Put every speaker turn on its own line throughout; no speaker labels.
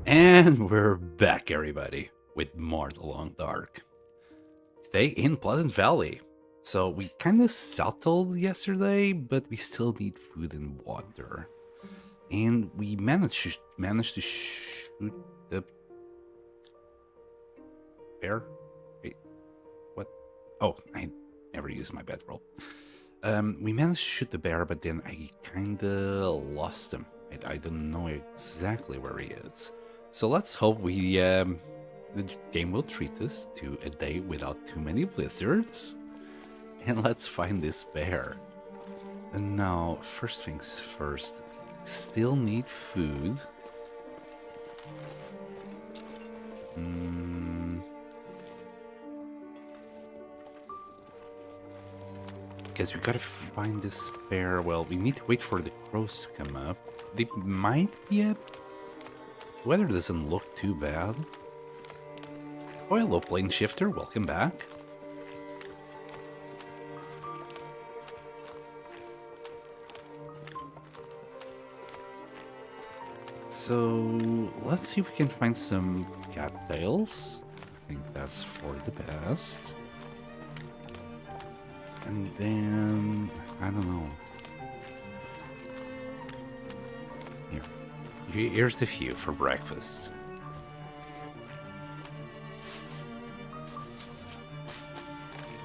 And we're back, everybody, with more The Long Dark. Today in Pleasant Valley. So we kind of settled yesterday, but we still need food and water. And we managed to shoot the bear. Wait, what? Oh, I never used my bedroll. We managed to shoot the bear, but then I kind of lost him. I don't know exactly where he is. So let's hope the game will treat us to a day without too many blizzards. And let's find this bear. And now, first things first, we still need food. Because we gotta find this bear. Well, we need to wait for the crows to come up. They might be up. The weather doesn't look too bad. Oh, hello, plane shifter. Welcome back. So, let's see if we can find some cattails. I think that's for the best. And then, I don't know. Here's the view for breakfast.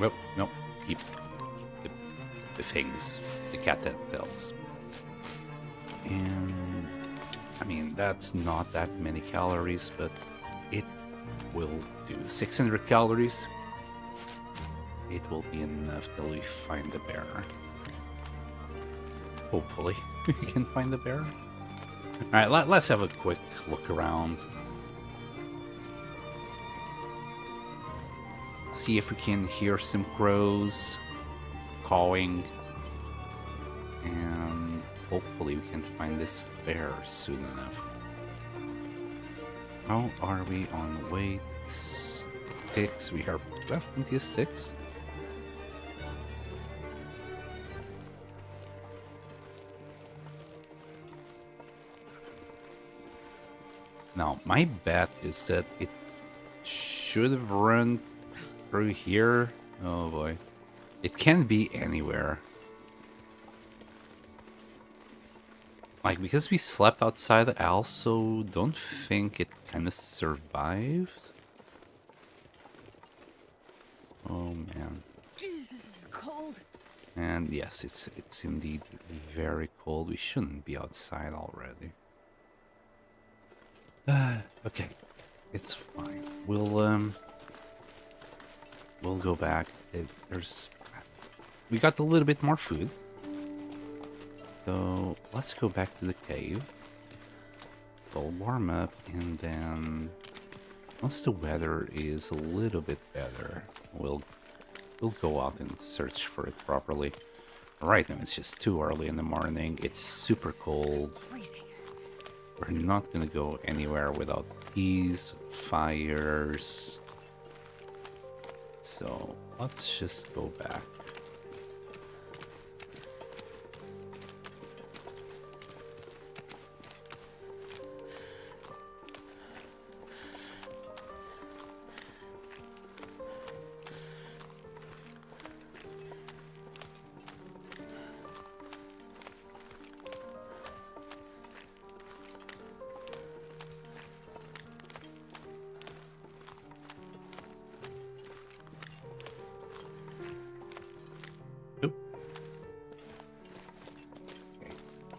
Well, no, keep the things, the cattails. And, I mean, that's not that many calories, but it will do. 600 calories. It will be enough till we find the bear. Hopefully, we can find the bear. Alright, let's have a quick look around. See if we can hear some crows cawing. And hopefully we can find this bear soon enough. How are we on weight? Sticks. We have plenty of sticks. Now, my bet is that it should have run through here. Oh boy. It can be anywhere. Like, because we slept outside, I also don't think it kind of survived. Oh man.
Jesus, this is cold.
And yes, it's indeed very cold. We shouldn't be outside already. Okay, it's fine. We'll go back. We got a little bit more food, so let's go back to the cave. We'll warm up, and then once the weather is a little bit better, we'll go out and search for it properly. Right now, it's just too early in the morning. It's super cold.
Freezing.
We're not gonna go anywhere without these fires. So let's just go back.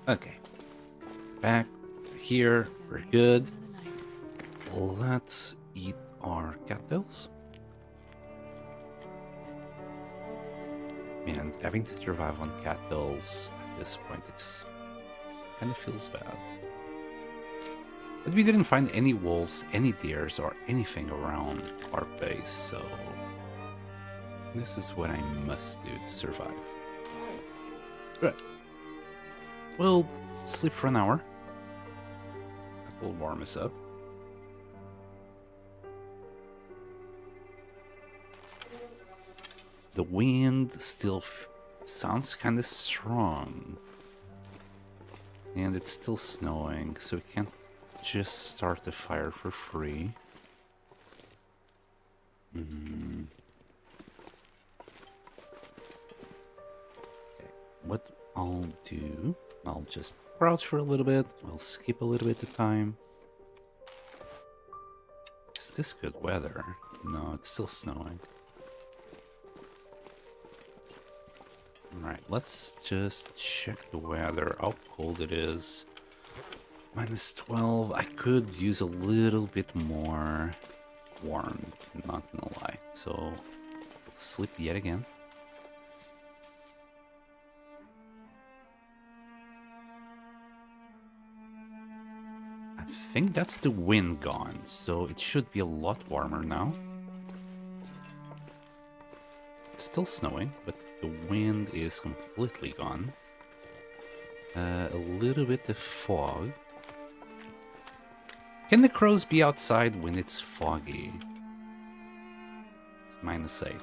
Okay, back here, we're good. Let's eat our cattails. Man, having to survive on cattails at this point, it's kind of feels bad. But we didn't find any wolves, any deers, or anything around our base, so this is what I must do to survive. Right. We'll sleep for an hour. That will warm us up. The wind still sounds kind of strong. And it's still snowing, so we can't just start the fire for free. What I'll do, I'll just crouch for a little bit. I'll skip a little bit of time. Is this good weather? No, it's still snowing. Alright, let's just check the weather, how cold it is. -12. I could use a little bit more warmth, not gonna lie. So, sleep yet again. I think that's the wind gone, so it should be a lot warmer now. It's still snowing, but the wind is completely gone. A little bit of fog. Can the crows be outside when it's foggy? It's -8.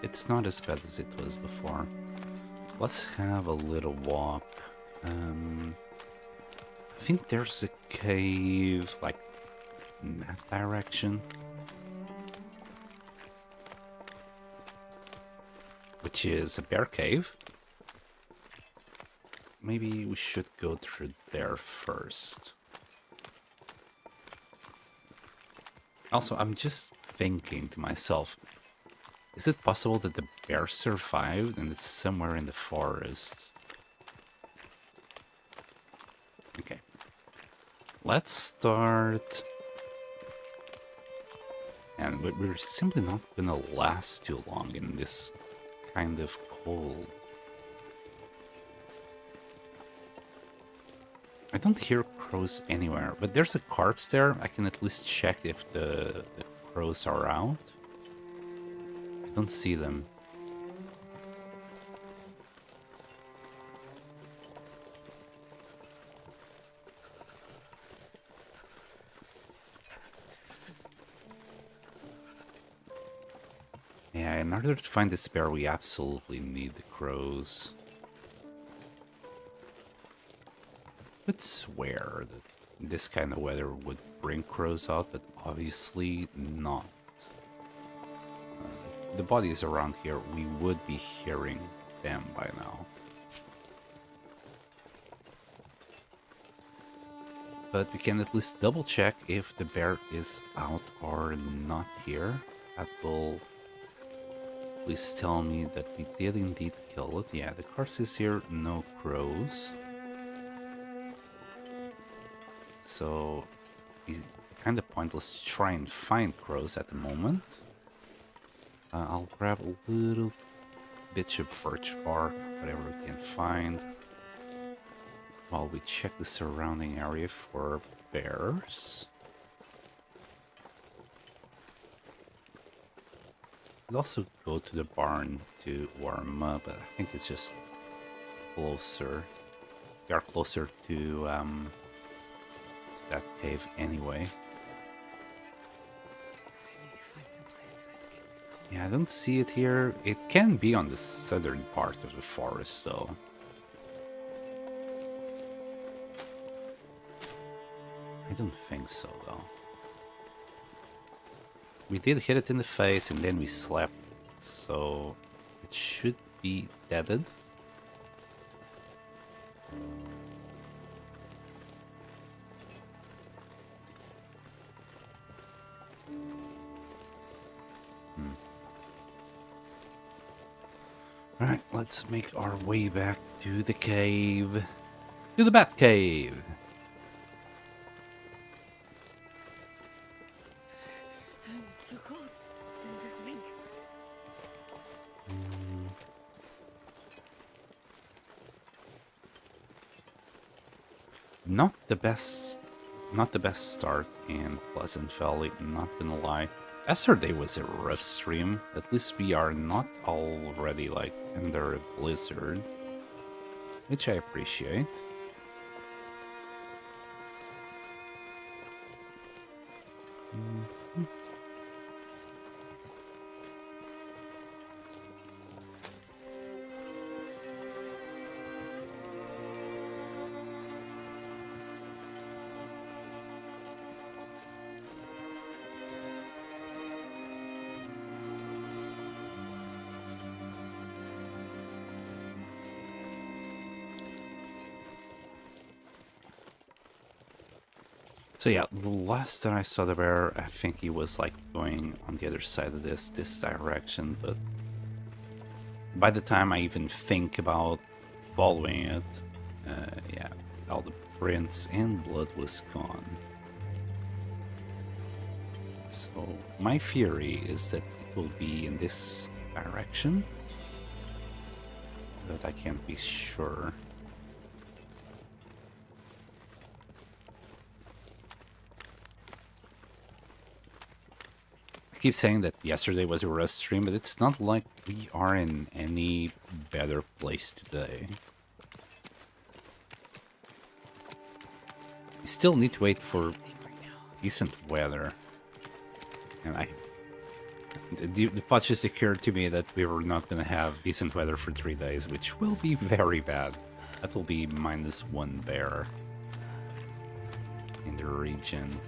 It's not as bad as it was before. Let's have a little walk. I think there's a cave, like, in that direction. Which is a bear cave. Maybe we should go through there first. Also, I'm just thinking to myself, is it possible that the bear survived and it's somewhere in the forest? Okay. Let's start. And we're simply not gonna last too long in this kind of cold. I don't hear crows anywhere, but there's a corpse there. I can at least check if the crows are out. I don't see them. Yeah, in order to find this bear, we absolutely need the crows. Would swear that this kind of weather would bring crows out, but obviously not. The bodies around here, we would be hearing them by now. But we can at least double check if the bear is out or not here. That will at least tell me that we did indeed kill it. Yeah, the corpse is here, no crows. So, it's kind of pointless to try and find crows at the moment. I'll grab a little bit of birch bark, whatever we can find, while we check the surrounding area for bears. We'll also go to the barn to warm up, but I think it's just closer. We are closer to that cave anyway.
I need to find some place to escape this cold.
Yeah, I don't see it here. It can be on the southern part of the forest, though. I don't think so, though. We did hit it in the face and then we slept, so it should be deaded. Alright, let's make our way back to the cave. To the Bat Cave!
I'm so cold. I think.
Not the best start in Pleasant Valley, not gonna lie. Yesterday was a rough stream. At least we are not already like under a blizzard, which I appreciate. So yeah, the last time I saw the bear, I think he was like going on the other side of this direction, but by the time I even think about following it, yeah, all the prints and blood was gone. So my theory is that it will be in this direction, but I can't be sure. I keep saying that yesterday was a rest stream, but it's not like we are in any better place today. We still need to wait for decent weather. And the thought just occurred to me that we were not going to have decent weather for 3 days, which will be very bad. That will be -1 bear in the region.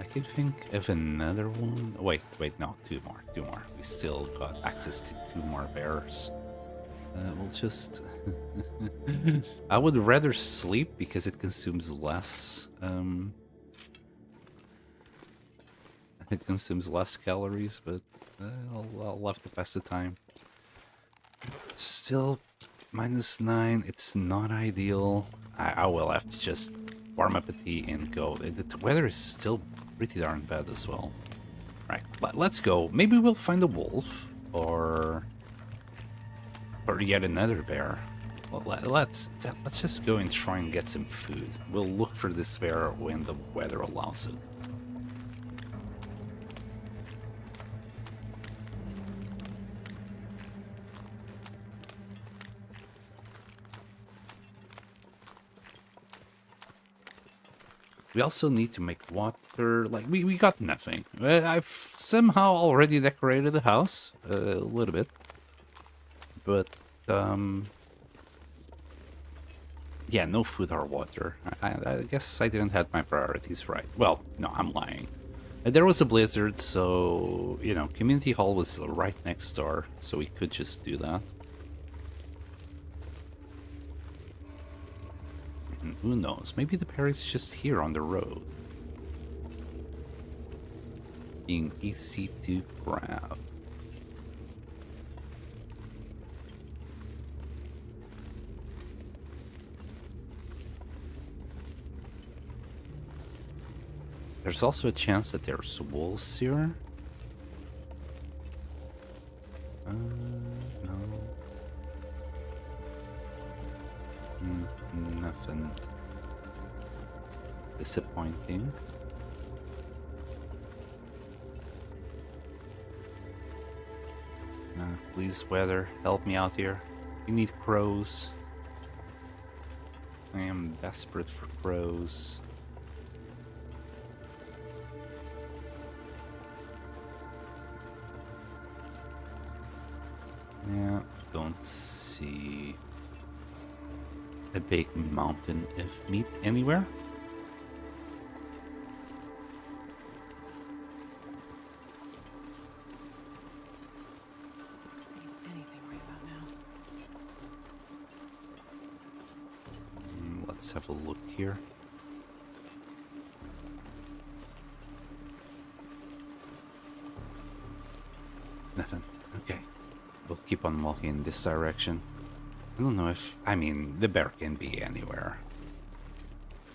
I could think of another one. Wait, no, two more. We still got access to 2 more bears. We'll just... I would rather sleep because it consumes less. It consumes less calories, but I'll have to pass the time. Still -9. It's not ideal. I will have to just warm up a tea and go. The weather is still pretty darn bad as well. Right, let's go. Maybe we'll find a wolf or yet another bear. Well, let's just go and try and get some food. We'll look for this bear when the weather allows it. We also need to make water. Like, we got nothing. I've somehow already decorated the house a little bit. But, yeah, no food or water. I guess I didn't have my priorities right. Well, no, I'm lying. There was a blizzard, so, you know, community hall was right next door, so we could just do that. And who knows, maybe the bear is just here on the road. Being easy to grab. There's also a chance that there's wolves here. No. Nothing disappointing. Please, weather, help me out here. We need crows. I am desperate for crows. Yeah, don't see a big mountain of meat anywhere.
Anything right about now.
Let's have a look here. Nothing. Okay. We'll keep on walking in this direction. I don't know if... I mean, the bear can be anywhere.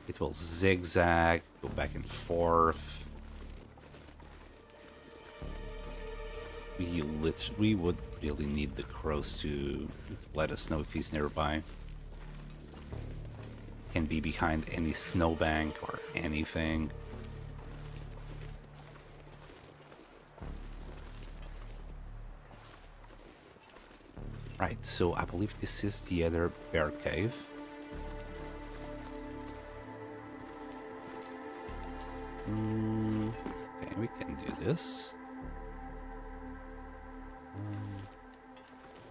It will zigzag, go back and forth. We would really need the crows to let us know if he's nearby. Can be behind any snowbank or anything. Right, so I believe this is the other bear cave. Okay, we can do this.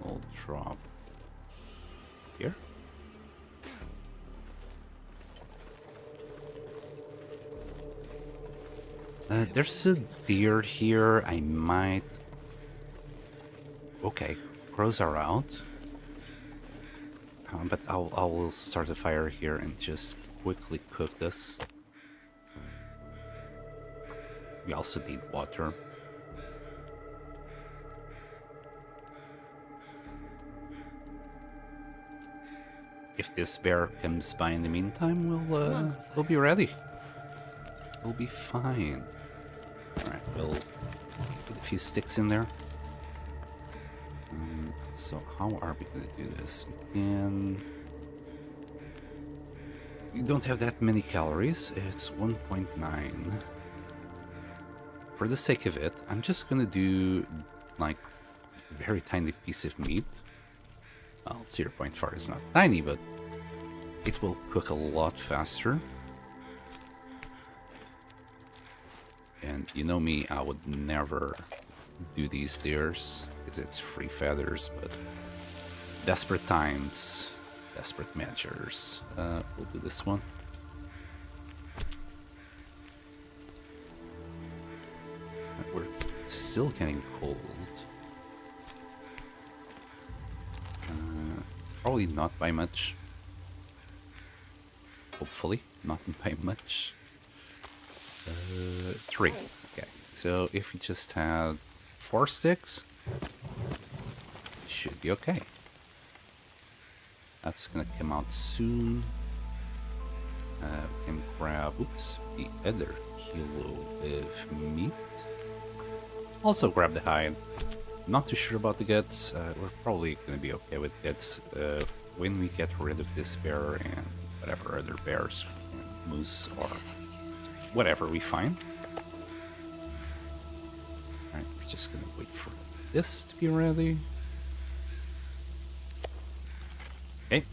We'll drop here. There's a deer here. I might... Okay, crows are out. But I will start a fire here and just quickly cook this. We also need water. If this bear comes by in the meantime, we'll be ready. We'll be fine. All right, we'll put a few sticks in there. So how are we gonna do this? We don't have that many calories. It's 1.9. For the sake of it, I'm just gonna do like a very tiny piece of meat. Well, 0.4 is not tiny, but it will cook a lot faster. And you know me, I would never do these deers because it's free feathers, but desperate times, desperate measures. We'll do this one. We're still getting cold. Probably not by much. Hopefully, not by much. 3. Okay, so if we just had 4 sticks, it should be okay. That's gonna come out soon. We can grab, the other kilo of meat. Also grab the hide. Not too sure about the guts. We're probably gonna be okay with guts when we get rid of this bear and whatever other bears, moose or whatever we find. Alright, we're just gonna wait for this to be ready. Okay,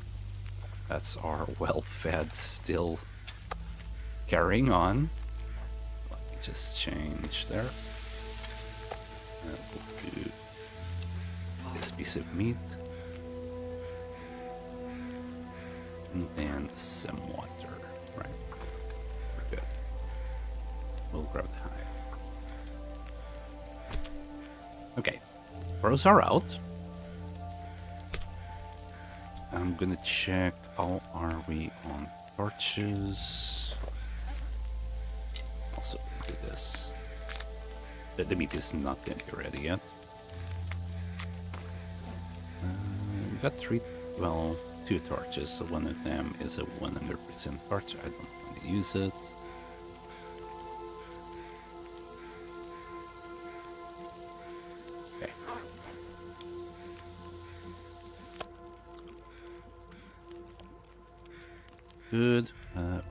that's our well-fed still carrying on. Let me just change there. We'll do this piece of meat. And then some water. Right. We're good. We'll grab the hide. Okay. Crows are out. I'm gonna check how are we on torches. Also do this. The meat is not gonna be ready yet. We got 2 torches, so one of them is a 100% torch. I don't want to use it. Okay. Good.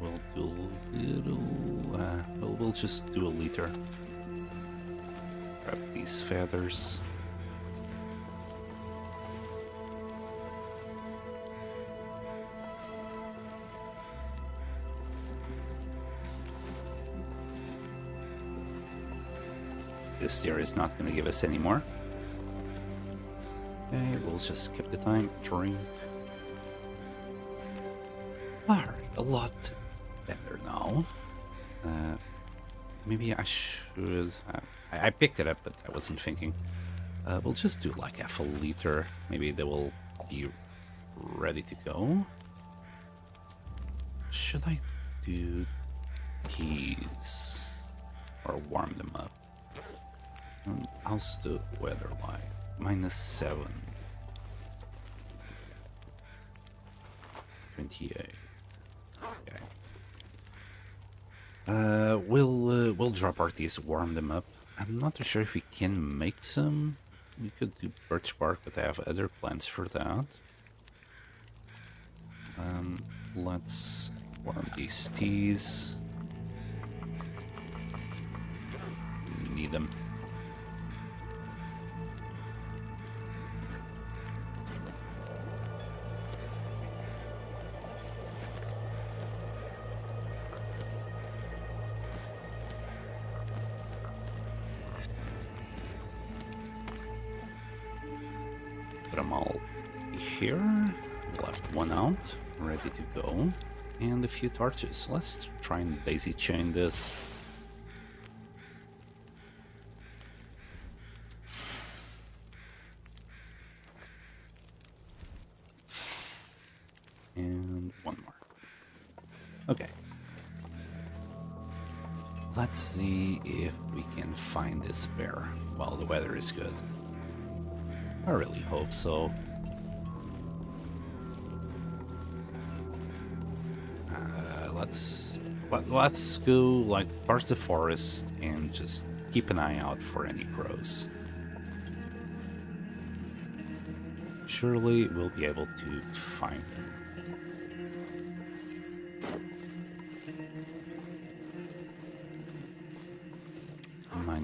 We'll do a little. We'll just do a liter. Grab these feathers. This deer is not going to give us any more. Okay, we'll just skip the time. Drink. Alright, a lot better now. Maybe I should... I picked it up, but I wasn't thinking. We'll just do like half a liter. Maybe they will be ready to go. Should I do these? Or warm them up? How's the weather like? -7. 28. Okay. We'll drop our teas, warm them up. I'm not too sure if we can make some. We could do birch bark, but I have other plants for that. Let's warm these teas. We need them. Put them all here. Left one out, ready to go. And a few torches. Let's try and daisy chain this. And one more. Okay. Let's see if we can find this bear while the weather is good. I really hope so. Let's go like past the forest and just keep an eye out for any crows. Surely we'll be able to find them.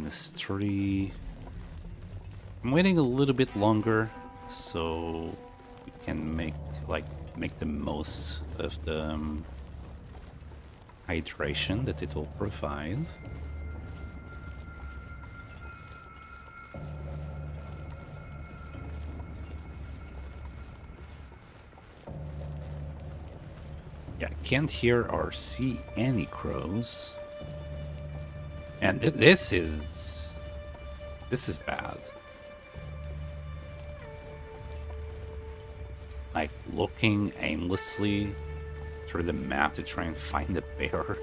-3. I'm waiting a little bit longer so we can make the most of the hydration that it will provide. Yeah, can't hear or see any crows. And this is bad. Like looking aimlessly through the map to try and find the bear.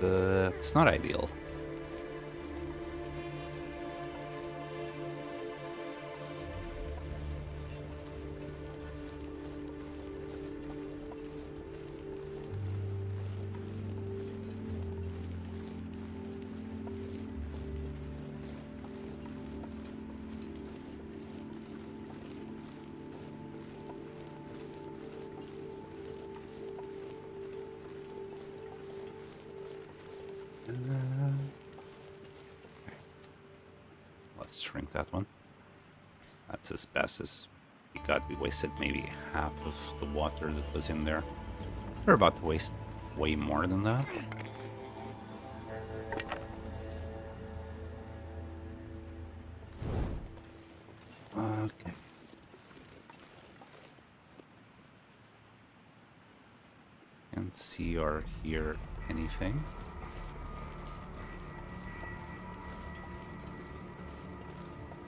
It's not ideal. Let's shrink that one. That's as best as we got. We wasted maybe half of the water that was in there. We're about to waste way more than that. Okay. Can't see or hear anything.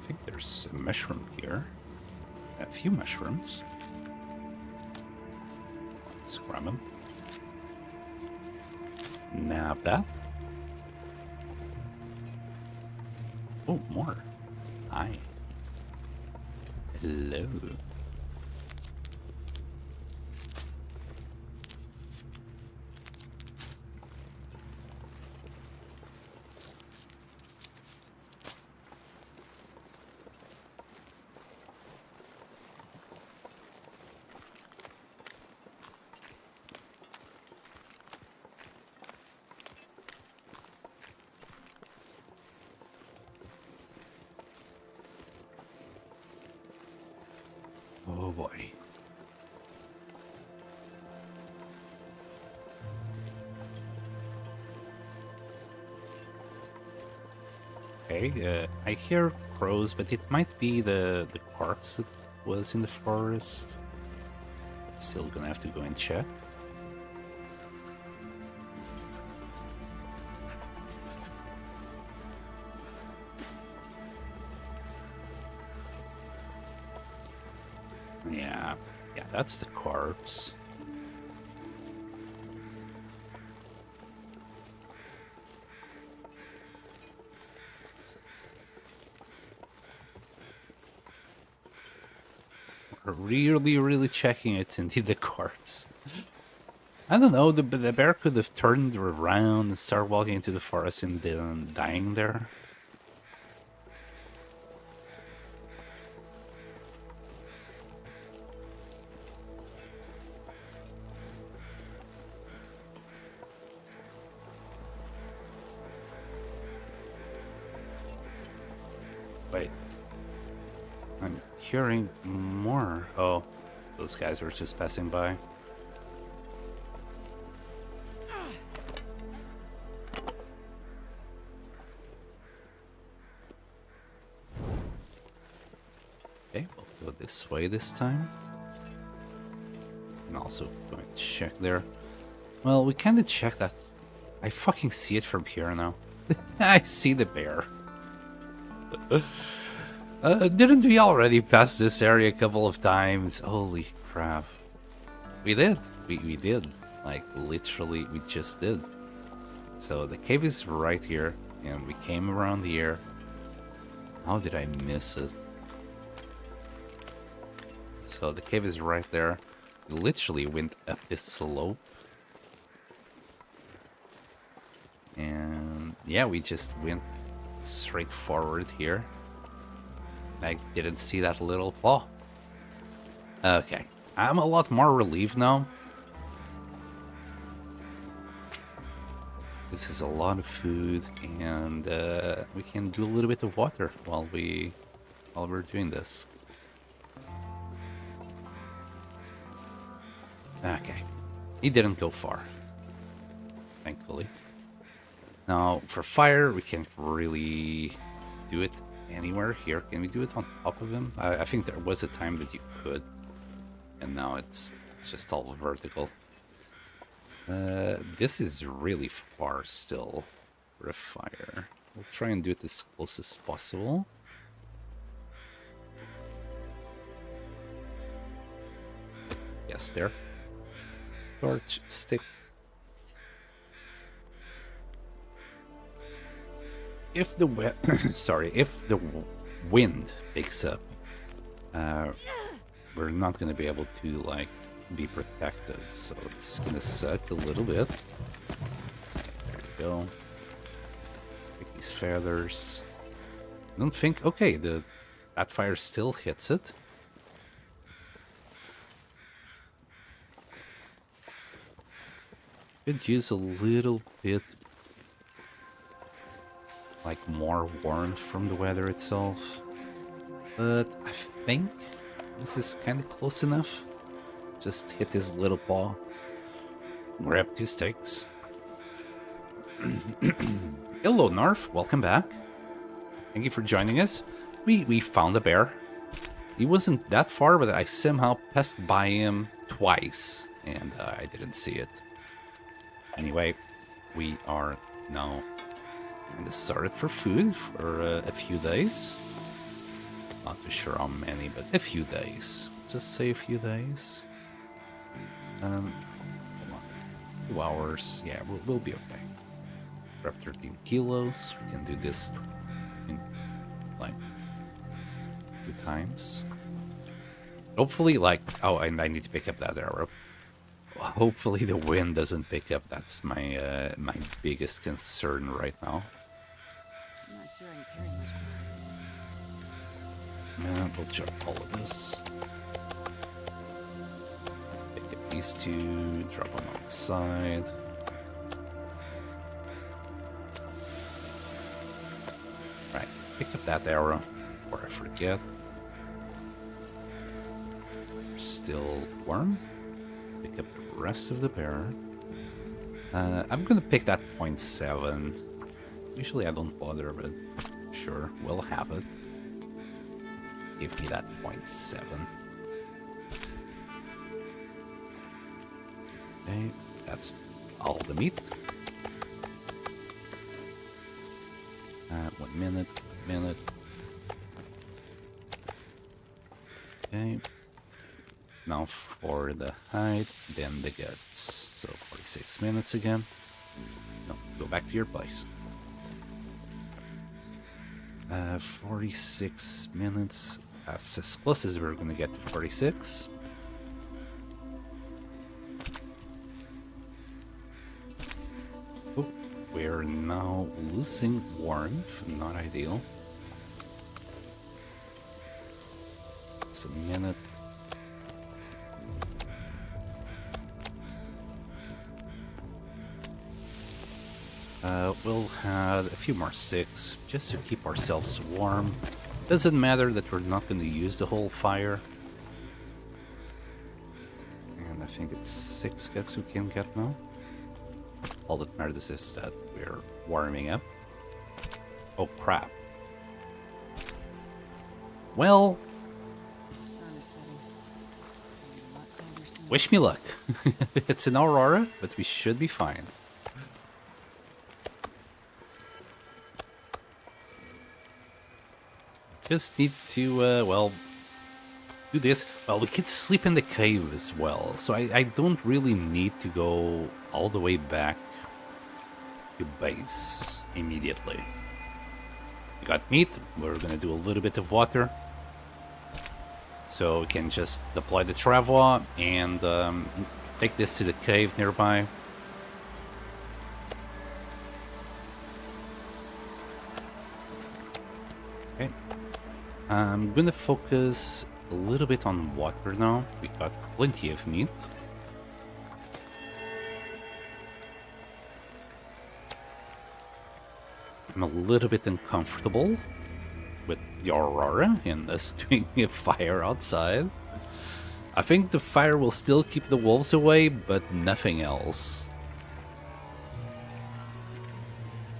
I think there's a mushroom here. A few mushrooms. Let's grab them. Nab that. Oh, more. Hi. Hello. Oh boy. Okay, I hear crows, but it might be the corpse that was in the forest. Still gonna have to go and check. Yeah, that's the corpse. We're really checking it's indeed the corpse. I don't know, the bear could have turned around and started walking into the forest and then dying there. Wait. I'm hearing more. Oh, those guys were just passing by. Okay, we'll go this way this time. And also go and check there. Well, we kinda checked that. I fucking see it from here now. I see the bear. Didn't we already pass this area a couple of times? Holy crap. We did. We did. Like, literally, we just did. So the cave is right here, and we came around here. How did I miss it? So the cave is right there. We literally went up this slope. And yeah, we just went straight forward here. I didn't see that little paw. Okay, I'm a lot more relieved now. This is a lot of food, and we can do a little bit of water while we're doing this. Okay, he didn't go far, thankfully. Now for fire, we can't really do it anywhere here. Can we do it on top of him? I think there was a time that you could, and now it's just all vertical. This is really far still for a fire. We'll try and do it as close as possible. Yes, there. Torch, stick. If the if the wind picks up, we're not gonna be able to like be protected, so it's gonna suck a little bit. There we go. Pick these feathers. I don't think. Okay, that fire still hits it. Could use a little bit, like more warmth from the weather itself, but I think this is kind of close enough. Just hit his little paw. Grab 2 sticks. Hello, Narf. Welcome back. Thank you for joining us. We found a bear. He wasn't that far, but I somehow passed by him twice, and I didn't see it. Anyway, we are now started for food for a few days. Not too sure how many, but a few days. Just say a few days. Hold on. 2 hours. Yeah, we'll be okay. Grab 13 kilos. We can do this in like 2 times. Hopefully, like, oh, and I need to pick up that arrow. Hopefully the wind doesn't pick up. That's my my biggest concern right now.
I'm not sure I'm carrying much.
We'll chop all of this. Pick up these 2, drop them on the side. Right, pick up that arrow before I forget. Still warm. Pick up the rest of the bear. I'm gonna pick that 0.7. Usually I don't bother, but sure, we'll have it. Give me that 0.7. Okay, that's all the meat. 1 minute, minute. Okay. Now for the hide, then the guts. So 46 minutes again. No, go back to your place. 46 minutes. That's as close as we're gonna get to 46. Oh, we're now losing warmth. Not ideal. It's a minute. We'll have a few more sticks just to keep ourselves warm. Doesn't matter that we're not going to use the whole fire. And I think it's 6 guts we can get now. All that matters is that we're warming up. Oh crap. Well,
The sun is setting. A lot colder soon.
wish me luck. It's an aurora, but we should be fine. Just need to, well, do this. Well, we can sleep in the cave as well, so I don't really need to go all the way back to base immediately. We got meat. We're gonna do a little bit of water. So we can just deploy the traveler and take this to the cave nearby. Okay. I'm gonna focus a little bit on water now. We got plenty of meat. I'm a little bit uncomfortable with the aurora and us doing a fire outside. I think the fire will still keep the wolves away, but nothing else.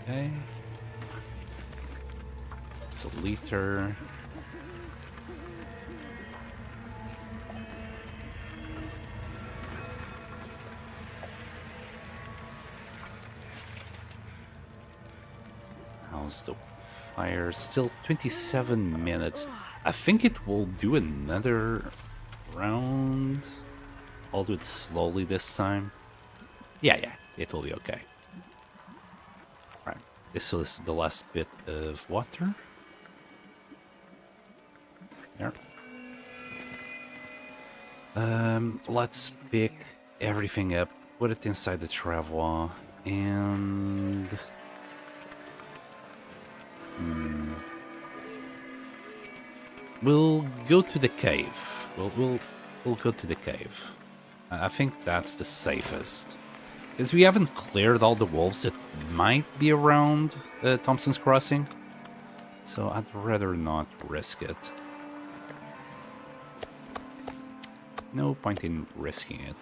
Okay. It's a liter. How's the fire? Still 27 minutes. I think it will do another round. I'll do it slowly this time. Yeah, it will be okay. Right, this was the last bit of water. There. Let's pick everything up, put it inside the traveler, and we'll go to the cave. We'll go to the cave. I think that's the safest. Because we haven't cleared all the wolves that might be around Thompson's Crossing. So I'd rather not risk it. No point in risking it.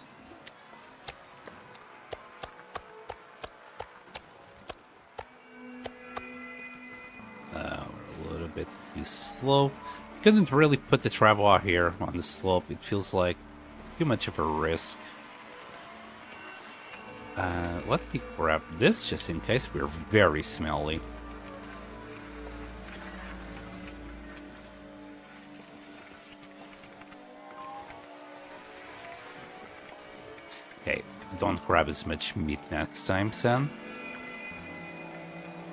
We're a little bit too slow. Couldn't really put the traveler here on the slope. It feels like too much of a risk. Let me grab this just in case. We're very smelly. Okay, don't grab as much meat next time, Sam.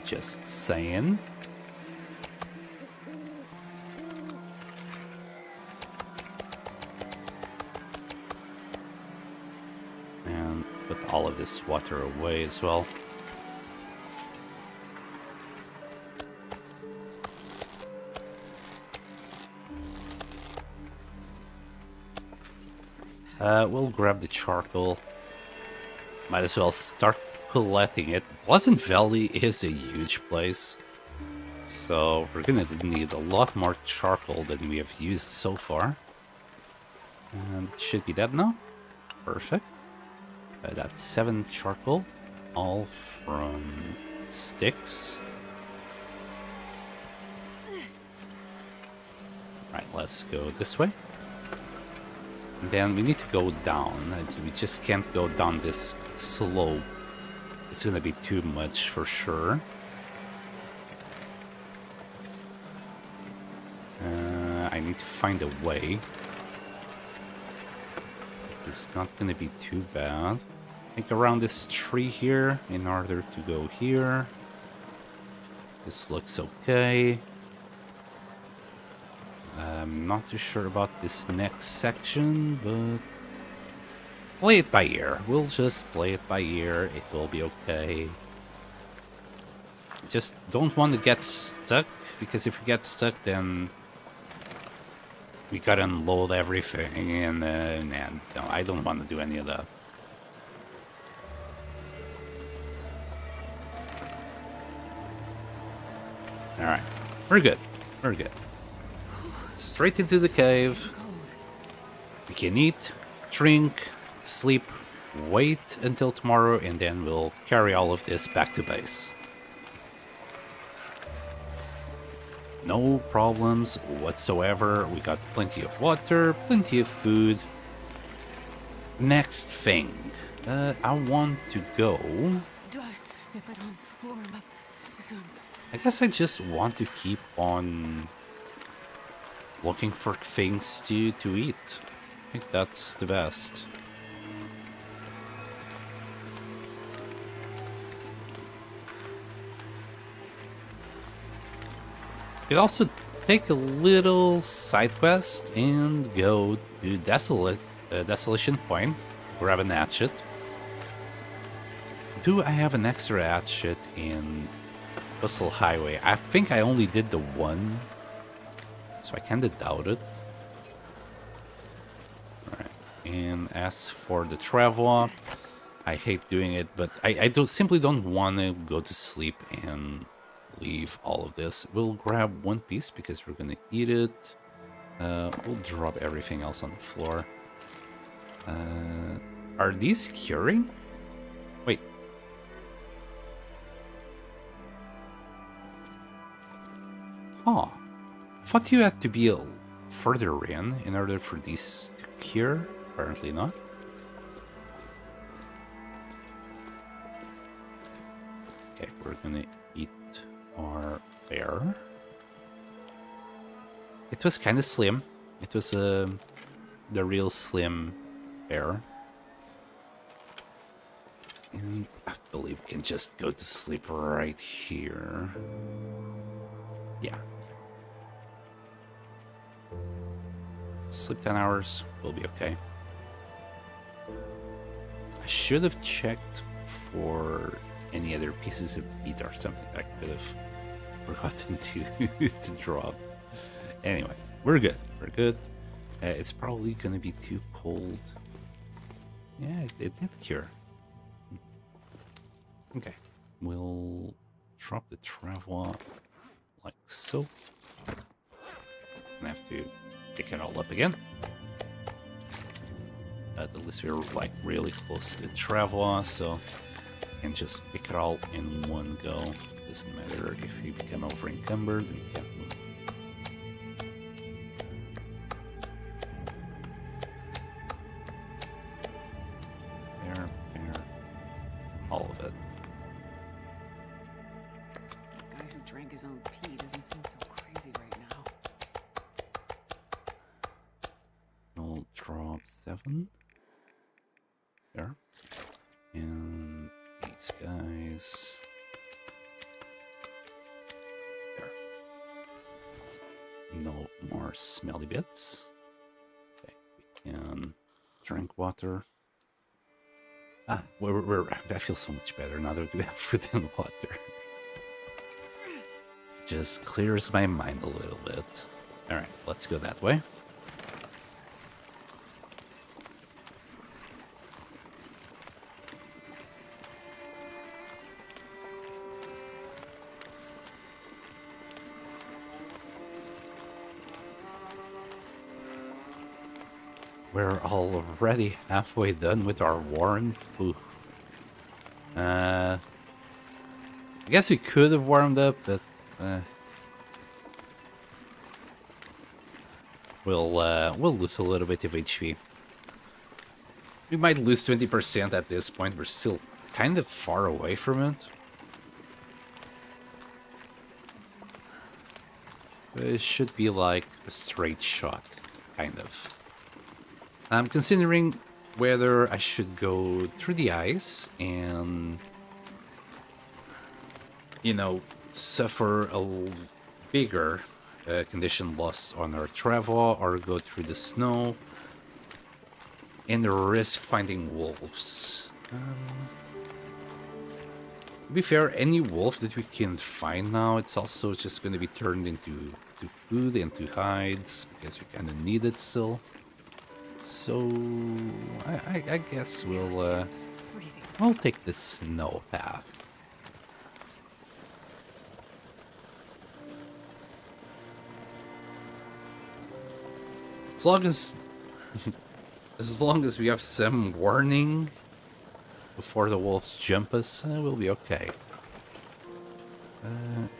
Just saying. Put all of this water away as well. We'll grab the charcoal. Might as well start collecting it. Pleasant Valley is a huge place. So we're gonna need a lot more charcoal than we have used so far. And it should be that now. Perfect. That's 7 charcoal, all from sticks. Right, let's go this way. And then we need to go down. We just can't go down this slope. It's gonna be too much for sure. I need to find a way. It's not gonna be too bad. I think around this tree here in order to go here. This looks okay. I'm not too sure about this next section, but play it by ear. We'll just play it by ear. It will be okay. Just don't want to get stuck, because if we get stuck, then we gotta unload everything, and no, I don't want to do any of that. Alright, we're good. We're good. Straight into the cave. We can eat, drink, sleep, wait until tomorrow, and then we'll carry all of this back to base. No problems whatsoever. We got plenty of water, plenty of food. Next thing, I want to go. I guess I just want to keep on looking for things to eat. I think that's the best. Could also take a little side quest and go to Desolation Point, grab an hatchet. Do I have an extra hatchet in Coastal Highway? I think I only did the one, so I kinda doubt it. Alright, and as for the travel, I hate doing it, but I simply don't want to go to sleep and leave all of this. We'll grab one piece because we're gonna eat it. We'll drop everything else on the floor. Are these curing? Wait. Huh. I thought you had to be further in order for these to cure. Apparently not. Okay, we're gonna eat our bear. It was kind of slim. It was the real slim bear. And I believe we can just go to sleep right here. Yeah. Sleep 10 hours, we'll be okay. I should have checked for any other pieces of meat or something I could have forgotten to drop. Anyway, we're good. We're good. It's probably gonna be too cold. Yeah, it did cure. Okay, we'll drop the travel like so. I have to pick it all up again. At least we're like really close to the travel, so I can just pick it all in one go. Doesn't matter if you become over encumbered and you can't move. There, all of it.
A guy who drank his own pee doesn't seem so crazy right now.
I'll drop 7. There. And these guys. There. No more smelly bits. Okay, we can drink water. Ah, I feel so much better now that we have food and water. Just clears my mind a little bit. Alright, let's go that way. We're already halfway done with our warren. Ooh. I guess we could have warmed up, but we'll lose a little bit of HP. We might lose 20% at this point. We're still kind of far away from it. It should be like a straight shot, kind of. I'm considering whether I should go through the ice and, you know, suffer a bigger condition loss on our travel, or go through the snow and risk finding wolves. To be fair, any wolf that we can find now, it's also just going to be turned into food and to hides, because we kind of need it still. So I guess we'll take the snow path. As long as we have some warning before the wolves jump us, we'll be okay.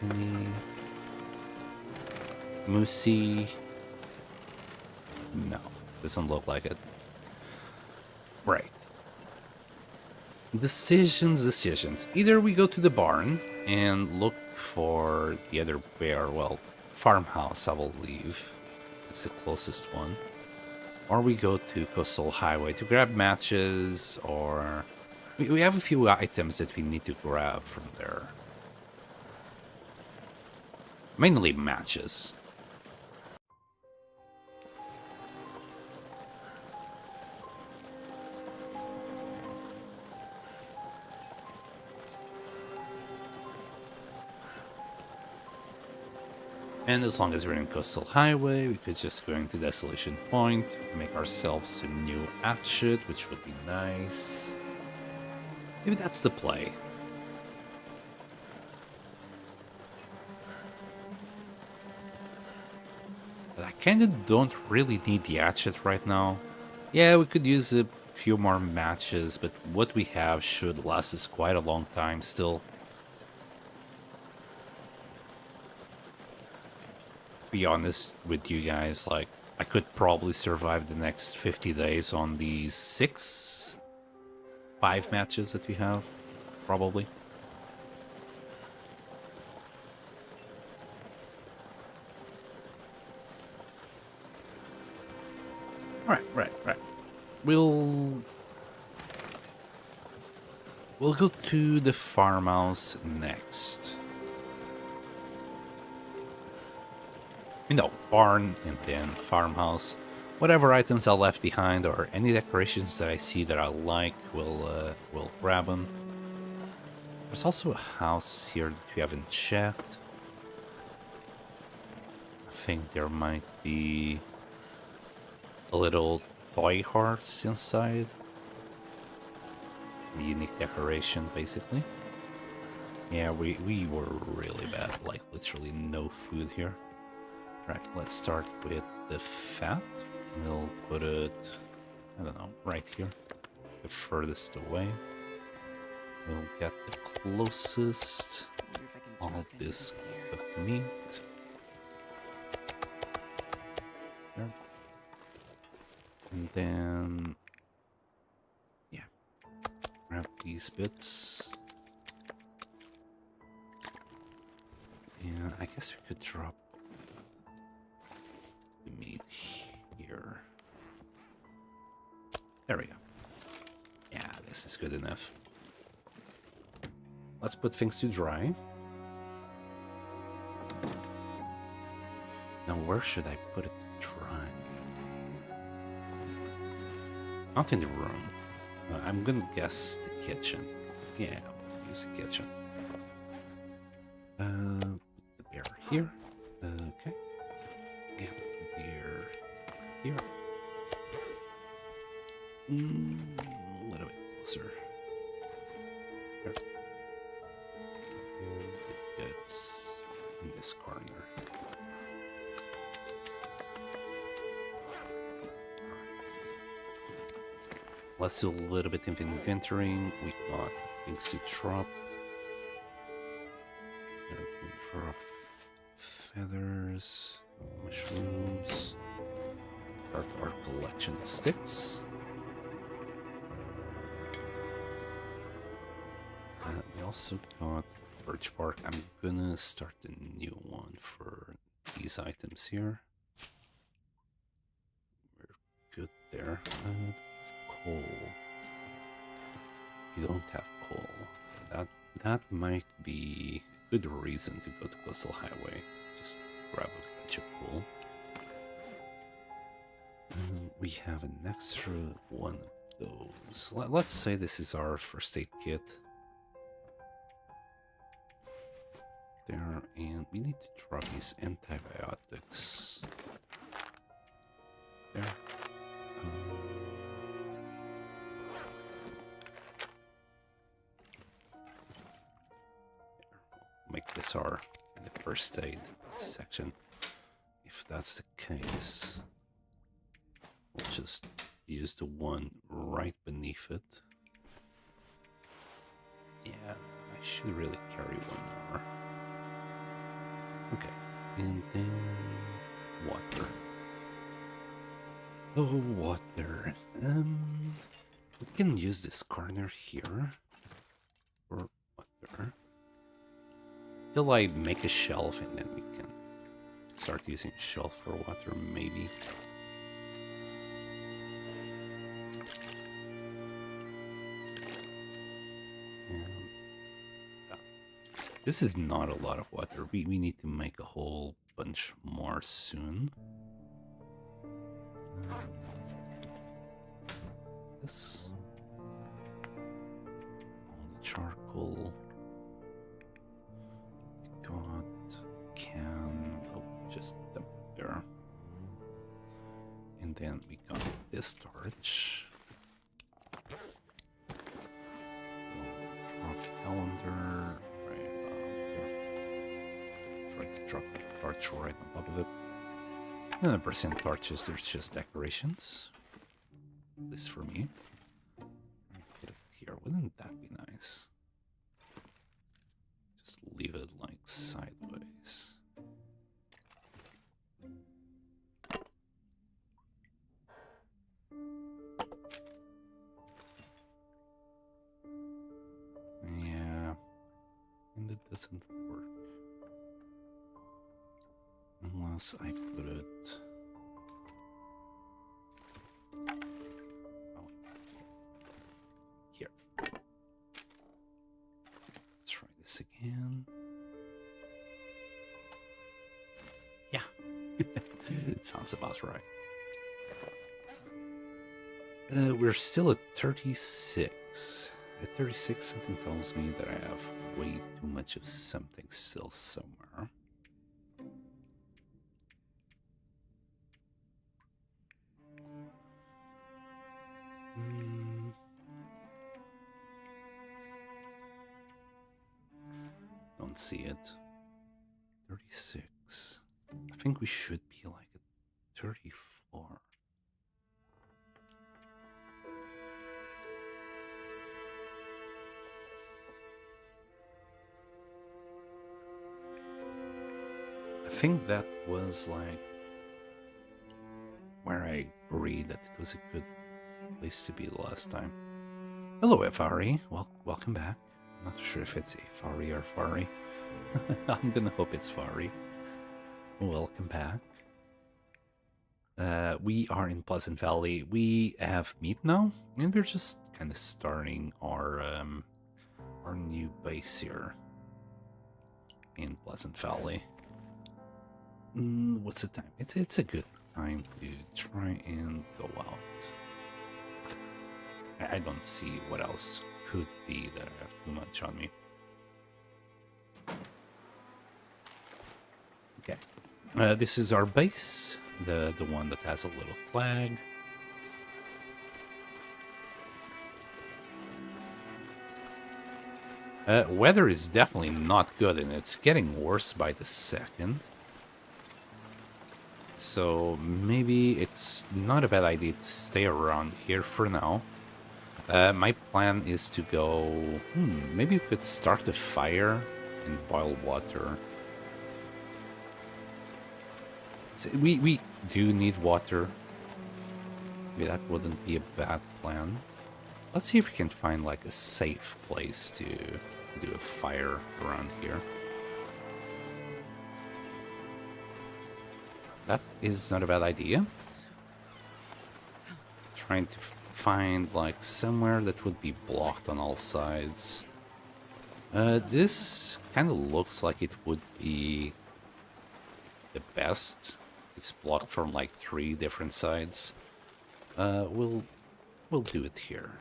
Any moosey? No. Doesn't look like it. Right. Decisions. Either we go to the barn and look for the other bear, well, farmhouse, I will leave. It's the closest one. Or we go to Coastal Highway to grab matches, or we have a few items that we need to grab from there. Mainly matches. And as long as we're in Coastal Highway, we could just go into Desolation Point, make ourselves a new hatchet, which would be nice. Maybe that's the play. But I kinda don't really need the hatchet right now. Yeah, we could use a few more matches, but what we have should last us quite a long time still. Be honest with you guys, like, I could probably survive the next 50 days on the 5 matches that we have, probably. Right. We'll go to the farmhouse next. No, barn and then farmhouse. Whatever items are left behind or any decorations that I see that I like, we'll grab them. There's also a house here that we haven't checked. I think there might be a little toy horse inside. A unique decoration, basically. Yeah, we were really bad, like literally no food here. Right, let's start with the fat. We'll put it, I don't know, right here, the furthest away. We'll get the closest. All this cooked meat. There. And then, yeah, grab these bits. Yeah, I guess we could drop the meat here. There we go. Yeah, this is good enough. Let's put things to dry. Now, where should I put it to dry? Not in the room. I'm gonna guess the kitchen. Yeah, we'll use the kitchen. Put the bear here. Okay. Yeah, the bear here. A little bit closer. There. The goods in this corner. Let's do a little bit of inventorying. We got things to drop. There we can drop feathers, mushrooms. Start our collection of sticks. We also got birch bark. I'm gonna start a new one for these items here. We're good there. Coal. You don't have coal. That might be a good reason to go to Coastal Highway. Just grab a bunch of coal. We have an extra one of those. Let's say this is our first aid kit. There, and we need to drop these antibiotics. There. Make this our the first aid section. If that's the case, we'll just use the one right beneath it. Yeah, I should really carry one more. Okay, and then water. Oh, water. We can use this corner here for water. Till I make a shelf and then we can start using a shelf for water, maybe. This is not a lot of water. We need to make a whole bunch more soon. This. All the charcoal. We got can. Oh, just dump it there. And then we got this torch. Drop calendar. Drop the torch right on top of it. 100% torches, there's just decorations. This for me. Put it here, wouldn't that be nice? Just leave it like sideways. Yeah, and it doesn't work. Unless I put it... Oh, here. Let's try this again. Yeah. It sounds about right. We're still at 36. At 36, something tells me that I have way too much of something still somewhere. Don't see it. 36. I think we should be like at 34. I think that was like where I agreed that it was a good place to be the last time. Hello, Efari. Welcome back. I'm not sure if it's Efari or Fari. I'm gonna hope it's Fari. Welcome back. We are in Pleasant Valley. We have meat now, and we're just kind of starting our new base here in Pleasant Valley. What's the time? It's a good time to try and go out. I don't see what else could be that I have too much on me. Okay. This is our base, the one that has a little flag. Weather is definitely not good, and it's getting worse by the second. So maybe it's not a bad idea to stay around here for now. My plan is to go... maybe we could start a fire and boil water. So we do need water. Maybe that wouldn't be a bad plan. Let's see if we can find like a safe place to do a fire around here. That is not a bad idea. Trying to find like somewhere that would be blocked on all sides. This kind of looks like it would be the best. It's blocked from like 3 different sides. We'll do it here.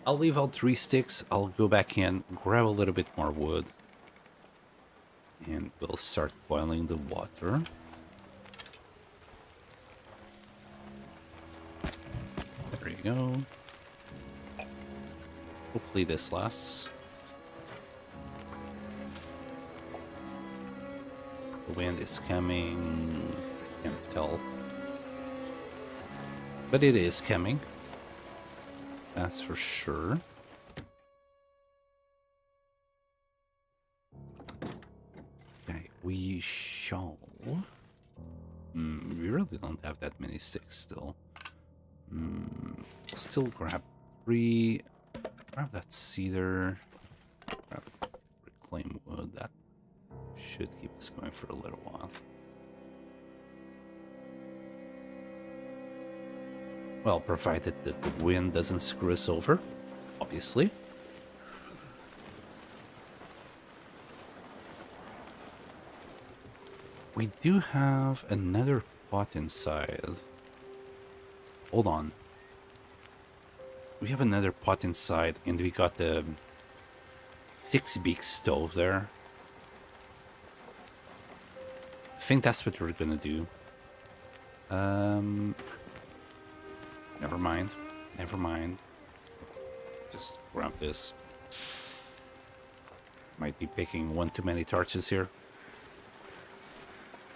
I'll leave out 3 sticks. I'll go back in, grab a little bit more wood, and we'll start boiling the water. There you go. Hopefully this lasts. The wind is coming. Can't tell. But it is coming. That's for sure. Okay, we shall. We really don't have that many sticks still. Still grab 3. Grab that cedar. Grab reclaim wood. That should keep us going for a little while. Well, provided that the wind doesn't screw us over, obviously. We do have another pot inside. Hold on. We have another pot inside, and we got the 6-beak stove there. I think that's what we're gonna do. Never mind. Never mind. Just grab this. Might be picking one too many torches here.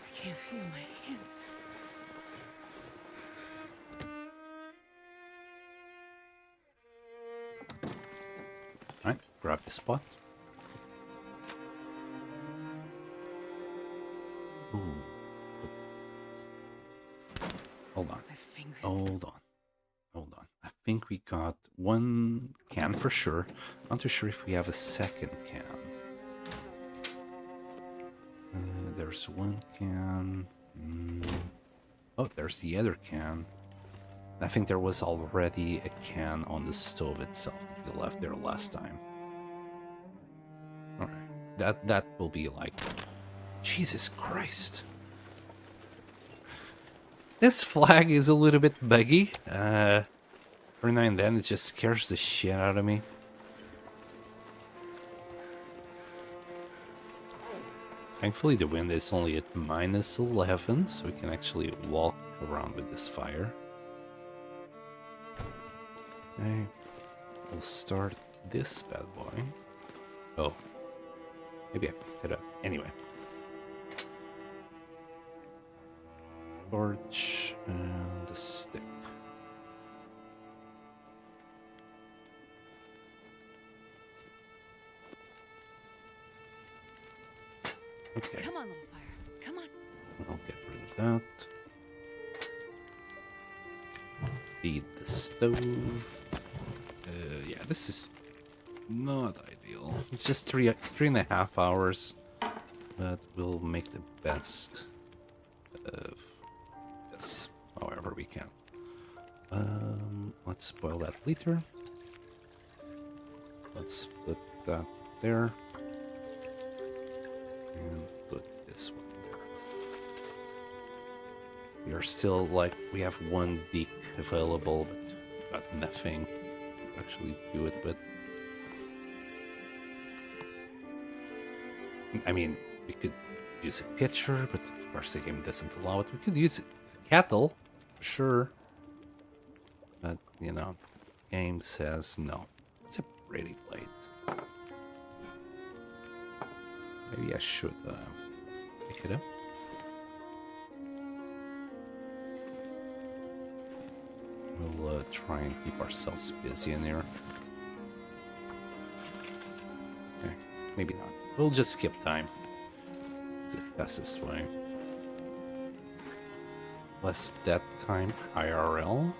I can't feel my hands.
Alright, grab this pot. Ooh. Hold on.
My fingers.
Hold on. Hold on. I think we got one can for sure. Not too sure if we have a second can. There's one can. Oh, there's the other can. I think there was already a can on the stove itself that we left there last time. Alright. That will be like... Jesus Christ. This flag is a little bit buggy. Every now and then it just scares the shit out of me. Thankfully the wind is only at -11, so we can actually walk around with this fire. Okay, we'll start this bad boy. Oh, maybe I picked it up. Anyway. Torch and a stick. Okay.
Come on, little fire. Come on.
I'll get rid of that. Feed the stove. Yeah, this is not ideal. It's just three and a half hours, but we'll make the best of this, however we can. Let's boil that liter. Let's put that there. And put this one there. We are still like, we have one beak available, but got nothing to actually do it with. I mean, we could use a pitcher, but of course the game doesn't allow it. We could use a kettle, for sure. But, you know, game says no. It's a pretty plate. Maybe I should pick it up. We'll try and keep ourselves busy in here. Okay, maybe not. We'll just skip time. It's the fastest way. Less dead time IRL.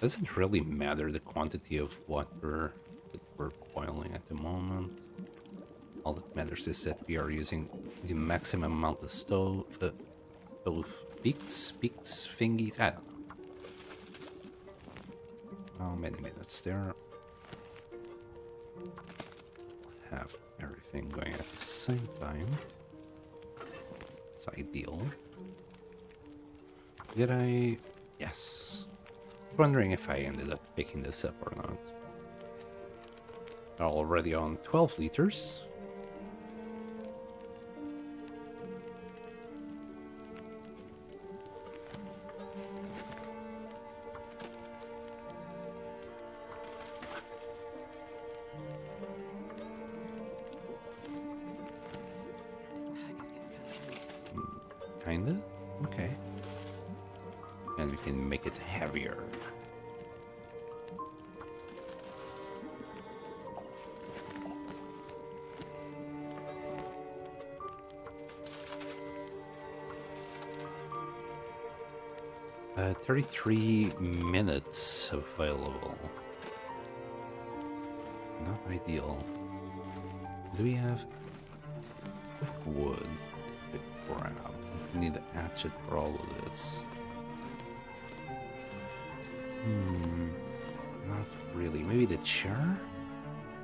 Doesn't really matter the quantity of water that we're boiling at the moment. All that matters is that we are using the maximum amount of stove peaks, thingies. I don't know. How many minutes there? Have everything going at the same time. It's ideal. Did I? Yes. Wondering if I ended up picking this up or not. We're already on 12 liters.
This pack is getting kind of heavy.
Kinda? Okay. And we can make it heavier. 33 minutes available. Not ideal. Do we have quick wood? Quick grab. We need a hatchet for all of this. Not really. Maybe the chair?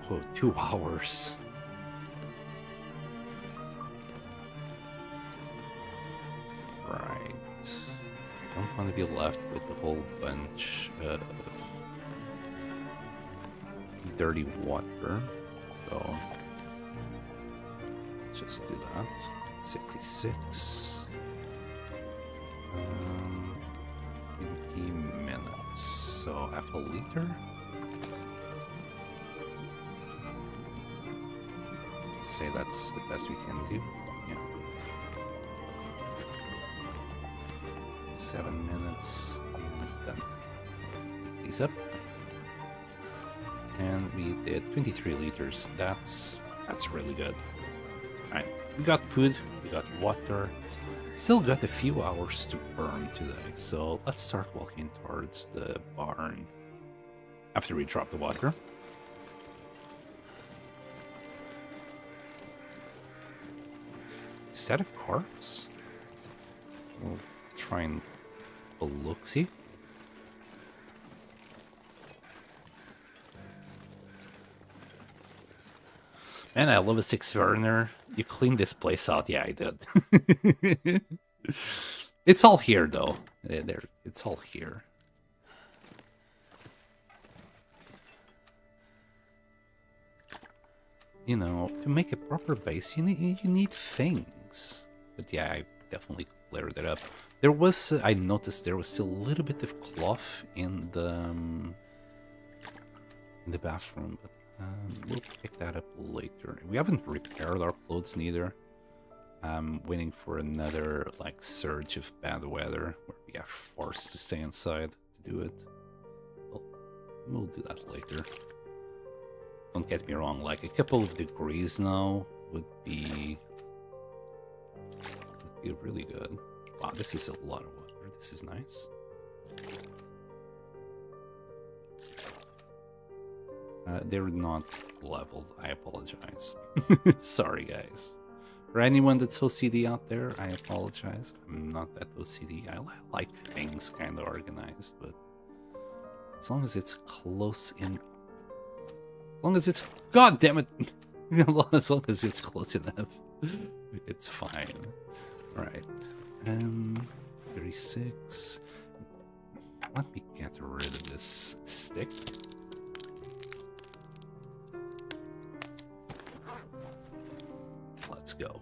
Oh, 2 hours. Right. I don't want to be left with a whole bunch of dirty water. So let's just do that. 66. 20 minutes. So half a liter. Let's say that's the best we can do. Yeah. 7 minutes. And done. Pick these up. And we did 23 liters. That's really good. Alright, we got food, we got water. Still got a few hours to burn today, so let's start walking towards the barn after we drop the water. Is that a corpse? We'll try and look-see. Man, I love a 6 burner. You cleaned this place out. Yeah, I did. It's all here, though. It's all here. You know, to make a proper base, you need things. But yeah, I definitely cleared it up. There was, I noticed there was still a little bit of cloth in the bathroom, but we'll pick that up later. We haven't repaired our clothes neither. I'm waiting for another like surge of bad weather where we are forced to stay inside to do it. We'll do that later. Don't get me wrong, like a couple of degrees now would be really good. Wow, this is a lot of water. This is nice. They're not leveled. I apologize. Sorry, guys. For anyone that's OCD out there, I apologize. I'm not that OCD. I like things kind of organized, but as long as it's close in... As long as it's... God damn it! As long as it's close enough, it's fine. Alright. 36. Let me get rid of this stick. Let's go.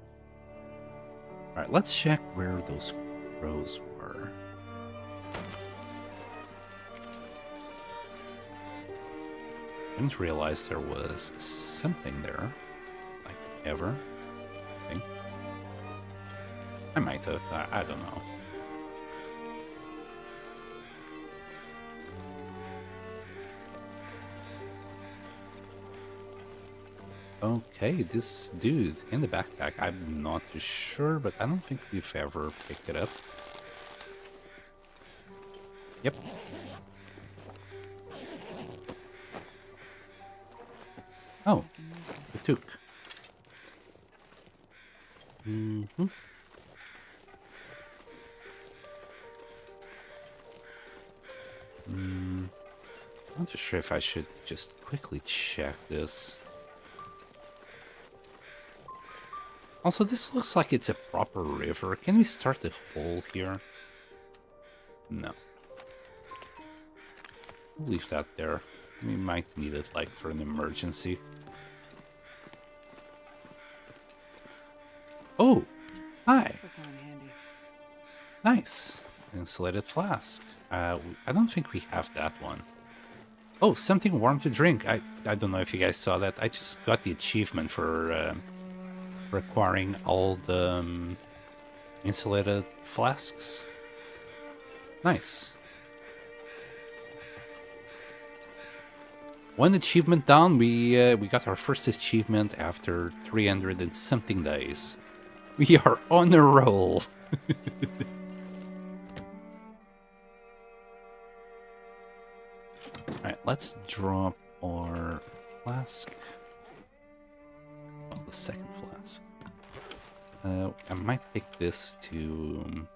Alright, let's check where those crows were. I didn't realize there was something there. Like, ever. I think. I might have. I don't know. Okay, this dude in the backpack, I'm not too sure, but I don't think we've ever picked it up. Yep. Oh, the took. Mm-hmm. I'm not too sure if I should just quickly check this. Also, this looks like it's a proper river. Can we start the hole here? No. We'll leave that there. We might need it, like, for an emergency. Oh! Hi! Nice! Insulated flask. I don't think we have that one. Oh, something warm to drink. I don't know if you guys saw that. I just got the achievement for acquiring all the insulated flasks. Nice. One achievement down. We got our first achievement after 300 and something days. We are on a roll. Alright, let's drop our flask. Well, the second flask. I might take this to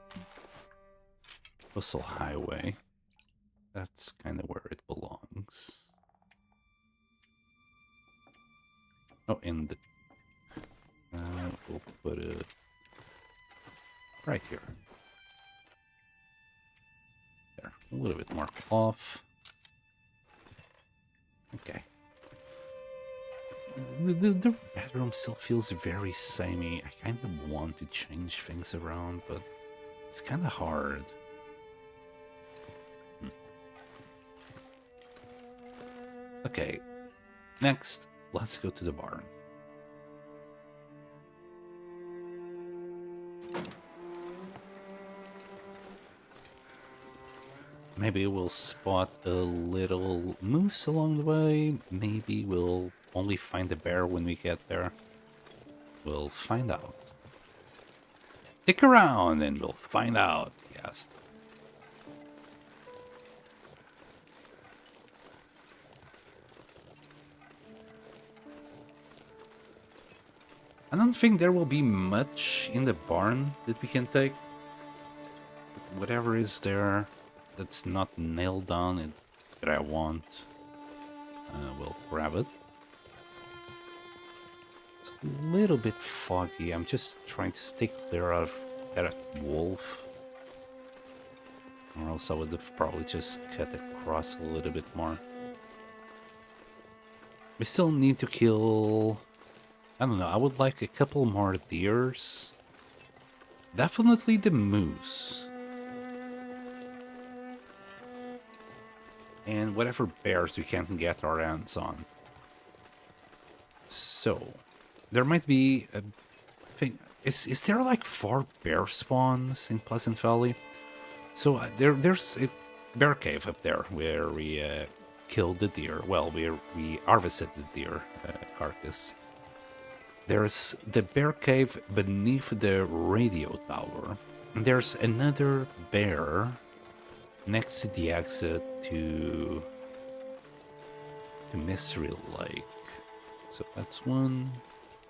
Coastal Highway. That's kind of where it belongs. Oh, and the... we'll put it right here. There, a little bit more off. Okay. The bedroom still feels very samey. I kind of want to change things around, but it's kind of hard. Okay, next, let's go to the barn. Maybe we'll spot a little moose along the way. Maybe we'll only find a bear when we get there. We'll find out. Stick around and we'll find out. Yes. I don't think there will be much in the barn that we can take. Whatever is there that's not nailed down and that I want, we'll grab it. It's a little bit foggy. I'm just trying to stay clear of that wolf. Or else I would have probably just cut across a little bit more. We still need to kill... I don't know, I would like a couple more deers. Definitely the moose. And whatever bears we can get our hands on. So, there might be a thing. Is there like 4 bear spawns in Pleasant Valley? So there's a bear cave up there where we killed the deer. Well, we harvested the deer carcass. There's the bear cave beneath the radio tower. And there's another bear next to the exit to Mystery Lake. So that's 1,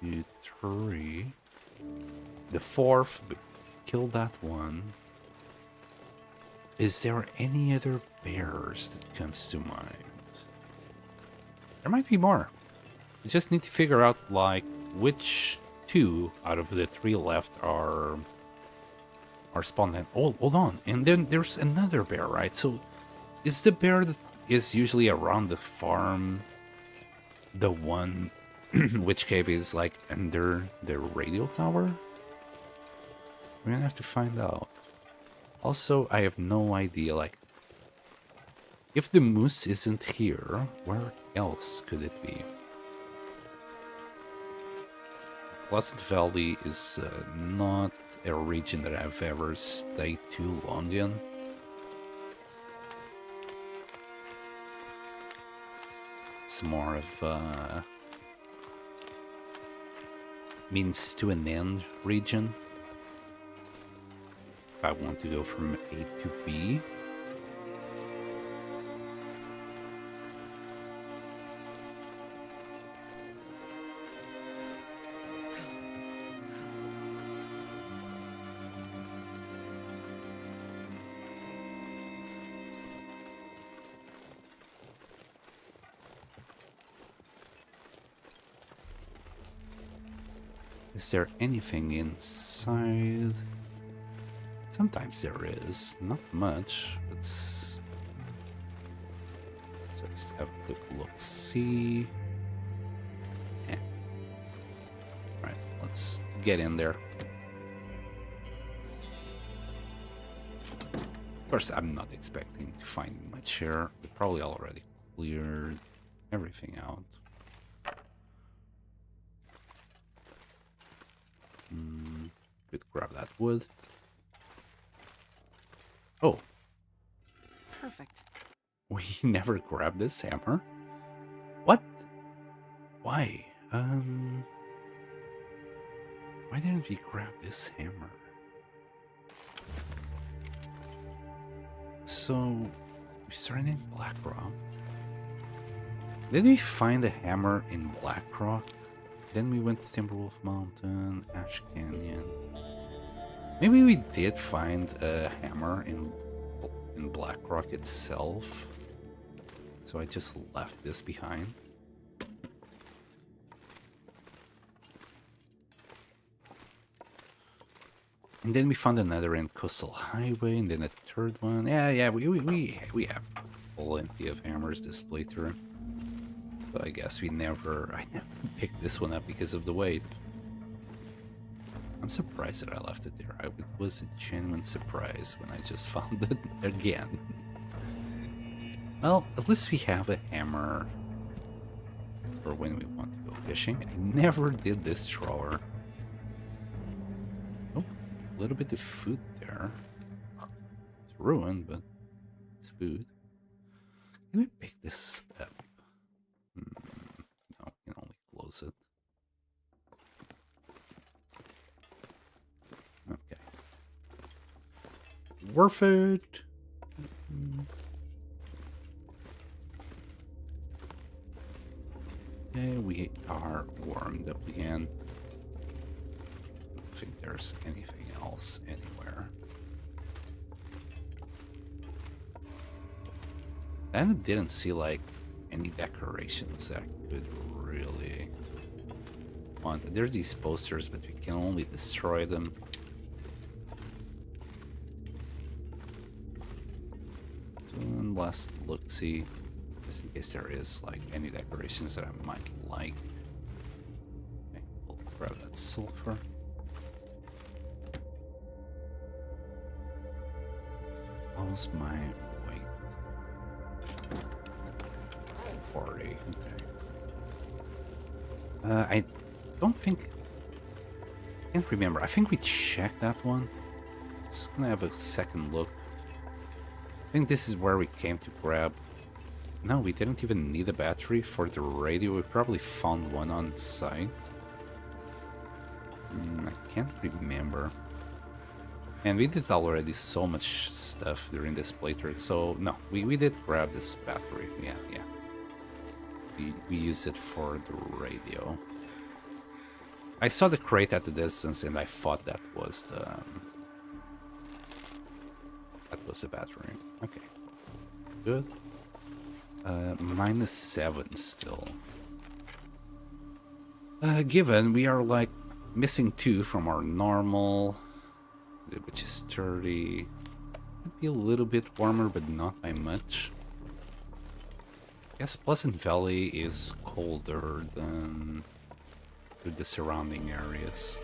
2, 3. The 4th, killed that one. Is there any other bears that comes to mind? There might be more. We just need to figure out, like, which 2 out of the 3 left are spawned. Oh, hold on. And then there's another bear, right? So is the bear that is usually around the farm the one which cave is like under the radio tower? We're gonna have to find out. Also, I have no idea, like, if the moose isn't here, where else could it be? Pleasant Valley is not a region that I've ever stayed too long in. It's more of a means to an end region. If I want to go from A to B. Is there anything inside? Sometimes there is, not much. Let's just have a quick look. See. Yeah. Right, let's get in there. Of course, I'm not expecting to find much here. We probably already cleared everything out. Could grab that wood. Oh.
Perfect.
We never grabbed this hammer? What? Why? Why didn't we grab this hammer? So, We started in Black Rock. Did we find a hammer in Black Rock? Then we went to Timberwolf Mountain, Ash Canyon. Maybe we did find a hammer in Black Rock itself. So I just left this behind. And then we found another in Coastal Highway, and then a third one. Yeah, we have plenty of hammers this playthrough. But I guess I never picked this one up because of the weight. I'm surprised that I left it there. It was a genuine surprise when I just found it again. Well, at least we have a hammer for when we want to go fishing. I never did this thrower. Oh, a little bit of food there. It's ruined, but it's food. Can we pick this up? No, we can only close it. Okay. Worth it. Okay, we are warmed up again. I don't think there's anything else anywhere. And it didn't see like any decorations that could really want. There's these posters, but we can only destroy them. So one last look, see, just in case there is like any decorations that I might like. Okay, we'll grab that sulfur. What was my weight? 40. Okay. I don't think. I can't remember. I think we checked that one. Just gonna have a second look. I think this is where we came to grab. No, we didn't even need a battery for the radio. We probably found one on site. I can't remember. And we did already so much stuff during this playthrough, so no, we did grab this battery. Yeah. We used it for the radio. I saw the crate at the distance, and I thought that was the battery. Okay, good. -7 still. Given we are like missing 2 from our normal, which is 30. Could be a little bit warmer, but not by much. I guess Pleasant Valley is colder than the surrounding areas.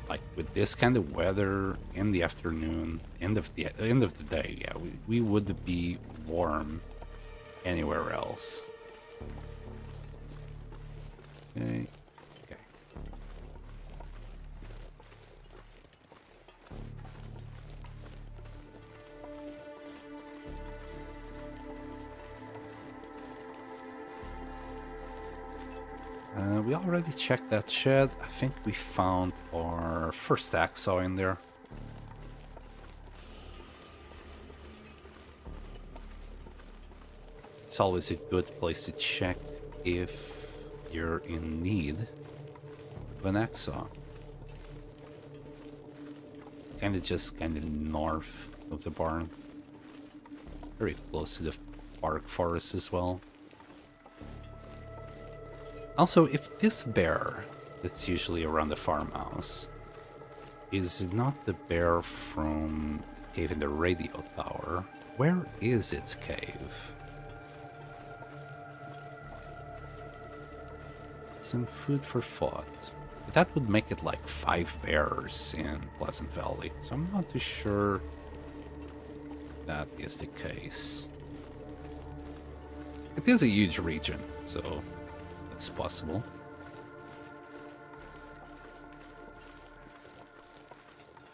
Like with this kind of weather in the afternoon, end of the day, yeah, we would be warm anywhere else. Okay. We already checked that shed. I think we found our first hacksaw in there. It's always a good place to check if you're in need of an hacksaw. Kind of north of the barn. Very close to the park forest as well. Also, if this bear that's usually around the farmhouse is not the bear from cave in the radio tower, where is its cave? Some food for thought. But that would make it like 5 bears in Pleasant Valley, so I'm not too sure that is the case. It is a huge region, so it's possible.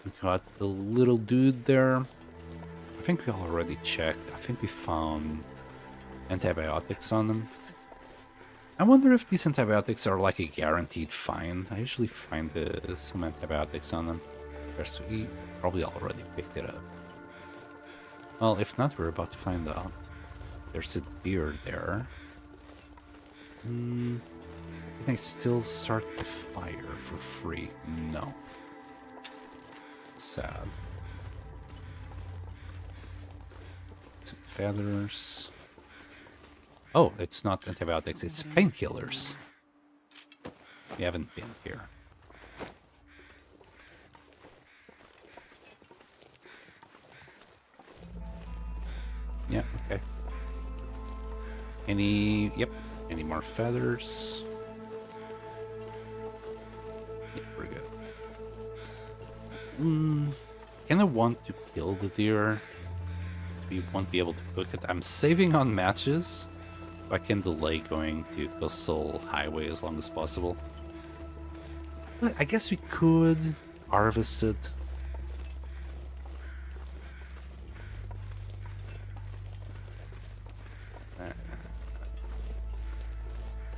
We got the little dude there. I think we already checked. I think we found antibiotics on them. I wonder if these antibiotics are like a guaranteed find. I usually find some antibiotics on them. First, we probably already picked it up. Well, if not, we're about to find out. There's a deer there. Can I still start the fire for free? No. Sad. Some feathers. Oh, it's not antibiotics, it's painkillers. We haven't been here. Yeah, okay. Yep, any more feathers? Yeah, we're good. Kind of want to kill the deer. We won't be able to cook it. I'm saving on matches. So I can delay going to Coastal Highway as long as possible. But I guess we could harvest it.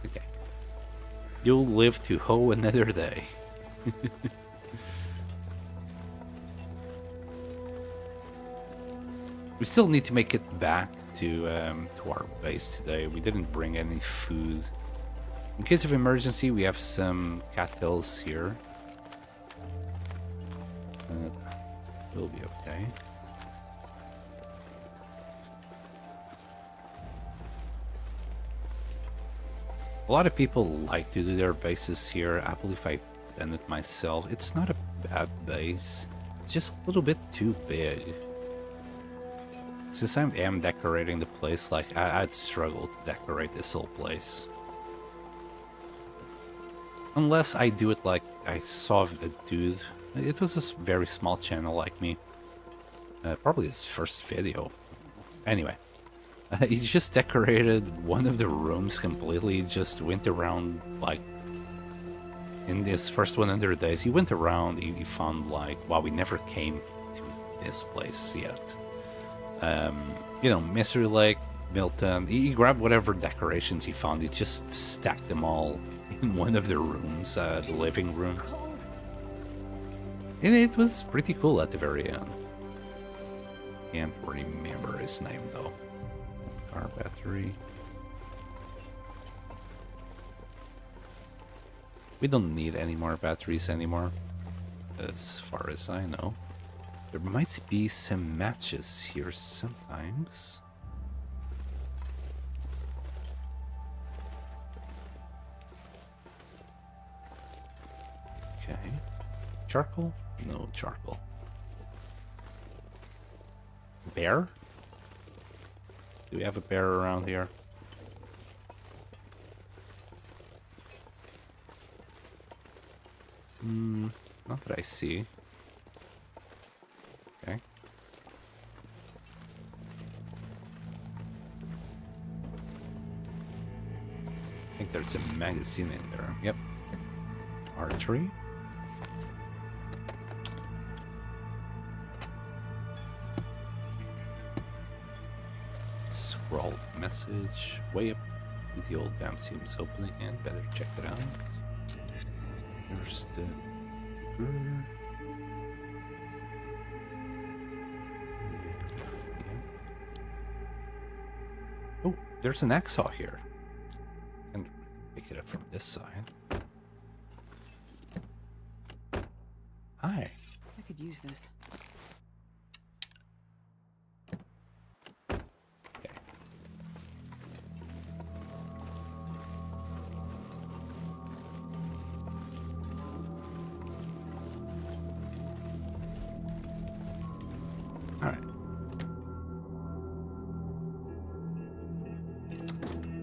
Okay. You'll live to hoe another day. We still need to make it back to our base today. We didn't bring any food. In case of emergency, we have some cattails here. We'll be okay. A lot of people like to do their bases here. I believe I've done it myself. It's not a bad base. It's just a little bit too big. Since I am decorating the place, like, I'd struggle to decorate this whole place. Unless I do it like I saw a dude. It was a very small channel like me. Probably his first video. Anyway. He just decorated one of the rooms completely. He just went around, like... In this first 100 days, he went around, he found, like... Wow, we never came to this place yet. You know, Mystery Lake, Milton. He grabbed whatever decorations he found. He just stacked them all in one of the rooms, the living room. And it was pretty cool at the very end. Can't remember his name though. Car battery. We don't need any more batteries anymore, as far as I know. There might be some matches here sometimes. Okay. Charcoal? No charcoal. Bear? Do we have a bear around here? Not that I see. Okay. I think there's a magazine in there. Yep. Archery. Scroll message. Way up. The old dam seems open again. Better check it out. There's the... Oh, there's an hacksaw here. And pick it up from this side. Hi.
I could use this.
Okay. All right.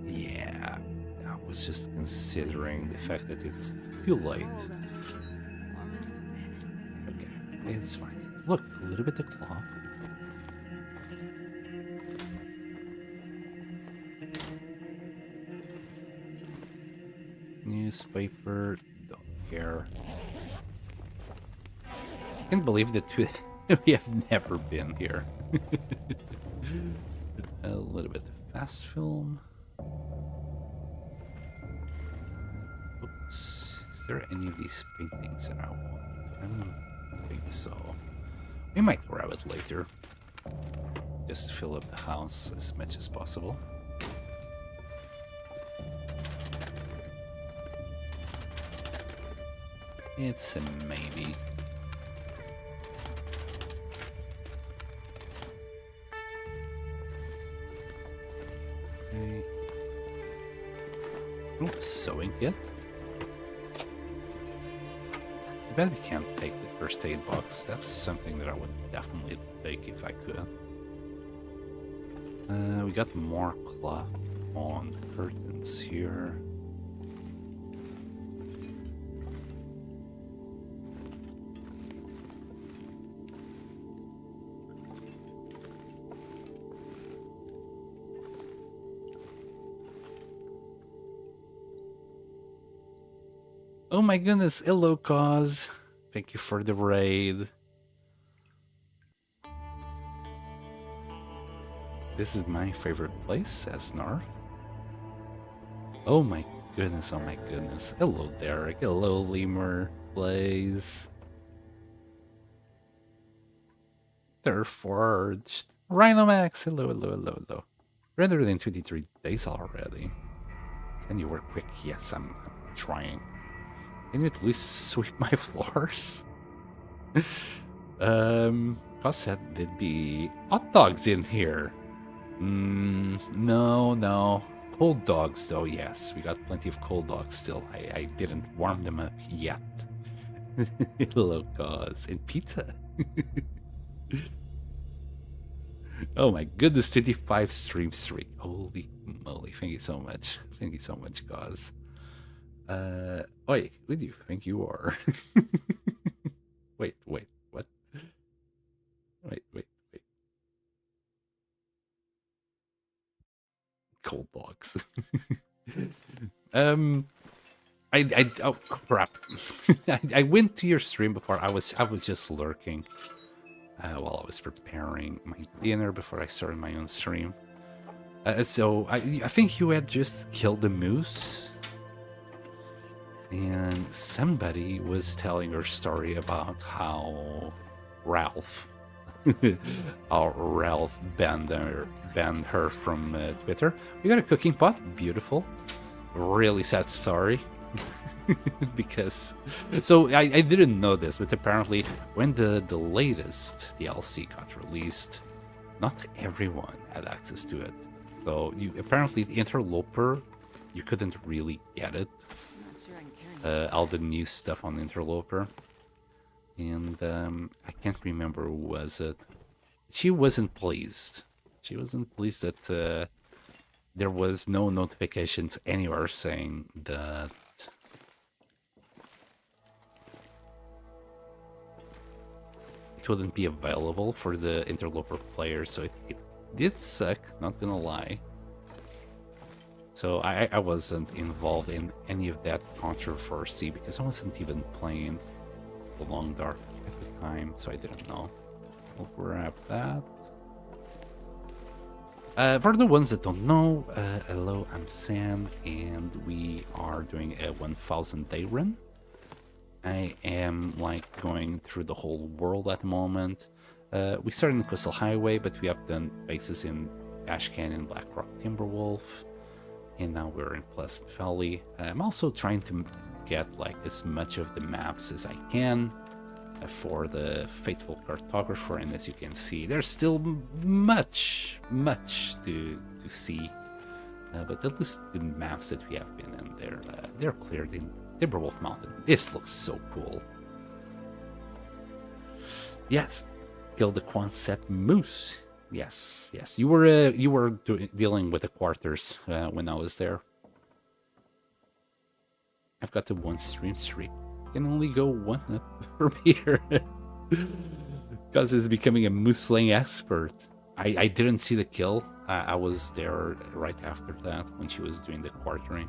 Yeah, I was just considering the fact that it's too late. Okay, it's fine. Look, a little bit of cloth. Newspaper, don't care. I can't believe that we have never been here. A little bit of fast film. Oops. Is there any of these paintings that I want? I don't think so. We might grab it later. just fill up the house as much as possible. It's a maybe. Okay. Oh, sewing kit. I bet we can't take the first aid box. That's something that I would definitely take if I could. We got more cloth on curtains here. Oh my goodness, hello Cause. Thank you for the raid. This is my favorite place, says Narf. Oh my goodness, oh my goodness. Hello Derek, hello Lemur, Blaze. They're forged. Rhinomax, hello, hello, hello, hello. 323 days already. Can you work quick? Yes, I'm trying. Can you at least sweep my floors? Cause said there'd be hot dogs in here. No. Cold dogs though, yes. We got plenty of cold dogs still. I didn't warm them up yet. Hello, Cause. And pizza. Oh my goodness, 25 stream streak. Holy moly, thank you so much. Thank you so much, Cause. Oi, who do you think you are? Wait, what? Wait. Cold dogs. Oh crap. I went to your stream before. I was just lurking while I was preparing my dinner before I started my own stream. So I think you had just killed the moose. And somebody was telling her story about how Ralph banned her from Twitter. We got a cooking pot, beautiful. Really sad story. Because so I didn't know this, but apparently when the latest DLC got released, not everyone had access to it. So apparently the Interloper, you couldn't really get it. All the new stuff on Interloper. And I can't remember who was it. She wasn't pleased. She wasn't pleased that there was no notifications anywhere saying that it wouldn't be available for the Interloper players. So it did suck, not gonna lie. So I wasn't involved in any of that controversy because I wasn't even playing The Long Dark at the time, so I didn't know. I'll grab that. For the ones that don't know, hello, I'm Sam, and we are doing a 1000 day run. I am like going through the whole world at the moment. We started in the Coastal Highway, but we have done bases in Ash Canyon, Blackrock, Timberwolf, and now we're in Pleasant Valley. I'm also trying to get like as much of the maps as I can for the faithful cartographer, and as you can see, there's still much to see. But at least the maps that we have been in, they're cleared in Timberwolf Mountain. This looks so cool. Yes, kill the Quonset moose. Yes. You were dealing with the quarters when I was there. I've got the one stream streak. Can only go one up from here. Because it's becoming a moose slaying expert. I didn't see the kill. I was there right after that when she was doing the quartering.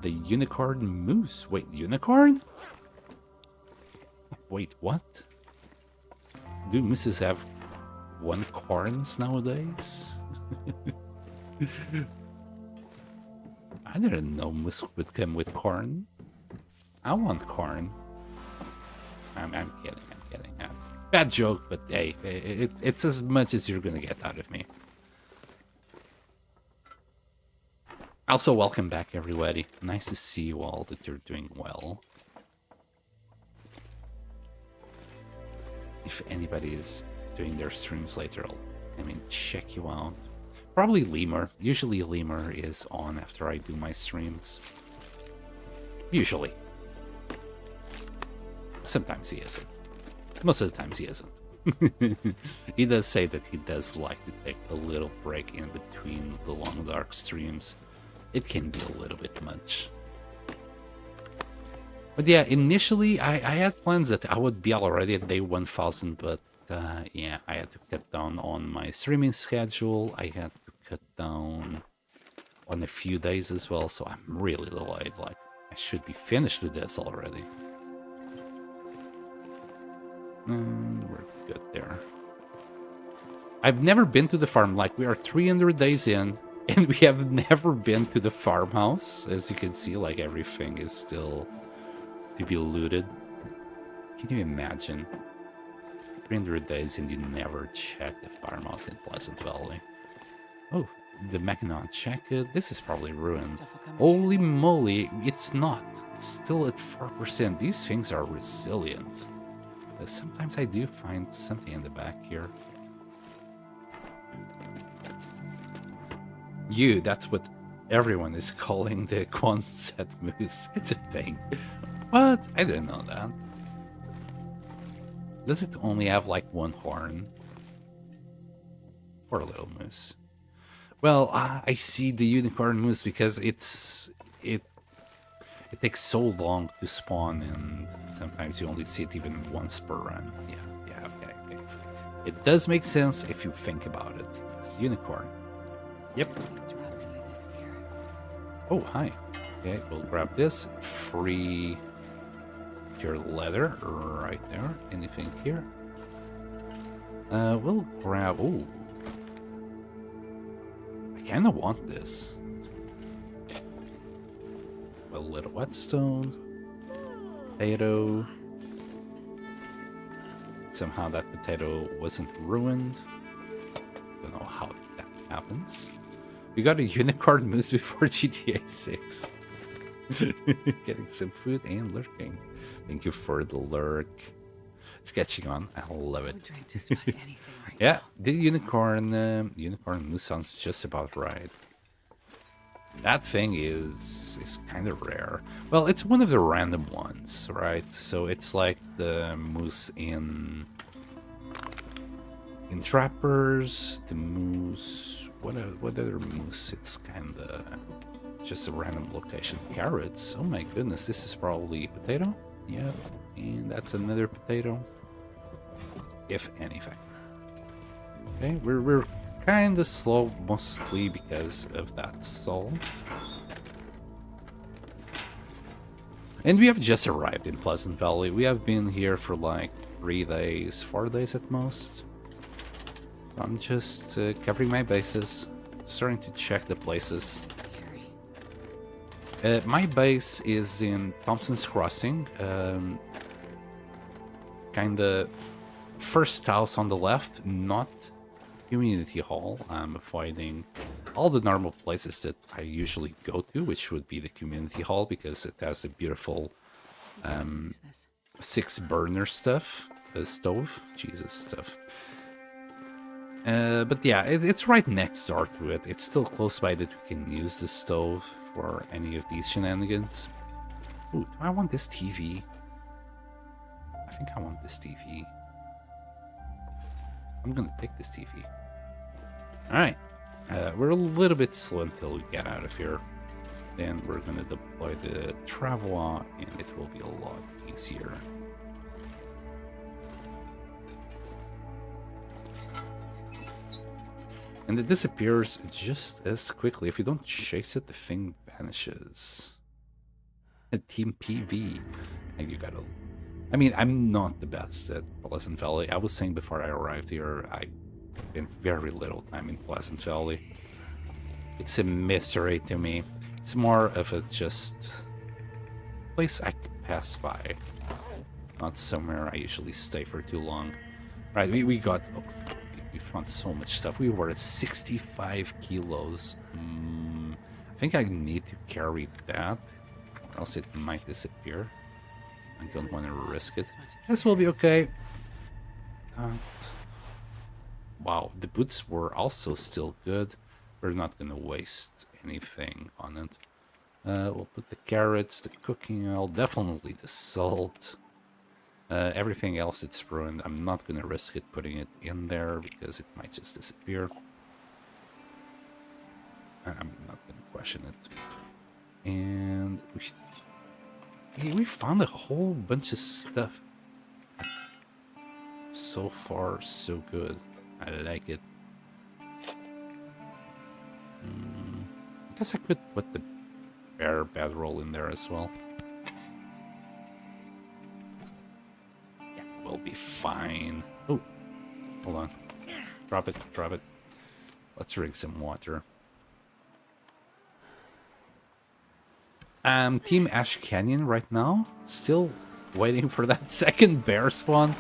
The unicorn moose. Wait, unicorn? Wait, what? Do mooses have one corns nowadays? I didn't know moose would come with corn. I want corn. I'm kidding. Bad joke, but hey, it's as much as you're gonna get out of me. Also, welcome back, everybody. Nice to see you all, that you're doing well. If anybody is doing their streams later, check you out. Probably Lemur. Usually Lemur is on after I do my streams. Usually. Sometimes he isn't. Most of the times he isn't. He does say that he does like to take a little break in between the long dark streams. It can be a little bit much. But yeah, initially I had plans that I would be already at day 1000, but yeah, I had to cut down on my streaming schedule. I had to cut down on a few days as well, so I'm really delayed. Like, I should be finished with this already. We're good there. I've never been to the farm. Like, we are 300 days in, and we have never been to the farmhouse. As you can see, like, everything is still to be looted. Can you imagine? 300 days and you never check the farmhouse in Pleasant Valley. Oh, the Mackinac check it. This is probably ruined. Holy moly, it's not. It's still at 4%. These things are resilient. Sometimes I do find something in the back here. That's what everyone is calling the Quonset moose. It's a thing. What? I didn't know that. Does it only have like one horn? Poor little moose. Well, I see the unicorn moose because it takes so long to spawn, and sometimes you only see it even once per run. Yeah, okay. It does make sense if you think about it. Yes, unicorn. Yep. Oh, hi. Okay, we'll grab this. Free your leather right there. Anything here? We'll grab... Ooh. I kind of want this. A little whetstone. Potato. Somehow that potato wasn't ruined. Don't know how that happens. We got a unicorn moose before GTA 6. Getting some food and lurking. Thank you for the lurk. It's catching on. I love it.
Just about anything right
Yeah, the unicorn moose sounds just about right. That thing is kind of rare. Well, it's one of the random ones, right? So it's like the moose in Trappers, the moose. What other moose? It's kind of just a random location. Carrots. Oh my goodness, this is probably potato. Yeah, and that's another potato, if anything. Okay, we're kind of slow, mostly because of that salt. And we have just arrived in Pleasant Valley. We have been here for like 3 days, 4 days at most. I'm just covering my bases, starting to check the places. My base is in Thompson's Crossing, kinda first house on the left, not Community Hall. I'm avoiding all the normal places that I usually go to, which would be the Community Hall, because it has the beautiful 6-burner stuff, stove, Jesus stuff. But yeah, it's right next door to it. It's still close by that we can use the stove for any of these shenanigans. Ooh, do I want this TV? I think I want this TV. I'm gonna take this TV. Alright. We're a little bit slow until we get out of here. Then we're gonna deploy the Travois, and it will be a lot easier. And it disappears just as quickly. If you don't chase it, the thing vanishes. A Team PV. And you gotta... I mean, I'm not the best at Pleasant Valley. I was saying before I arrived here, I spent very little time in Pleasant Valley. It's a mystery to me. It's more of a just place I could pass by. Not somewhere I usually stay for too long. Right, we got... Oh, we found so much stuff. We were at 65 kilos. I think I need to carry that, or else it might disappear. I don't want to risk it. This will be okay. Wow, the boots were also still good. We're not gonna waste anything on it. We'll put the carrots, the cooking oil, definitely the salt. Everything else it's ruined. I'm not gonna risk it putting it in there because it might just disappear. I'm not gonna question it. And we found a whole bunch of stuff. So far, so good. I like it. I guess I could put the bear bedroll in there as well. Yeah, we'll be fine. Oh, hold on. Drop it, drop it. Let's drink some water. Team Ash Canyon right now. Still waiting for that second bear spawn.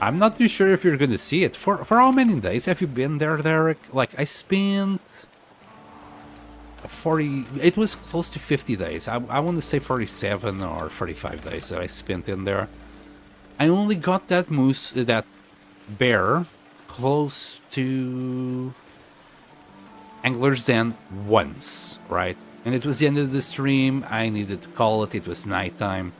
I'm not too sure if you're gonna see it. For how many days have you been there, Derek? Like, I spent 40... It was close to 50 days. I want to say 47 or 45 days that I spent in there. I only got that moose, that bear, close to Angler's Den once, right? And it was the end of the stream. I needed to call it. It was nighttime.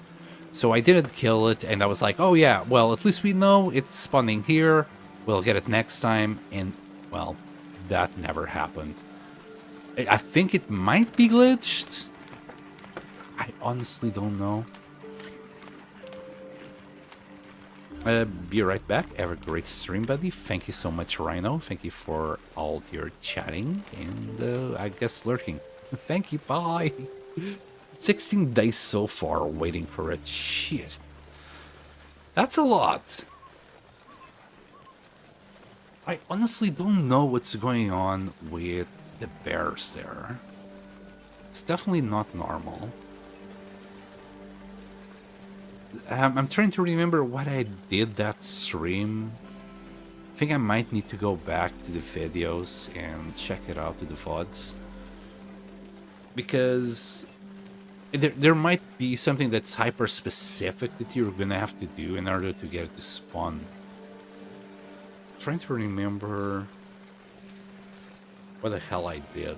So I didn't kill it, and I was like, oh yeah, well, at least we know it's spawning here. We'll get it next time. And, well, that never happened. I think it might be glitched. I honestly don't know. Be right back. Have a great stream, buddy. Thank you so much, Rhino. Thank you for all your chatting and, I guess, lurking. Thank you. Bye. 16 days so far waiting for it. Shit. That's a lot. I honestly don't know what's going on with the bears there. It's definitely not normal. I'm trying to remember what I did that stream. I think I might need to go back to the videos and check it out to the VODs. Because there might be something that's hyper-specific that you're gonna have to do in order to get it to spawn. I'm trying to remember what the hell I did.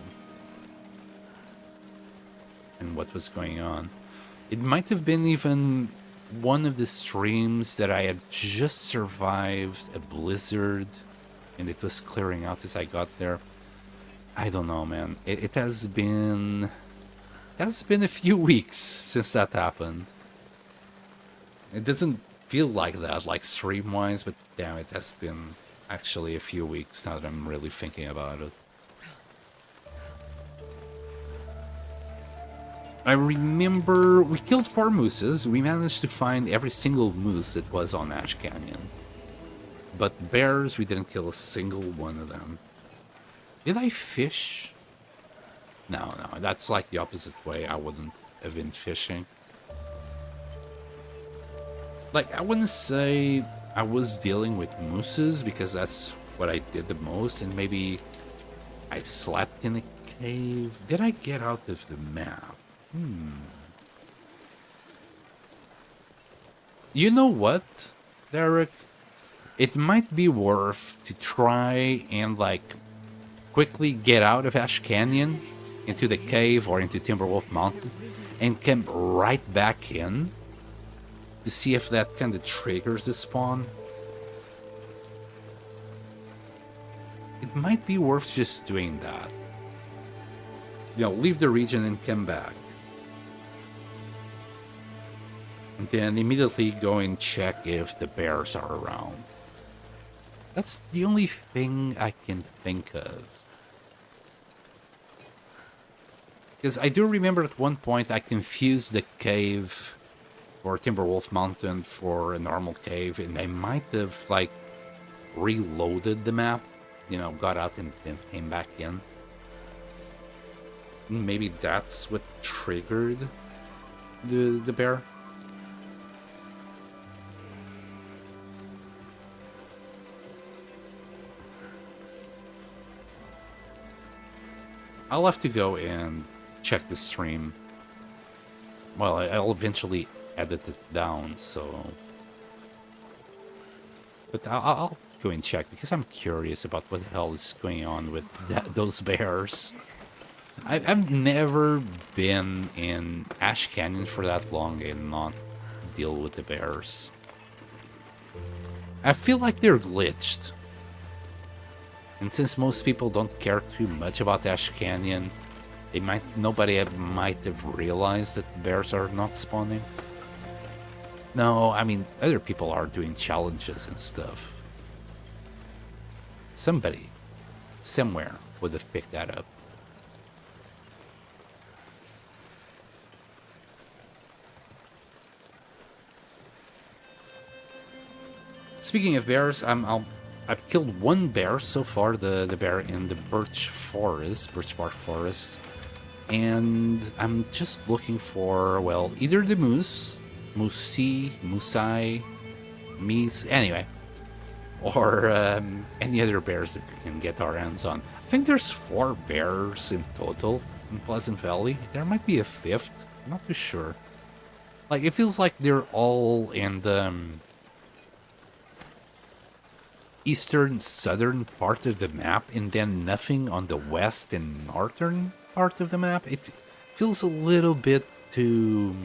And what was going on. It might have been even one of the streams that I had just survived a blizzard and it was clearing out as I got there. I don't know, man. It has been a few weeks since that happened. It doesn't feel like that, like stream-wise, but damn, it has been actually a few weeks now that I'm really thinking about it. I remember we killed 4 mooses. We managed to find every single moose that was on Ash Canyon. But bears, we didn't kill a single one of them. Did I fish? No, that's like the opposite way. I wouldn't have been fishing. Like, I wouldn't say I was dealing with mooses because that's what I did the most, and maybe I slept in a cave. Did I get out of the map? You know what, Derek? It might be worth to try and, like, quickly get out of Ash Canyon into the cave or into Timberwolf Mountain and come right back in to see if that kind of triggers the spawn. It might be worth just doing that. You know, leave the region and come back. And then immediately go and check if the bears are around. That's the only thing I can think of. Because I do remember at one point I confused the cave for Timberwolf Mountain for a normal cave, and I might have, like, reloaded the map. You know, got out and then came back in. Maybe that's what triggered the bear. I'll have to go and check the stream. Well, I'll eventually edit it down, so... But I'll go and check, because I'm curious about what the hell is going on with those bears. I've never been in Ash Canyon for that long and not deal with the bears. I feel like they're glitched. And since most people don't care too much about Ash Canyon, nobody might have realized that bears are not spawning. No, I mean, other people are doing challenges and stuff. Somebody, somewhere, would have picked that up. Speaking of bears, I've killed one bear so far, the bear in the birch bark forest. And I'm just looking for, well, either the Moosai, anyway, or any other bears that we can get our hands on. I think there's 4 bears in total in Pleasant Valley. There might be a 5th, I'm not too sure. Like, it feels like they're all in the eastern, southern part of the map, and then nothing on the west and northern part of the map. It feels a little bit too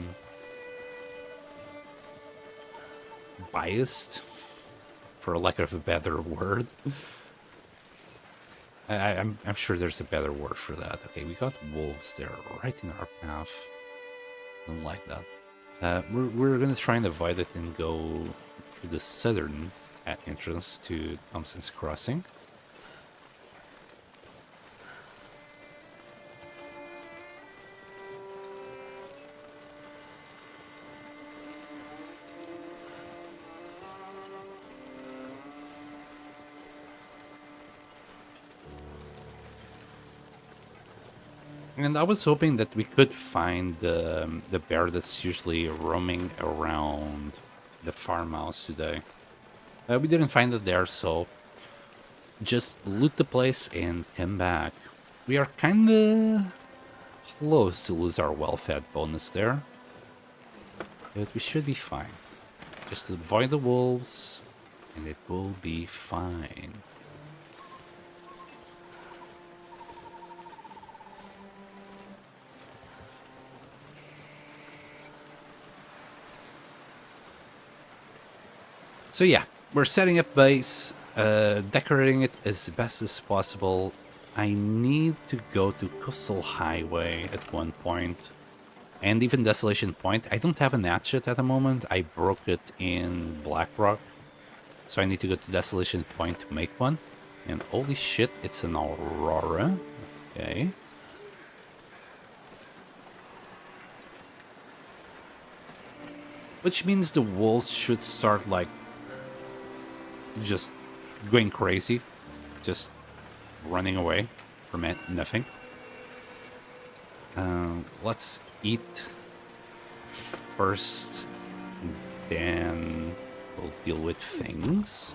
biased, for lack of a better word. I'm sure there's a better word for that. Okay, we got wolves there right in our path. Don't like that. We're gonna try and avoid it and go through the southern entrance to Thompson's Crossing. And I was hoping that we could find the bear that's usually roaming around the farmhouse today. We didn't find it there, so just loot the place and come back. We are kinda close to lose our well-fed bonus there, but we should be fine. Just avoid the wolves, and it will be fine. So yeah, we're setting up base, decorating it as best as possible. I need to go to Coastal Highway at one point, and even Desolation Point. I don't have an hatchet at the moment. I broke it in Blackrock, so I need to go to Desolation Point to make one. And holy shit, it's an Aurora. Okay. Which means the wolves should start, like, just going crazy, just running away from it, nothing. Let's eat first, then we'll deal with things.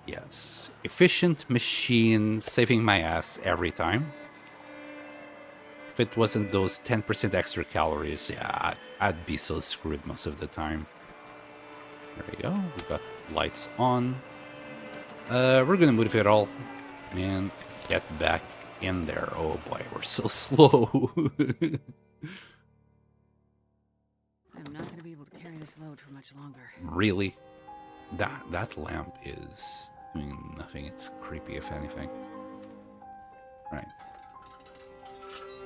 Yes, efficient machine, saving my ass every time. If it wasn't those 10% extra calories, yeah, I'd be so screwed most of the time. There we go, we got lights on. We're gonna move it all and get back in there. Oh boy, we're so slow.
I'm not gonna be able to carry this load for much longer.
Really? That lamp is doing nothing. It's creepy, if anything. Right.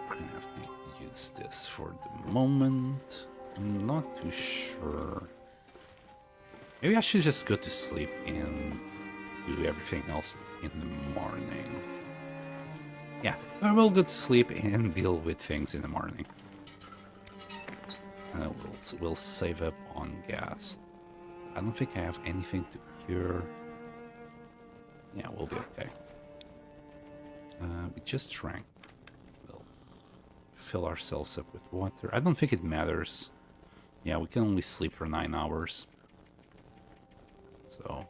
We're gonna have to use this for the moment. I'm not too sure. Maybe I should just go to sleep and do everything else in the morning. Yeah, I will go to sleep and deal with things in the morning. We'll save up on gas. I don't think I have anything to cure. Yeah, we'll be okay. We just drank. We'll fill ourselves up with water. I don't think it matters. Yeah, we can only sleep for 9 hours. So...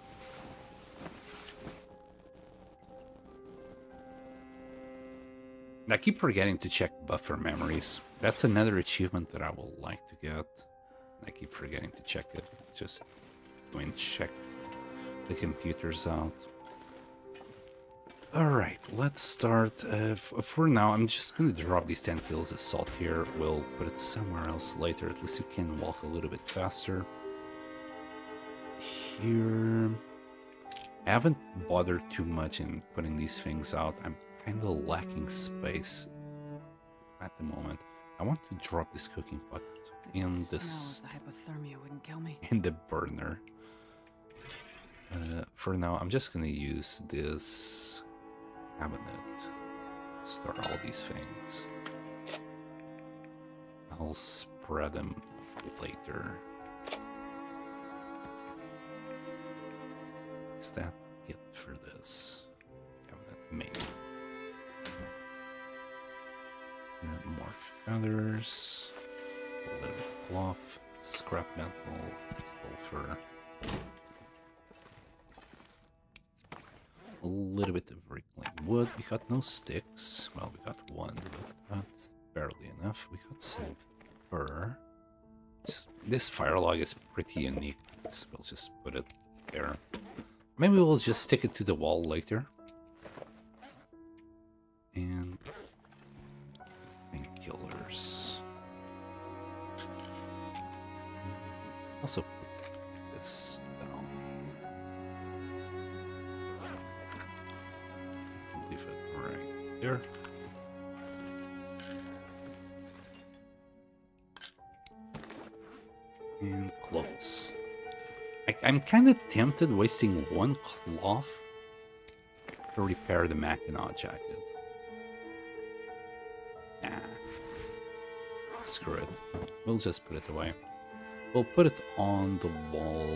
I keep forgetting to check buffer memories. That's another achievement that I would like to get. I keep forgetting to check it. Just go and check the computers out. Alright, let's start. For now, I'm just going to drop these 10 kills of salt here. We'll put it somewhere else later. At least you can walk a little bit faster. Here... I haven't bothered too much in putting these things out. I'm kind of lacking space at the moment. I want to drop this cooking pot in this...
The hypothermia wouldn't kill me.
in the burner. For now, I'm just going to use this cabinet to store all these things. I'll spread them later. Is that it for this cabinet? Maybe. And more feathers, a little bit of cloth, scrap metal, sulfur, a little bit of reclaimed wood. We got no sticks. Well, we got one, but that's barely enough. We got some fur. This fire log is pretty unique, so we'll just put it there. Maybe we'll just stick it to the wall later. And painkillers. Also put this down. Leave it right there. And clothes. I'm kind of tempted wasting one cloth to repair the Mackinac jacket. Nah. Screw it. We'll just put it away. We'll put it on the wall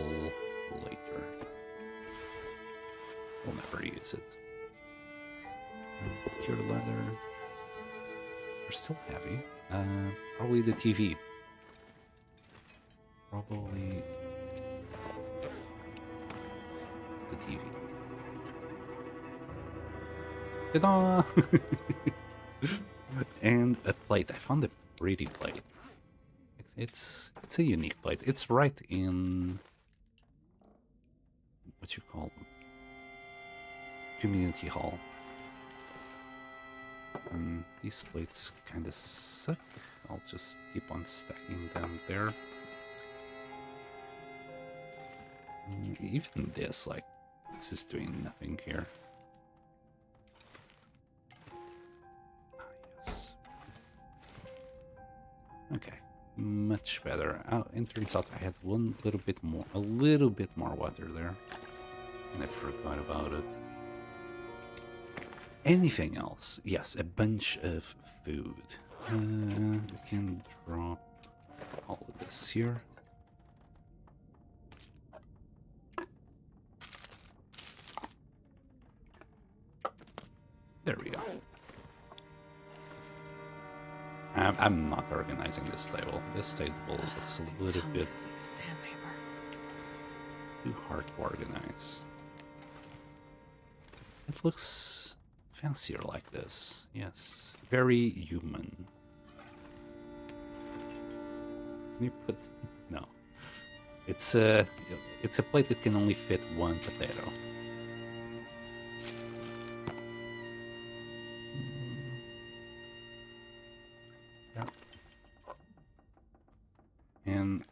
later. We'll never use it. Pure leather. They're still heavy. Probably the TV. Probably... the TV. Ta-da! And a plate. I found a pretty plate. It's a unique plate. It's right in what you call them? Community hall. These plates kind of suck. I'll just keep on stacking them there. Even this, like, this is doing nothing here. Ah, yes. Okay, much better. Oh, and turns out I had a little bit more water there, and I forgot about it. Anything else? Yes, a bunch of food. We can drop all of this here. There we go. I'm not organizing this table. This table looks a little bit too hard to organize. It looks fancier like this. Yes, very human. You put no. It's a plate that can only fit one potato. And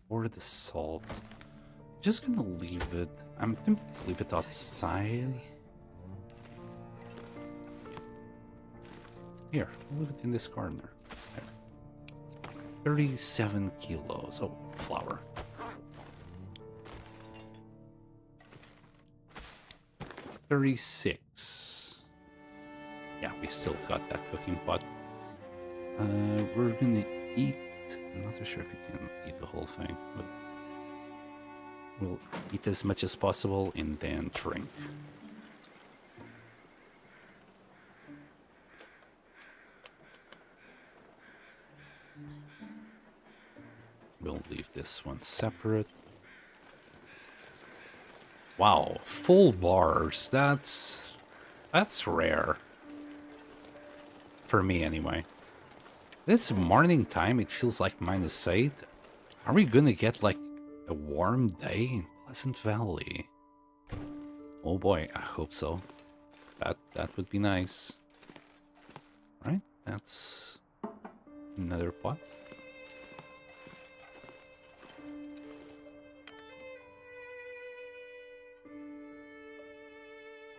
for the salt, I'm just gonna leave it. I'm tempted to leave it outside. Here, leave it in this corner. There. 37 kilos. Oh, flour. 36. Yeah, we still got that cooking pot. We're gonna eat. I'm not too sure if we can eat the whole thing, but we'll eat as much as possible and then drink. We'll leave this one separate. Wow, full bars. That's rare. For me, anyway. This morning time, it feels like -8. Are we gonna get, like, a warm day in Pleasant Valley? Oh boy, I hope so. That would be nice. Right, that's another pot.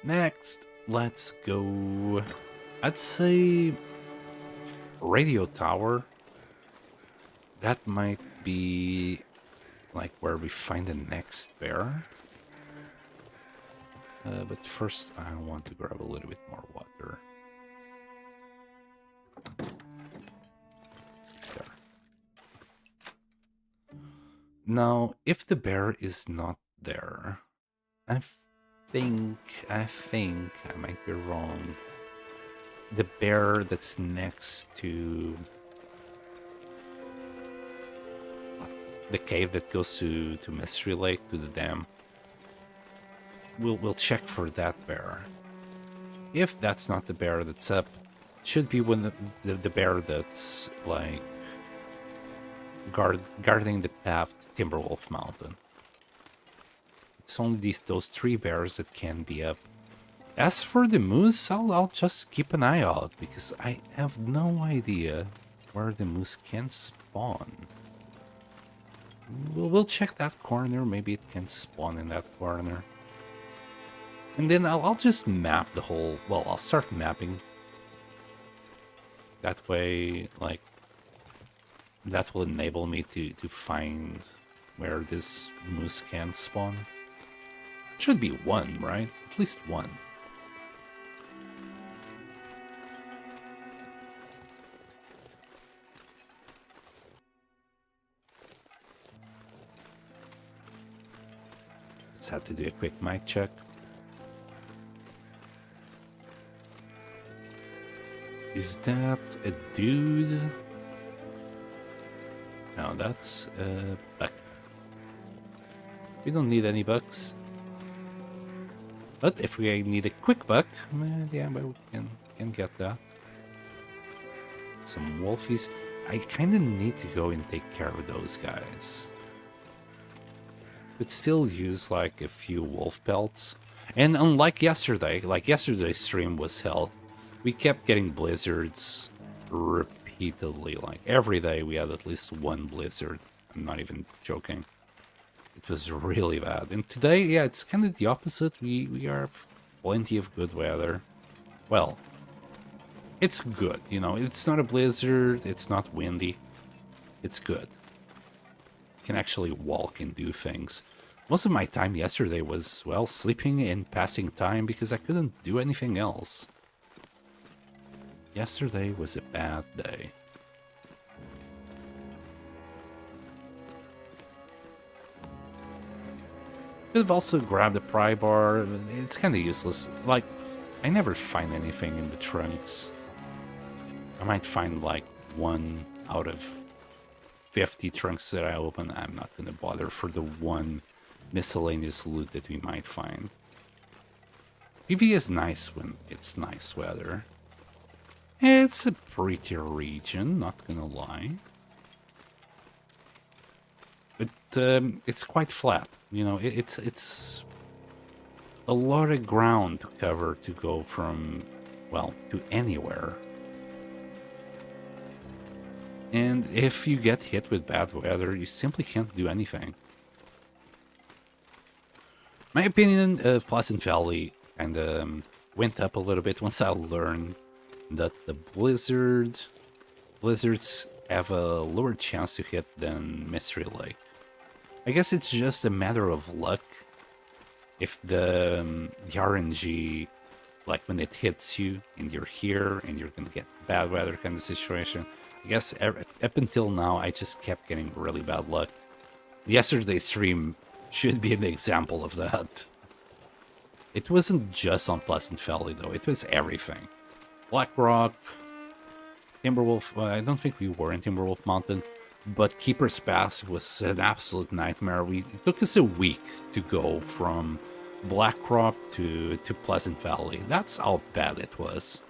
Next, let's go. I'd say radio tower. That might be like where we find the next bear. But first, I want to grab a little bit more water. There. Now, if the bear is not there, I think I might be wrong. The bear that's next to the cave that goes to Mystery Lake, to the dam. We'll check for that bear. If that's not the bear that's up, it should be when the bear that's like guarding the path to Timberwolf Mountain. It's only those 3 bears that can be up. As for the moose, I'll just keep an eye out because I have no idea where the moose can spawn. We'll check that corner. Maybe it can spawn in that corner. And then I'll just map the whole... Well, I'll start mapping. That way, like... That will enable me to find where this moose can spawn. Should be 1, right? At least 1. Let's have to do a quick mic check. Is that a dude? No, that's a buck. We don't need any bucks. But if we need a quick buck, yeah, but we can get that. Some wolfies. I kind of need to go and take care of those guys. Could still use like a few wolf pelts. And unlike yesterday, like yesterday's stream was hell. We kept getting blizzards repeatedly. Like every day we had at least 1 blizzard. I'm not even joking. It was really bad. And today, yeah, it's kind of the opposite. We have plenty of good weather. Well, it's good, you know. It's not a blizzard. It's not windy. It's good. You can actually walk and do things. Most of my time yesterday was, well, sleeping and passing time because I couldn't do anything else. Yesterday was a bad day. Could have also grabbed a pry bar. It's kind of useless. Like, I never find anything in the trunks. I might find like 1 out of 50 trunks that I open. I'm not gonna bother for the 1 miscellaneous loot that we might find. PV is nice when it's nice weather. It's a prettier region, not gonna lie. But it's quite flat, you know, it's a lot of ground to cover to go from, well, to anywhere. And if you get hit with bad weather, you simply can't do anything. My opinion of Pleasant Valley kind of went up a little bit once I learned that the blizzards have a lower chance to hit than Mystery Lake. I guess it's just a matter of luck. If the RNG, like when it hits you and you're here and you're gonna get bad weather kind of situation. I guess up until now I just kept getting really bad luck. Yesterday's stream should be an example of that. It wasn't just on Pleasant Valley though, it was everything. Black Rock, Timberwolf, I don't think we were in Timberwolf Mountain, but Keeper's Pass was an absolute nightmare. It took us a week to go from Black Rock to Pleasant Valley. That's how bad it was.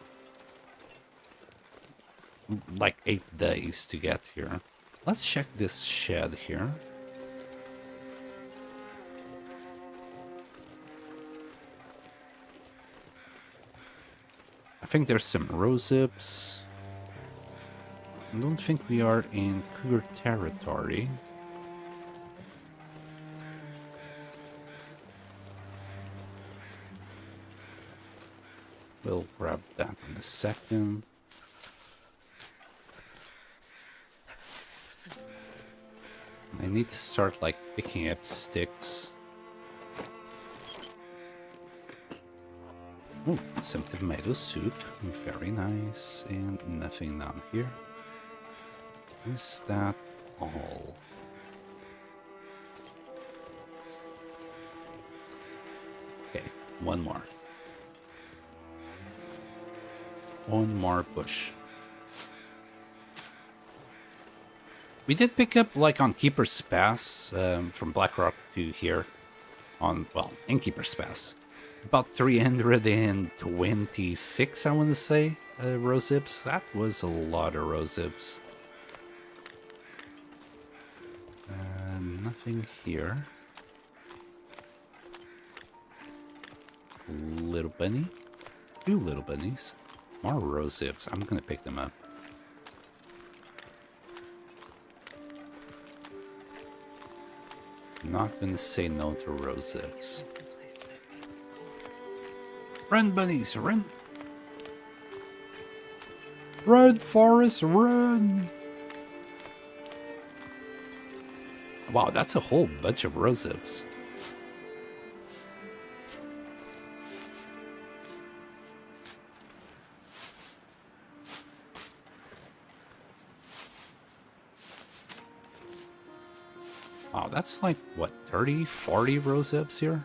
like 8 days to get here. Let's check this shed here. I think there's some rosehips. I don't think we are in cougar territory. We'll grab that in a second. I need to start like picking up sticks. Oh, some tomato soup. Very nice. And nothing down here. Is that all? Okay, one more. One more bush. We did pick up, like, on Keeper's Pass, from Blackrock to here, on, well, in Keeper's Pass, about 326, I want to say, rosehips. That was a lot of rosehips. Nothing here. Little bunny. 2 little bunnies. More rosehips. I'm gonna pick them up. Not gonna say no to rosehips. Run, bunnies, run! Run, Forrest, run! Wow, that's a whole bunch of rosehips. Wow, that's like, what, 30, 40 rosehips here?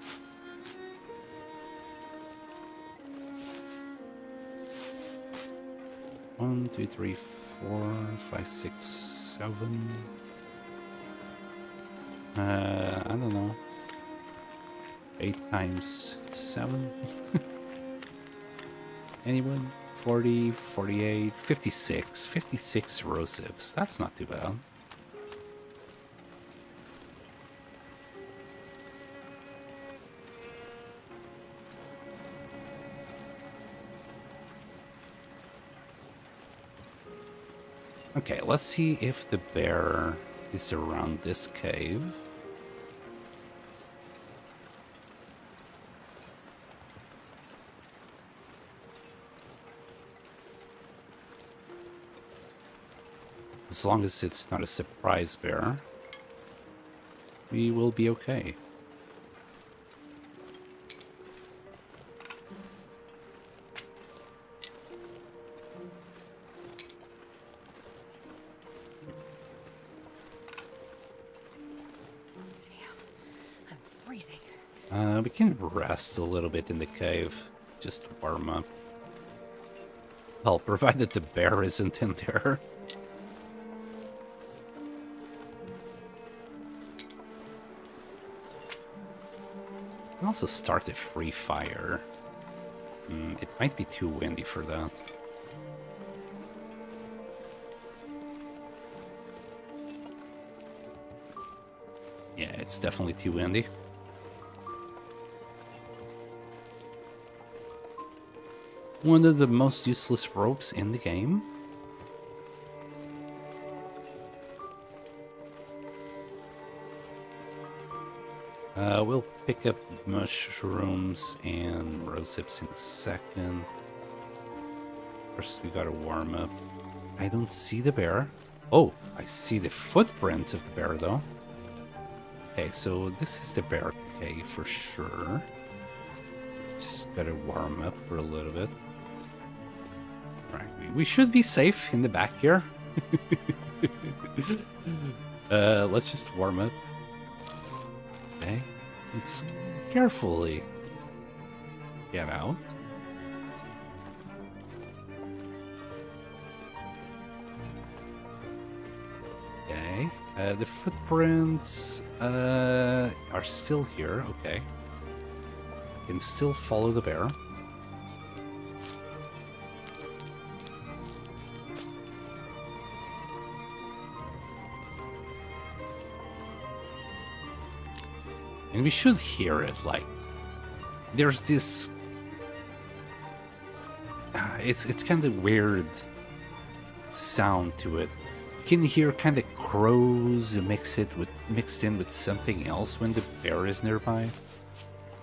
One, two, three, 4, 5, 6, 7. I don't know. 8 times 7? Anyone? 40, 48, 56. 56 rosehips. That's not too bad. Okay, let's see if the bear is around this cave. As long as it's not a surprise bear, we will be okay. We can rest a little bit in the cave, just warm up. Well, provided the bear isn't in there. We can also start a free fire. It might be too windy for that. Yeah, it's definitely too windy. One of the most useless ropes in the game. We'll pick up mushrooms and rosehips in a second. First, we gotta warm up. I don't see the bear. Oh, I see the footprints of the bear, though. Okay, so this is the bear cave for sure. Just gotta warm up for a little bit. Right, we should be safe in the back here. Let's just warm up. Okay, let's carefully get out. Okay, the footprints are still here. Okay, can still follow the bear. And we should hear it, like, there's this... it's kind of weird sound to it. You can hear kind of crows mixed in with something else when the bear is nearby.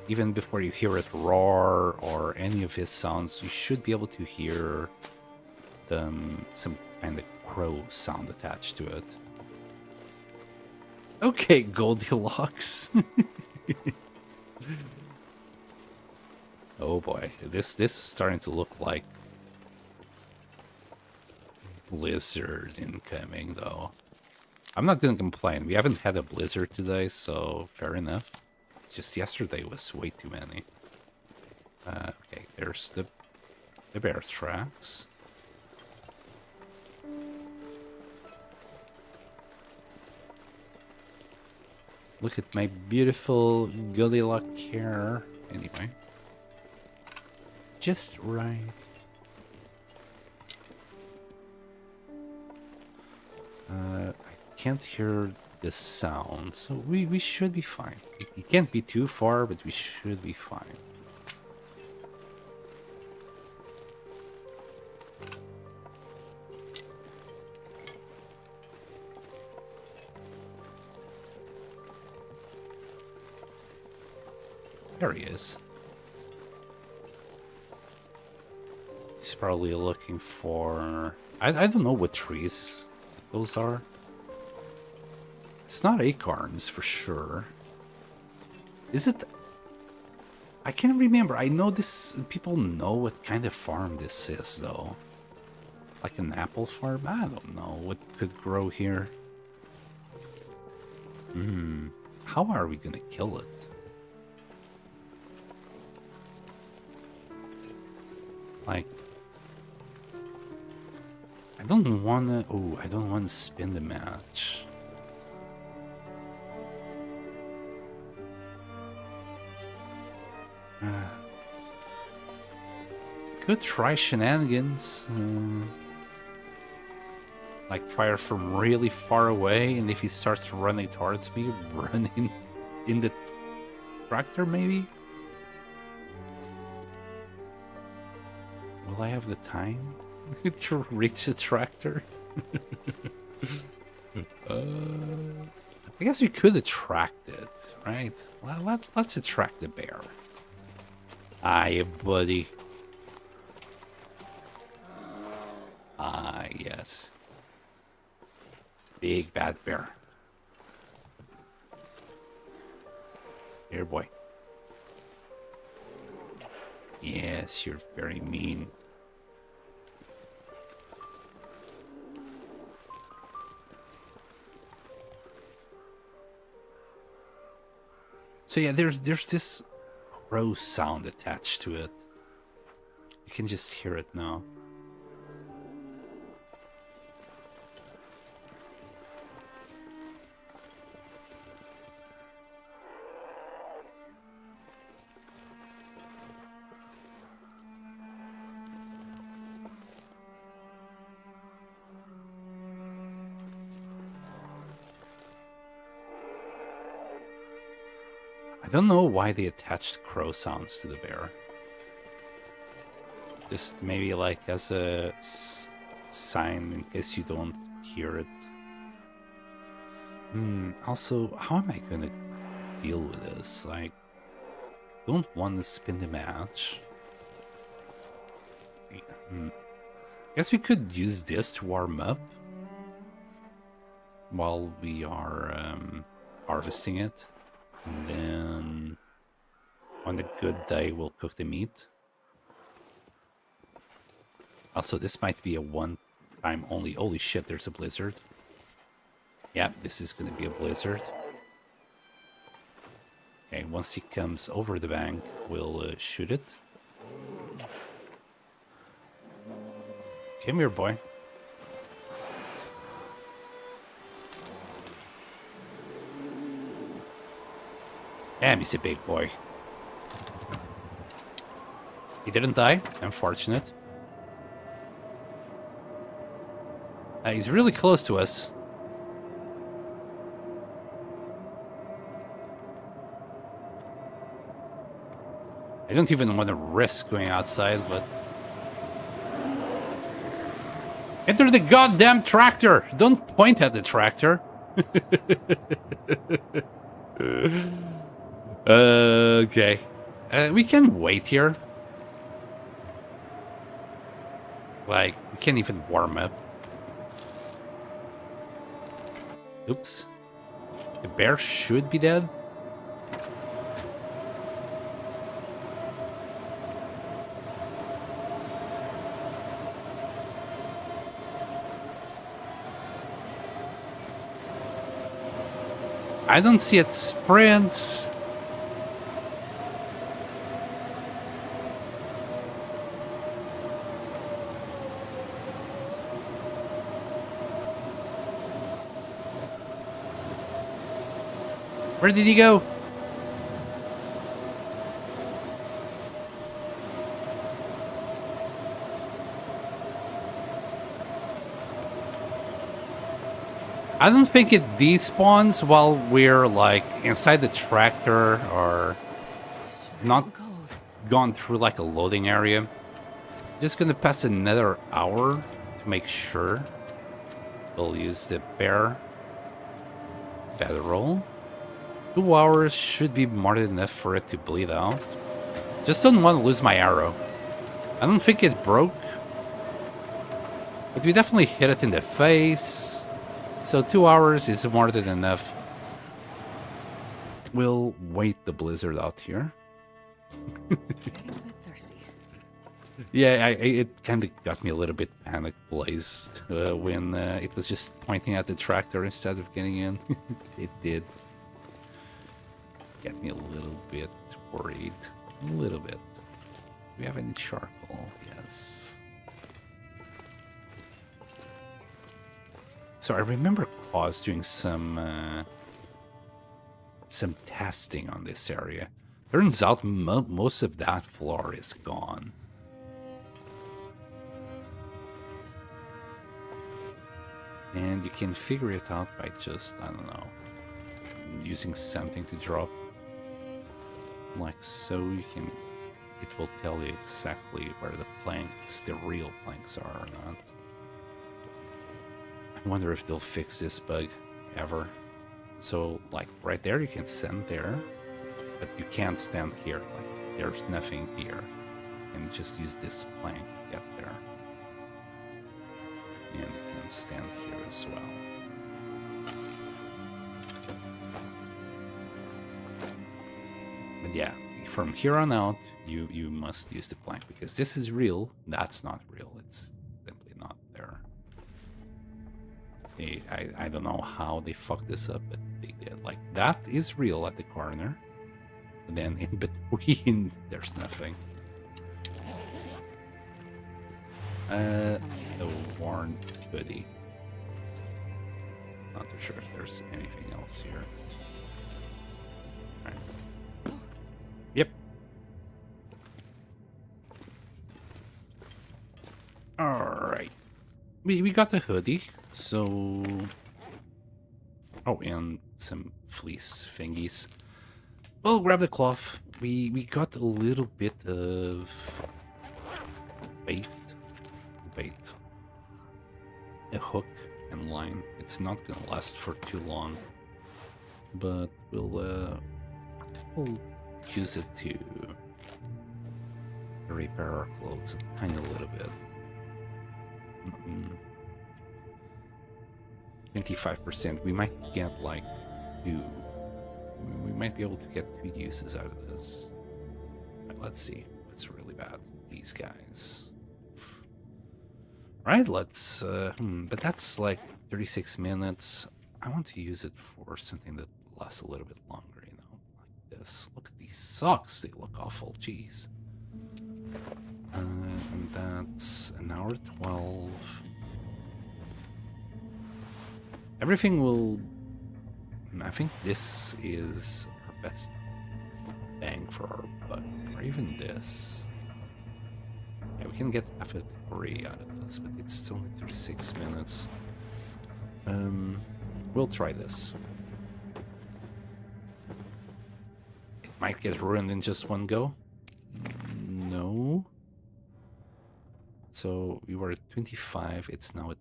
Even before you hear it roar or any of his sounds, you should be able to hear some kind of crow sound attached to it. Okay, Goldilocks. Oh boy, this is starting to look like blizzard incoming, though. I'm not gonna complain. We haven't had a blizzard today, so fair enough. Just yesterday was way too many. Okay, there's the bear tracks. Look at my beautiful Goldilocks hair. Anyway. Just right. I can't hear the sound, so we should be fine. It can't be too far, but we should be fine. There he is. He's probably looking for... I don't know what trees those are. It's not acorns for sure. Is it? I can't remember. I know this... People know what kind of farm this is, though. Like an apple farm? I don't know what could grow here. How are we gonna kill it? Like... I don't wanna... Oh, I don't wanna spin the match. Could try shenanigans. Like fire from really far away, and if he starts running towards me, run in the tractor maybe? Will I have the time to reach the tractor? I guess we could attract it, right? Well, let's attract the bear. Aye, buddy. Ah, yes. Big bad bear. Here, boy. Yes, you're very mean. So yeah, there's this crow sound attached to it. You can just hear it now. I don't know why they attached crow sounds to the bear. Just maybe like as a sign in case you don't hear it. Also, how am I gonna deal with this? Like, don't want to spin the match. Guess we could use this to warm up while we are harvesting it. And then on a good day, we'll cook the meat. Also, this might be a one-time only. Holy shit, there's a blizzard. Yeah, this is going to be a blizzard. Okay, once he comes over the bank, we'll shoot it. Come here, boy. Damn, he's a big boy. He didn't die. Unfortunate. He's really close to us. I don't even want to risk going outside, but... Enter the goddamn tractor! Don't point at the tractor! Okay. We can wait here. Like, we can't even warm up. Oops. The bear should be dead. I don't see it sprint. Where did he go? I don't think it despawns while we're like inside the tractor or not gone through like a loading area. Just gonna pass another hour to make sure. We'll use the bear roll. 2 hours should be more than enough for it to bleed out. Just don't want to lose my arrow. I don't think it broke, but we definitely hit it in the face. So 2 hours is more than enough. We'll wait the blizzard out here.
Getting a bit thirsty.
Yeah, it kind of got me a little bit panic-blazed when it was just pointing at the tractor instead of getting in. It did get me a little bit worried. A little bit. Do we have any charcoal? Yes. So I remember Claus doing some testing on this area. Turns out most of that floor is gone. And you can figure it out by just, I don't know, using something to drop. Like so, it will tell you exactly where the planks, the real planks are or not. I wonder if they'll fix this bug ever. So, like, right there, you can stand there, but you can't stand here. Like, there's nothing here. And just use this plank to get there. And you can stand here as well. But yeah, from here on out, you must use the plank, because this is real, that's not real. It's simply not there. I don't know how they fucked this up, but they did. Like, that is real at the corner. But then in between, there's nothing. The worn hoodie. Not too sure if there's anything else here. Alright. Yep. Alright. We got the hoodie, so... Oh, and some fleece thingies. We'll grab the cloth. We got a little bit of... bait. A hook and line. It's not gonna last for too long, but we'll use it to repair our clothes a tiny little bit. 25%. We might get like 2. We might be able to get 2 uses out of this. Right, let's see what's really bad. These guys. Right, let's, but that's like 36 minutes. I want to use it for something that lasts a little bit longer, you know, like this. Look at these socks, they look awful, jeez. And that's an hour 12. Everything will, I think this is our best bang for our buck, or even this. Yeah, we can get half a degree out of this, but it's only 36 minutes. We'll try this. It might get ruined in just one go. So we were at 25, it's now at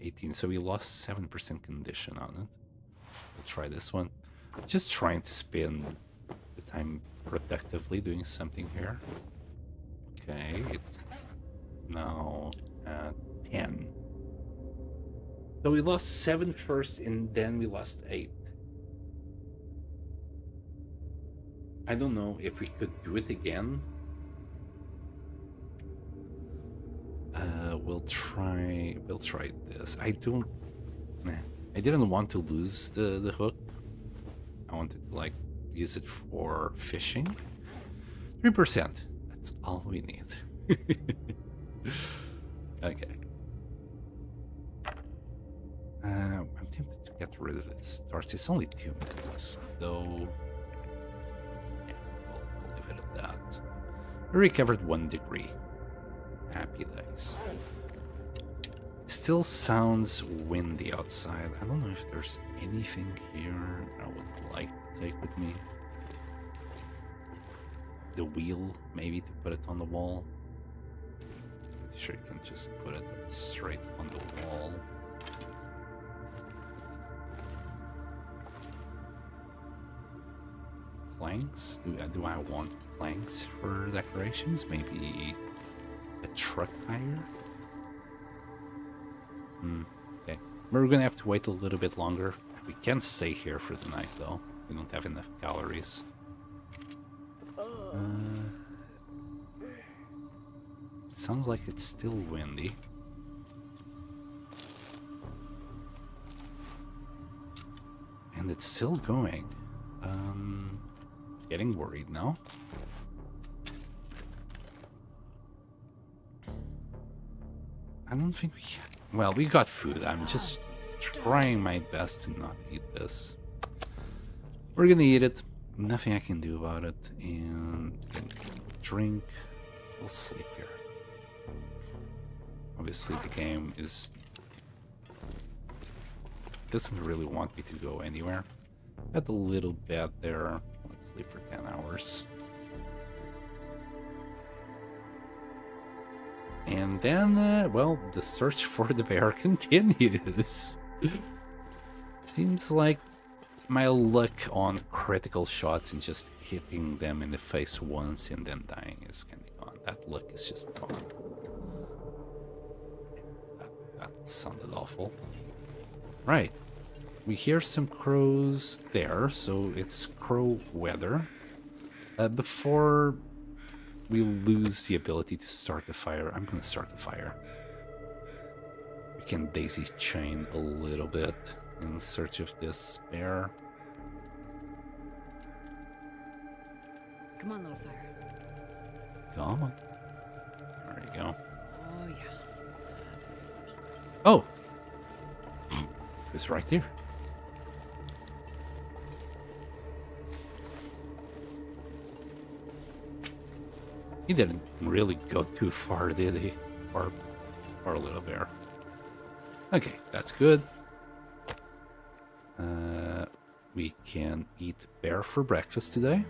18, so we lost 7% condition on it. We'll try this one. Just trying to spend the time productively doing something here. Okay, it's now at 10. So we lost 7 first, and then we lost 8. I don't know if we could do it again. We'll try this. I didn't want to lose the hook. I wanted to like use it for fishing. 3%. That's all we need. Okay. I'm tempted to get rid of this torch. It's only 2 minutes, though. Yeah, we'll leave it at that. We recovered 1 degree. Happy days. Still sounds windy outside. I don't know if there's anything here I would like to take with me. The wheel, maybe, to put it on the wall. Pretty sure you can just put it straight on the wall. Planks? Do I want planks for decorations? Maybe a truck tire? Okay. We're gonna have to wait a little bit longer. We can't stay here for the night, though. We don't have enough calories. It sounds like it's still windy. And it's still going. Getting worried now. I don't think we... Well, we got food. I'm just trying my best to not eat this. We're gonna eat it. Nothing I can do about it. And drink. We'll sleep here. Obviously, the game doesn't really want me to go anywhere. Got a little bed there. Let's sleep for 10 hours. And then, well, the search for the bear continues. Seems like my luck on critical shots and just hitting them in the face once and then dying is kind of gone. That luck is just gone. That sounded awful. Right. We hear some crows there, so it's crow weather. Before we lose the ability to start the fire, I'm gonna start the fire. We can daisy chain a little bit in search of this bear.
Come on, little fire.
Come on. There you go.
Oh, yeah. That's a good one.
Oh! It's right there. He didn't really go too far, did he? Or little bear. Okay, that's good. We can eat bear for breakfast today.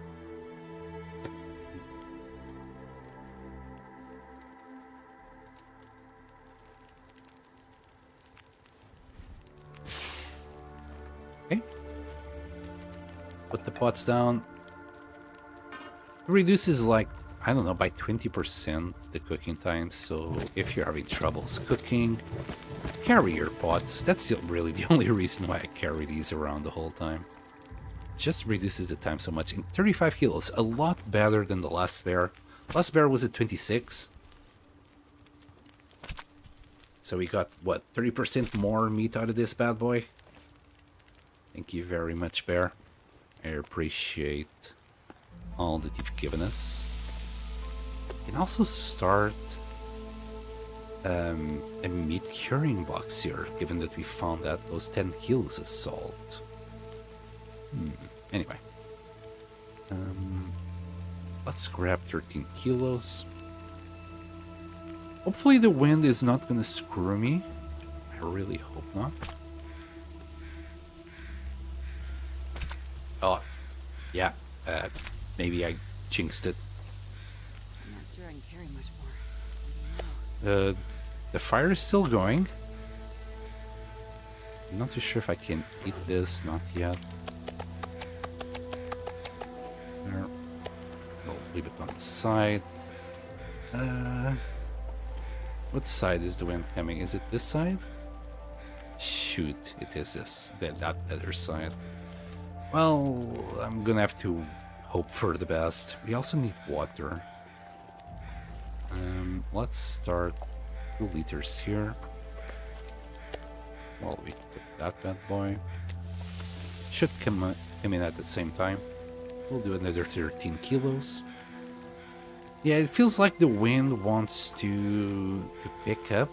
Okay. Put the pots down. It reduces, like, I don't know, by 20% the cooking time, so if you're having troubles cooking, carry your pots. That's really the only reason why I carry these around the whole time. Just reduces the time so much. And 35 kilos, a lot better than the last bear. Last bear was at 26. So we got, what, 30% more meat out of this bad boy? Thank you very much, bear. I appreciate all that you've given us. We can also start a meat curing box here, given that we found that those 10 kilos of salt. Anyway. Let's grab 13 kilos. Hopefully the wind is not gonna screw me. I really hope not. Oh, yeah. Maybe I jinxed it.
I'm not sure I can carry much more.
The fire is still going. I'm not too sure if I can eat this, not yet. There. We'll leave it on the side. What side is the wind coming? Is it this side? Shoot, it is this, that other side. Well, I'm gonna have to hope for the best. We also need water. Let's start 2 liters here. Well, we put that bad boy. Should come in at the same time. We'll do another 13 kilos. Yeah, it feels like the wind wants to pick up.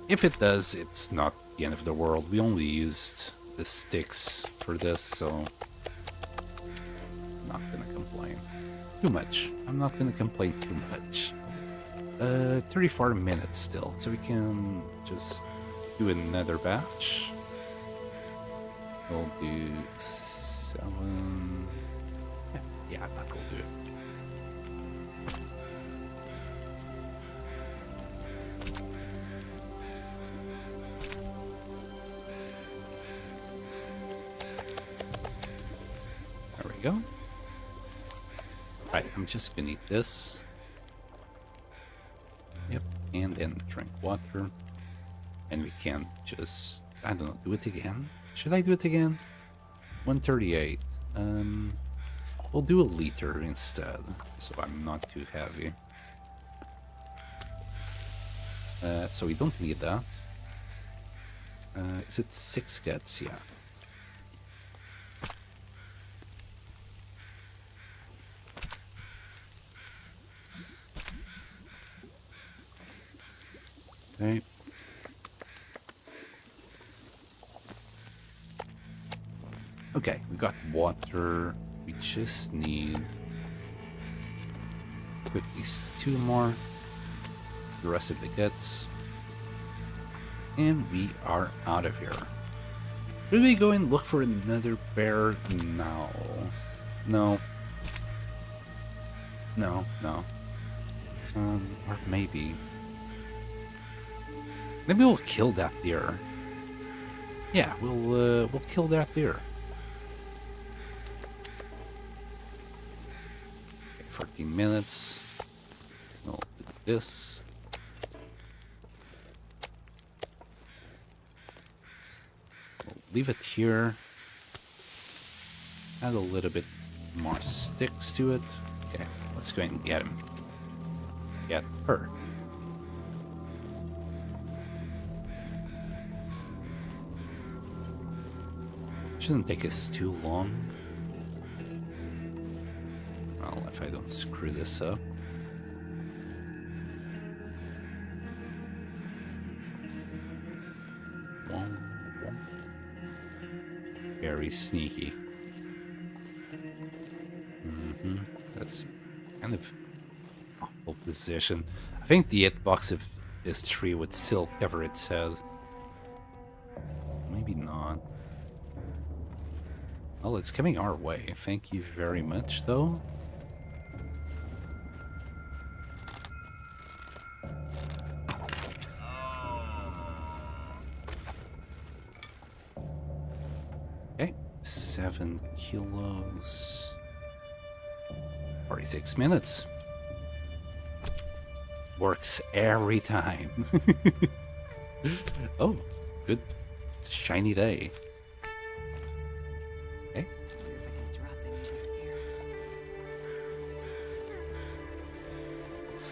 If it does, it's not the end of the world. We only used the sticks for this, so I'm not gonna complain too much. I'm not gonna complain too much. 34 minutes still, so we can just do another batch. We'll do 7. Yeah, that will do it. There we go. Right, I'm just gonna eat this. Yep, and then drink water. And we can just, I don't know, do it again? Should I do it again? 138. We'll do a liter instead, so I'm not too heavy. So we don't need that. Is it 6 guts? Yeah. Okay. Okay, we got water. We just need quick these 2 more. The rest of the guts. And we are out of here. Should we go and look for another bear? No. No. No, no. Or maybe. Maybe we'll kill that deer. Yeah, we'll kill that deer. Okay, 14 minutes. We'll do this. We'll leave it here. Add a little bit more sticks to it. Okay, let's go and get him. Get her. Shouldn't take us too long. Well, if I don't screw this up. Very sneaky. That's kind of awful position. I think the hitbox of this tree would still cover its head. Maybe not. Well, it's coming our way. Thank you very much, though. Okay, 7 kilos. 46 minutes. Works every time. Oh, good. Shiny day. Okay.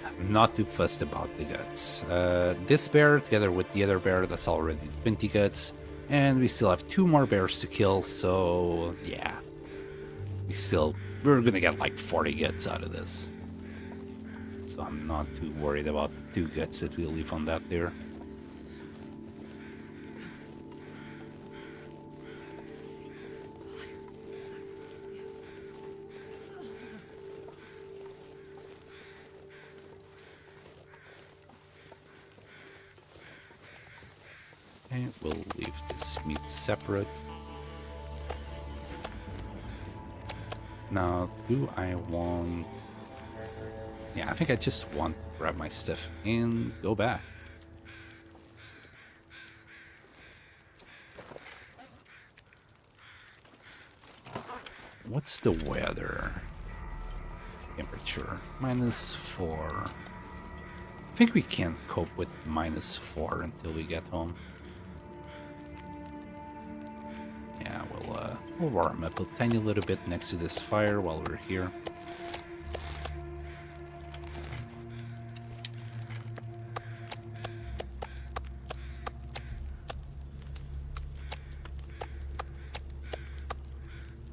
I'm not too fussed about the guts. This bear, together with the other bear, that's already 20 guts. And we still have 2 more bears to kill, so yeah. We're gonna get like 40 guts out of this. So I'm not too worried about the 2 guts that we'll leave on that there. Okay, we'll leave this meat separate. Now, do I want... Yeah, I think I just want to grab my stuff and go back. What's the weather? Temperature. -4. I think we can't cope with -4 until we get home. Yeah, we'll warm up a tiny little bit next to this fire while we're here.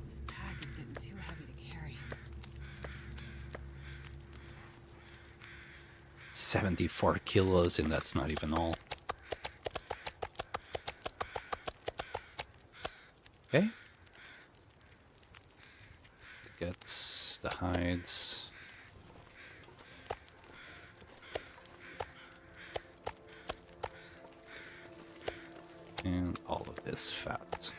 This pack is getting too heavy to carry.
74 kilos, and that's not even all. Okay. The guts, the hides. And all of this fat.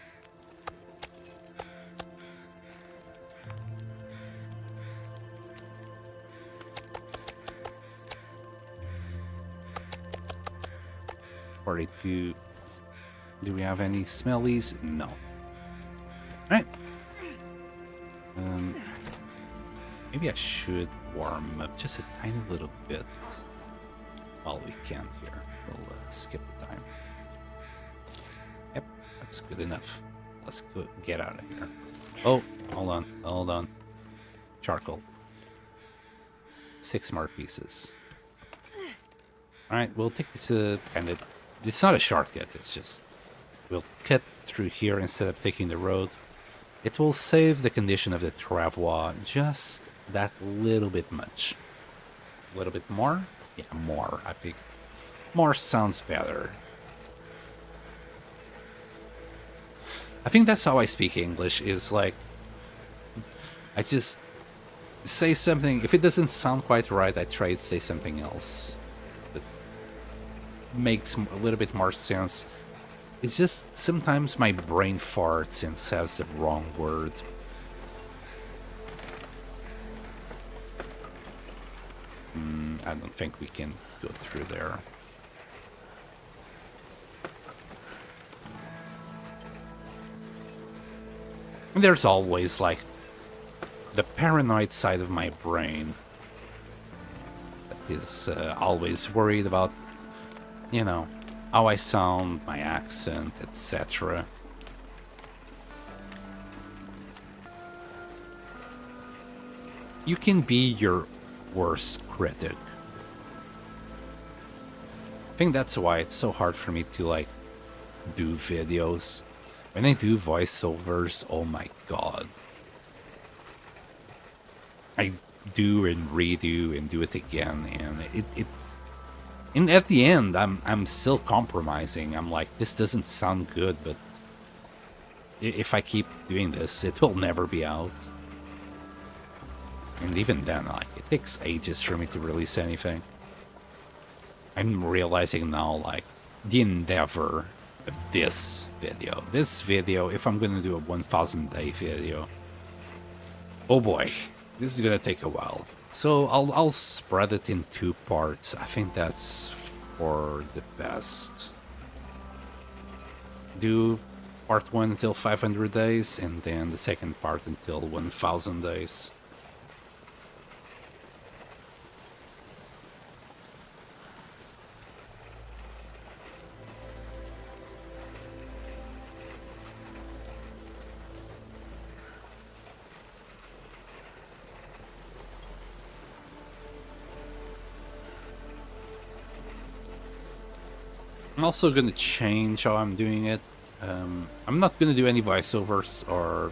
Do we have any smellies? No. Alright. Maybe I should warm up just a tiny little bit while we can here. We'll skip the time. Yep, that's good enough. Let's go get out of here. Oh, hold on. Charcoal. 6 more pieces. Alright, we'll take this to kind of... It's not a shortcut, it's just... We'll cut through here instead of taking the road. It will save the condition of the travois just that little bit much. A little bit more? Yeah, more. I think more sounds better. I think that's how I speak English, is like... I just say something... If it doesn't sound quite right, I try to say something else. Makes a little bit more sense. It's just sometimes my brain farts and says the wrong word. I don't think we can go through there. And there's always like the paranoid side of my brain that is always worried about, you know, how I sound, my accent, etc. You can be your worst critic. I think that's why it's so hard for me to, like, do videos. When I do voiceovers, oh my god. I do and redo and do it again, and and at the end, I'm still compromising. I'm like, this doesn't sound good, but if I keep doing this, it will never be out. And even then, like, it takes ages for me to release anything. I'm realizing now, like, the endeavor of this video. This video, if I'm gonna do a 1,000-day video, oh boy, this is gonna take a while. So I'll spread it in 2 parts. I think that's for the best. Do part 1 until 500 days, and then the second part until 1,000 days. I'm also going to change how I'm doing it. I'm not going to do any voiceovers or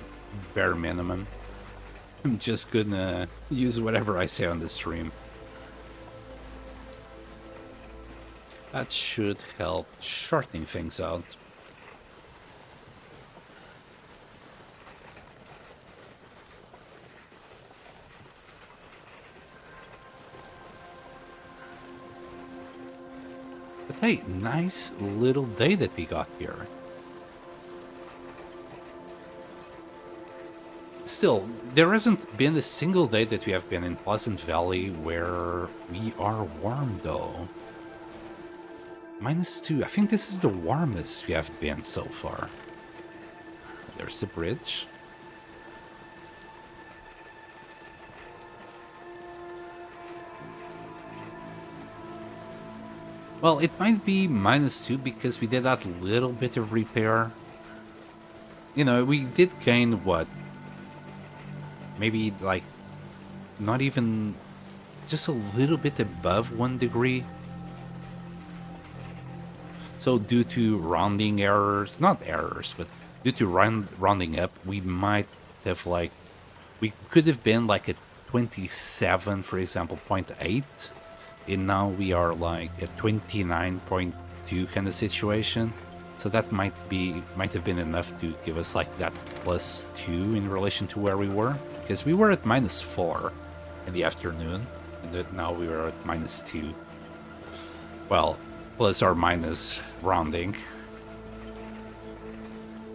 bare minimum. I'm just going to use whatever I say on the stream. That should help shortening things out. But hey, nice little day that we got here. still, there hasn't been a single day that we have been in Pleasant Valley where we are warm, though. -2. I think this is the warmest we have been so far. There's the bridge. Well, it might be -2 because we did that little bit of repair. You know, we did gain what? Maybe like not even just a little bit above 1 degree. So due to rounding errors, not errors, but due to rounding up, we might have like, we could have been like at 27, for example, 0.8. And now we are like at 29.2 kind of situation. So that might have been enough to give us like that +2 in relation to where we were. Because we were at -4 in the afternoon, and now we are at -2. Well, plus or minus rounding.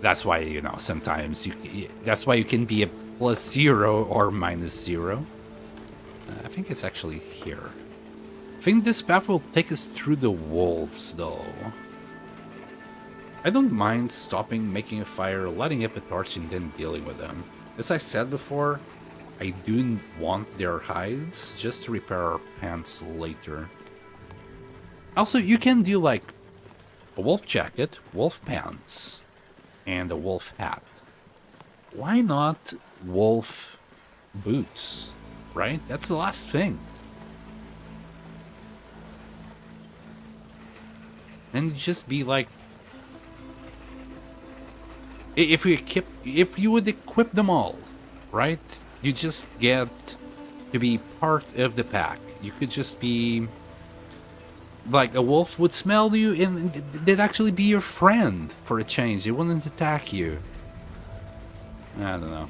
That's why, you know, sometimes that's why you can be a +0 or -0. I think it's actually here. I think this path will take us through the wolves, though. I don't mind stopping, making a fire, lighting up a torch, and then dealing with them. As I said before, I do want their hides just to repair our pants later. Also, you can do like a wolf jacket, wolf pants, and a wolf hat. Why not wolf boots, right? That's the last thing. And just be like, if you would equip them all, right? You just get to be part of the pack. You could just be like, a wolf would smell you and they'd actually be your friend for a change. They wouldn't attack you. I don't know.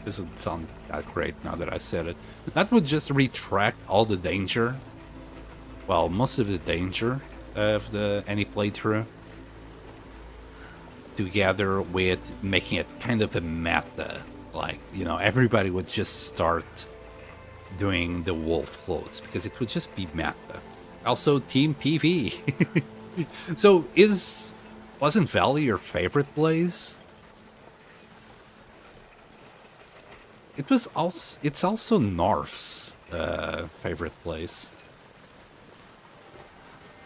Doesn't sound that great now that I said it. That would just retract all the danger. Well, most of the danger of any playthrough, together with making it kind of a meta. Like, you know, everybody would just start doing the wolf clothes because it would just be meta. Also, Team PV. So, is Pleasant Valley your favorite place? It's also North's favorite place.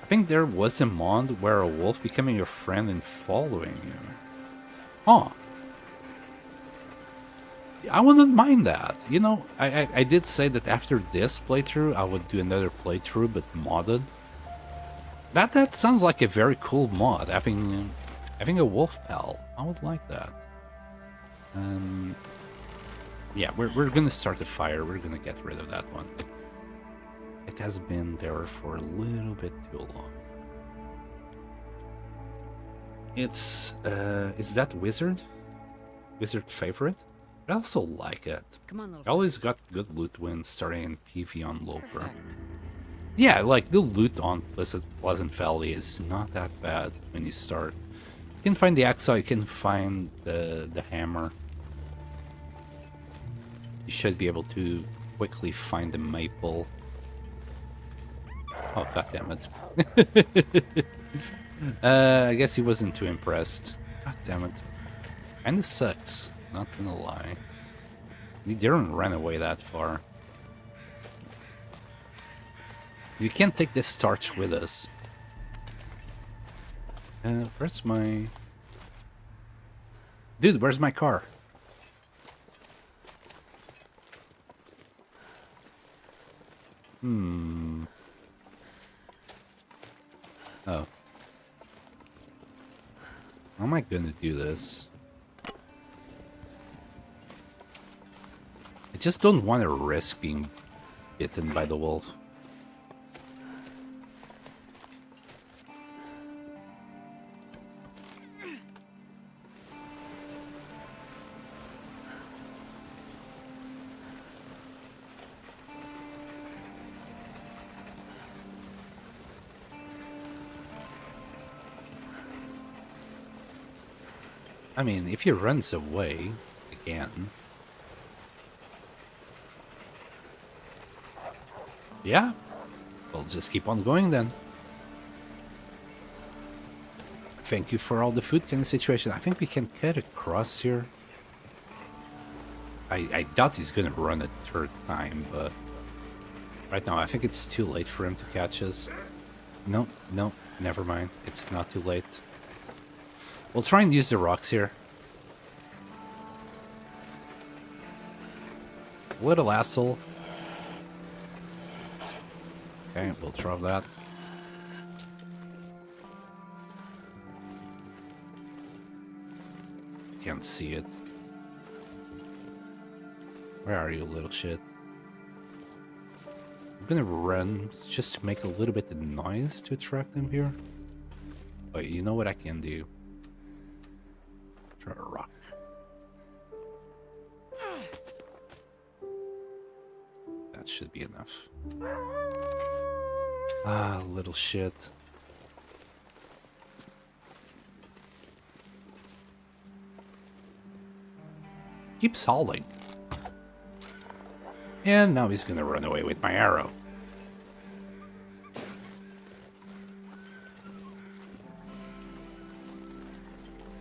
I think there was a mod where a wolf becoming your friend and following you. Huh. I wouldn't mind that. You know, I did say that after this playthrough, I would do another playthrough, but modded. That sounds like a very cool mod, having a wolf pal. I would like that. Yeah, we're gonna start a fire. We're gonna get rid of that one. It has been there for a little bit too long. Is that wizard favorite? I also like it.
Come on, little
I always got good loot when starting in PV on Loper.
Perfect.
Yeah, like the loot on Pleasant Valley is not that bad when you start. You can find the axe, you can find the hammer. You should be able to quickly find the maple. Oh, god damn it. I guess he wasn't too impressed. God damn it. Kinda sucks, not gonna lie. He didn't run away that far. You can't take this torch with us. Where's my... Dude, where's my car? Oh. How am I gonna do this? I just don't want to risk being bitten by the wolf. I mean, if he runs away, like, again. Yeah, we'll just keep on going then. Thank you for all the food kind of situation. I think we can cut across here. I doubt he's gonna run a third time, but right now I think it's too late for him to catch us. No, never mind. It's not too late. We'll try and use the rocks here. Little asshole. Okay, we'll drop that. Can't see it. Where are you, little shit? I'm gonna run just to make a little bit of noise to attract them here. But you know what I can do? Try a rock. That should be enough. Ah, little shit. Keeps howling. And now he's gonna run away with my arrow.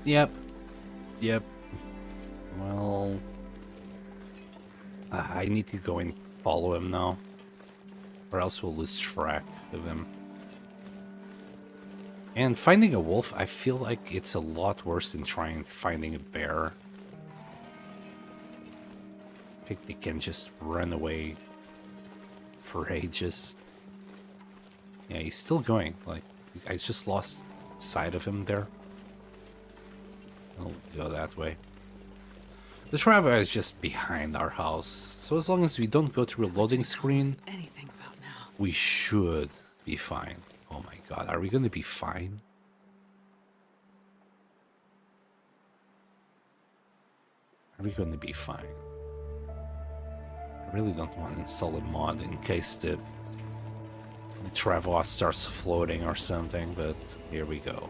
Yep. Well, I need to go and follow him now, or else we'll lose track of him. And finding a wolf, I feel like it's a lot worse than trying finding a bear. I think they can just run away for ages. Yeah, he's still going. Like, I just lost sight of him there. I'll go that way. The traveler is just behind our house, so as long as we don't go through a loading screen,
Anything about now.
we should be fine. Oh my god, are we gonna be fine? Are we gonna be fine? I really don't want to install a mod in case the traveler starts floating or something, but here we go.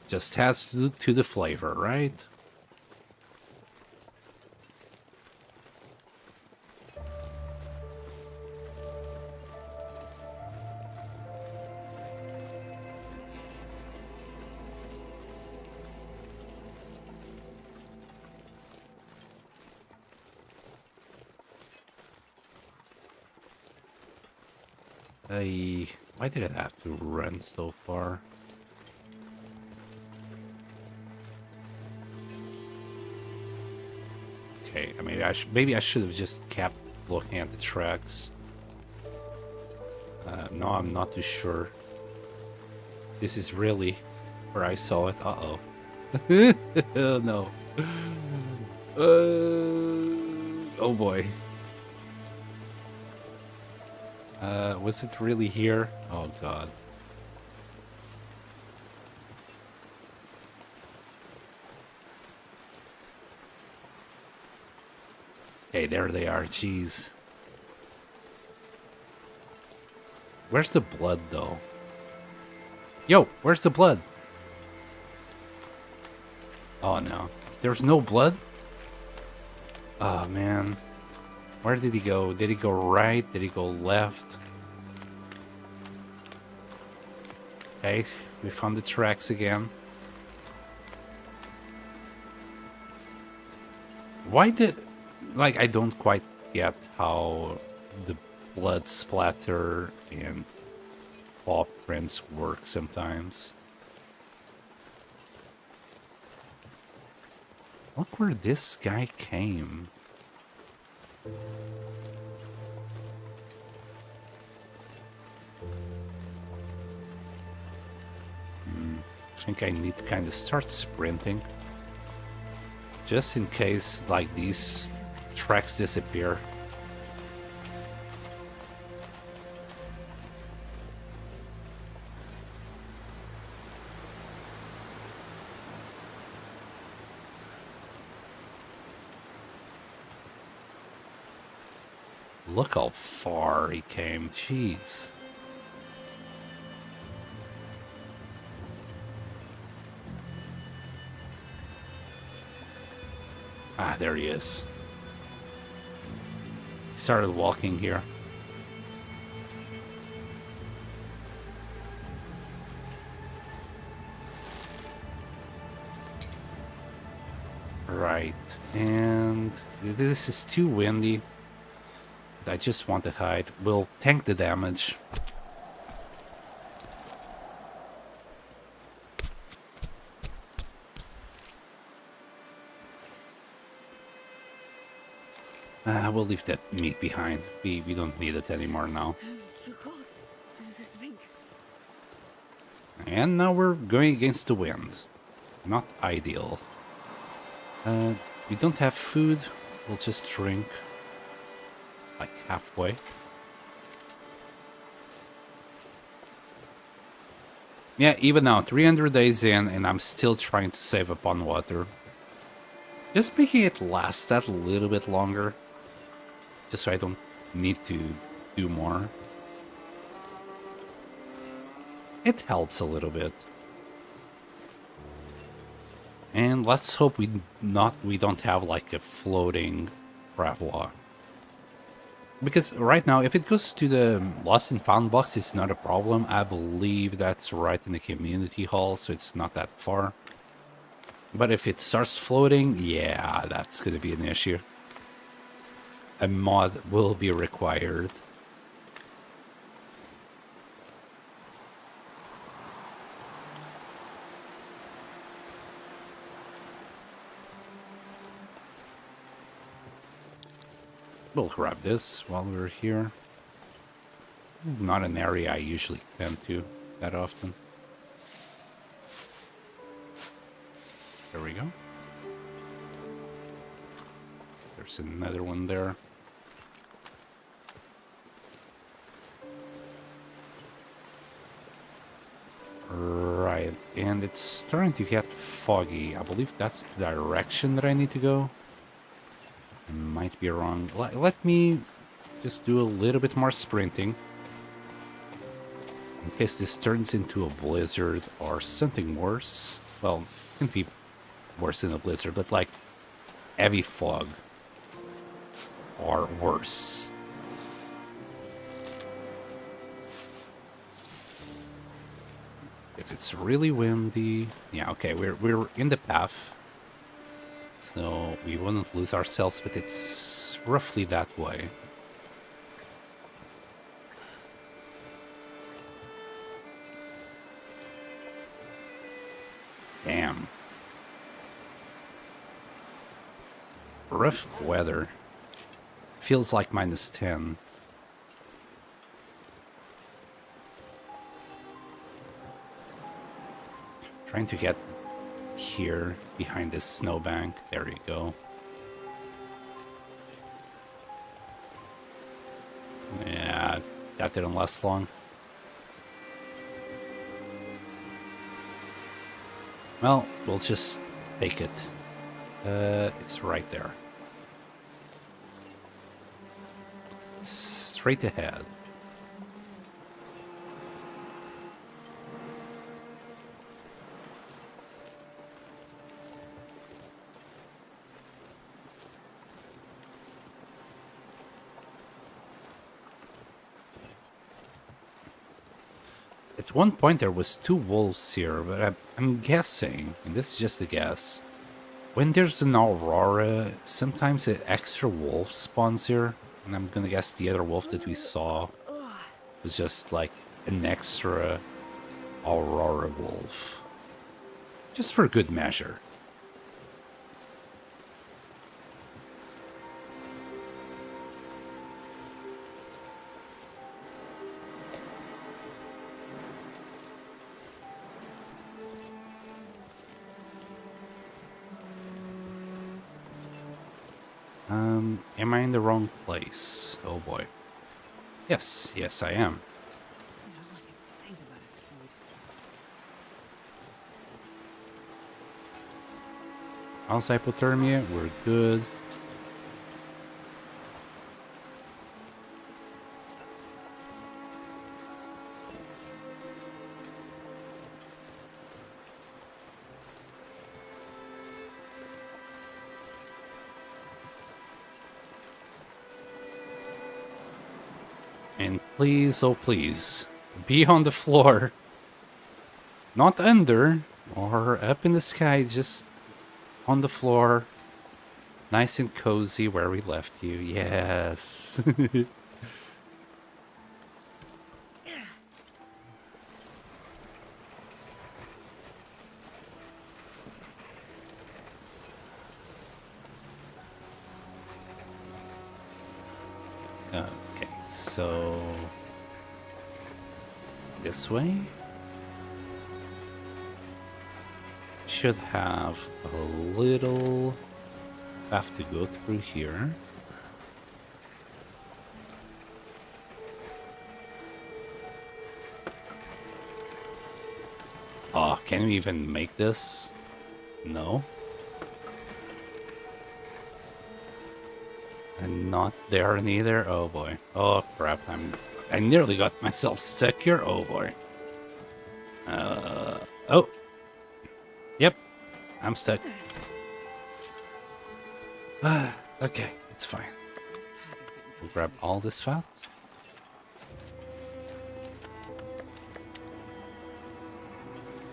Just adds to the flavor, right? Why did it have to run so far? Okay, I mean, maybe I should have just kept looking at the tracks. No, I'm not too sure. This is really where I saw it. Uh-oh. Oh, no. Oh boy. Was it really here? Oh god. Hey, there they are. Jeez. Where's the blood, though? Yo, where's the blood? Oh, no. There's no blood? Oh, man. Where did he go? Did he go right? Did he go left? Okay, we found the tracks again. Why did... Like, I don't quite get how the blood splatter and paw prints work sometimes. Look where this guy came. I think I need to kind of start sprinting. Just in case, like, these tracks disappear. Look how far he came, jeez. there he is. He started walking here. Right, and this is too windy. I just want to hide. We'll tank the damage. We'll leave that meat behind. We don't need it anymore now.
Too cold to think.
And now we're going against the wind. Not ideal. We don't have food. We'll just drink. Like halfway. Yeah, even now, 300 days in, and I'm still trying to save up on water. Just making it last that little bit longer. Just so I don't need to do more. It helps a little bit. And let's hope we don't have like a floating reservoir. Because right now, if it goes to the Lost and Found box, it's not a problem. I believe that's right in the community hall, so it's not that far. But if it starts floating, yeah, that's going to be an issue. A mod will be required. We'll grab this while we're here. Not an area I usually come to that often. There we go. There's another one there. Right, and it's starting to get foggy. I believe that's the direction that I need to go. I might be wrong. Let me just do a little bit more sprinting. In case this turns into a blizzard or something worse. Well, it can be worse than a blizzard, but like heavy fog. Or worse. If it's really windy. Yeah, okay, we're in the path. So we wouldn't lose ourselves, but it's roughly that way. Damn. Rough weather. Feels like -10. Trying to get here behind this snowbank. There you go. Yeah, that didn't last long. Well, we'll just take it. It's right there. Straight ahead. At one point there was 2 wolves here, but I'm guessing, and this is just a guess, when there's an aurora, sometimes an extra wolf spawns here, and I'm gonna guess the other wolf that we saw was just like an extra aurora wolf. Just for good measure. Am I in the wrong place? Oh boy. Yes, yes I am. House hypothermia, we're good. And please, oh please, be on the floor. Not under or up in the sky, just on the floor. Nice and cozy where we left you. Yes. Okay, so this way should have a little path to go through here. Oh, can we even make this? No. And not there neither. Oh boy. Oh crap. I nearly got myself stuck here. Oh boy. Oh. Yep. I'm stuck. Okay, it's fine. We'll grab all this fat.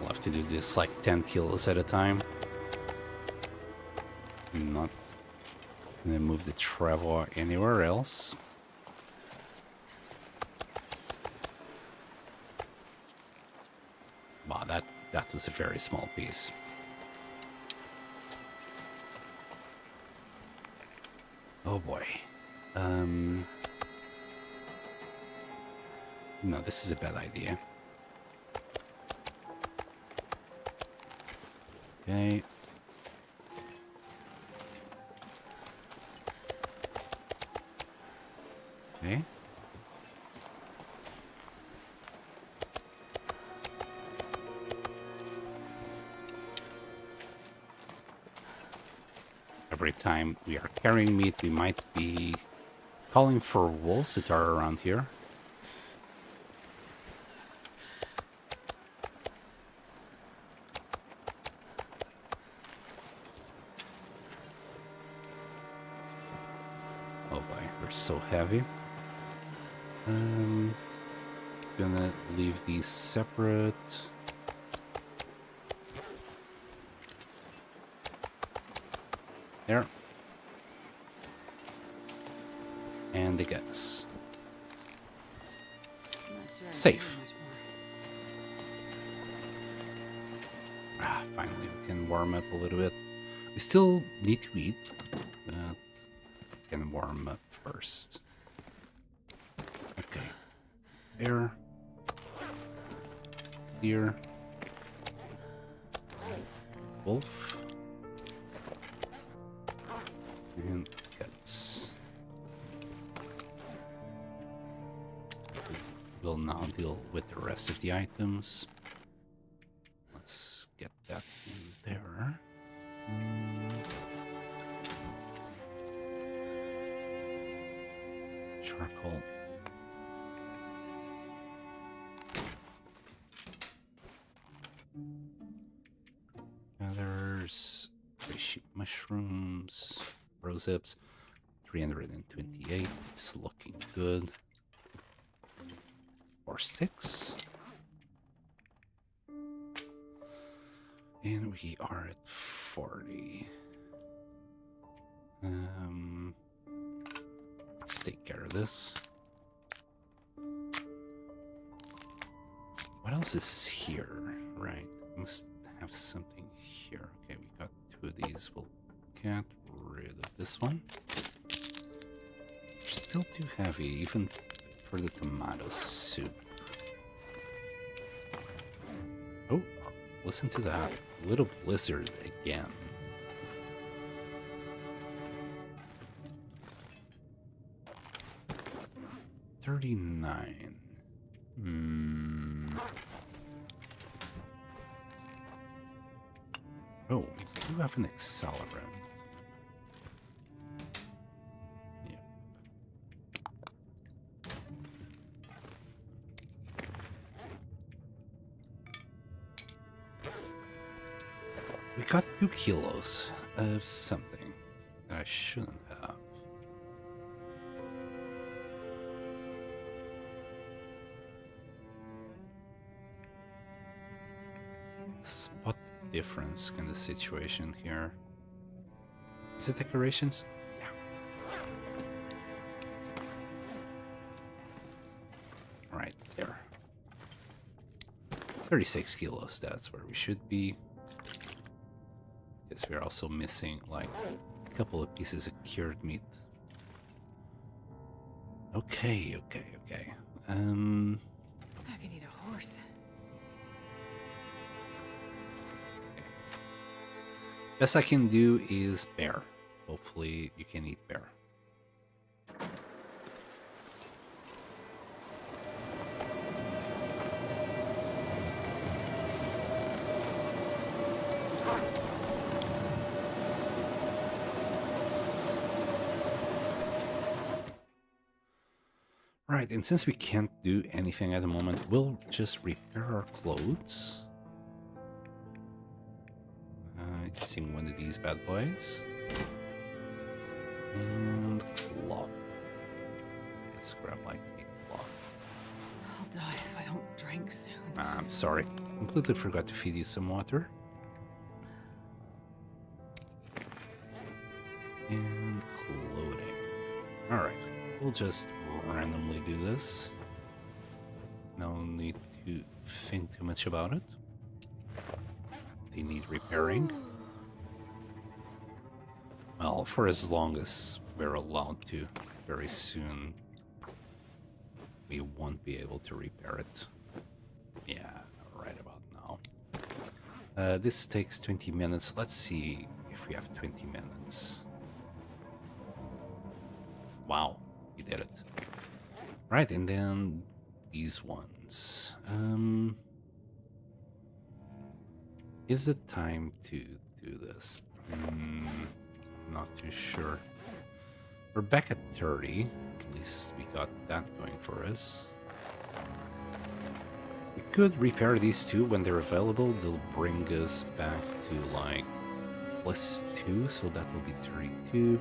We'll have to do this like 10 kilos at a time. Not gonna move the trevor anywhere else. Wow, that was a very small piece. Oh boy. No, this is a bad idea. Okay. Okay. Every time we are carrying meat, we might be calling for wolves that are around here. Oh boy, we're so heavy. Gonna leave these separate. There. And the guts. Safe. Finally, we can warm up a little bit. We still need to eat, but we can warm up first. Okay. There. Here. Wolf. And guts. We'll now deal with the rest of the items. Let's get that in there. Charcoal. Feathers. Fishy mushrooms. Rosehips. 328. It's looking good. 4 sticks. And we are at 40. Let's take care of this. What else is here? Right, must have something here. Okay, we got 2 of these. We'll get rid of this one. Still too heavy, even for the tomato soup. Oh, listen to that. Little blizzard again. $39. Oh, we do have an accelerant. Yep. We got 2 kilos of something that I shouldn't have. spot difference kind of situation here. Is it decorations? Yeah. Right there. 36 kilos, that's where we should be. Guess we're also missing like a couple of pieces of cured meat. Okay.
I could eat a horse.
Best I can do is bear. Hopefully you can eat bear. Right, and since we can't do anything at the moment, we'll just repair our clothes. Using one of these bad boys. And cloth. Let's grab like 8 cloth.
I'll die if I don't drink soon.
I'm sorry. Completely forgot to feed you some water. And clothing. Alright, we'll just randomly do this. No need to think too much about it. They need repairing. Well, for as long as we're allowed to. Very soon we won't be able to repair it. Yeah, right about now. This takes 20 minutes. Let's see if we have 20 minutes. Wow, we did it. Right, and then these ones. Is it time to do this? Not too sure. We're back at 30. At least we got that going for us. We could repair these two when they're available. They'll bring us back to like +2, so that will be 32.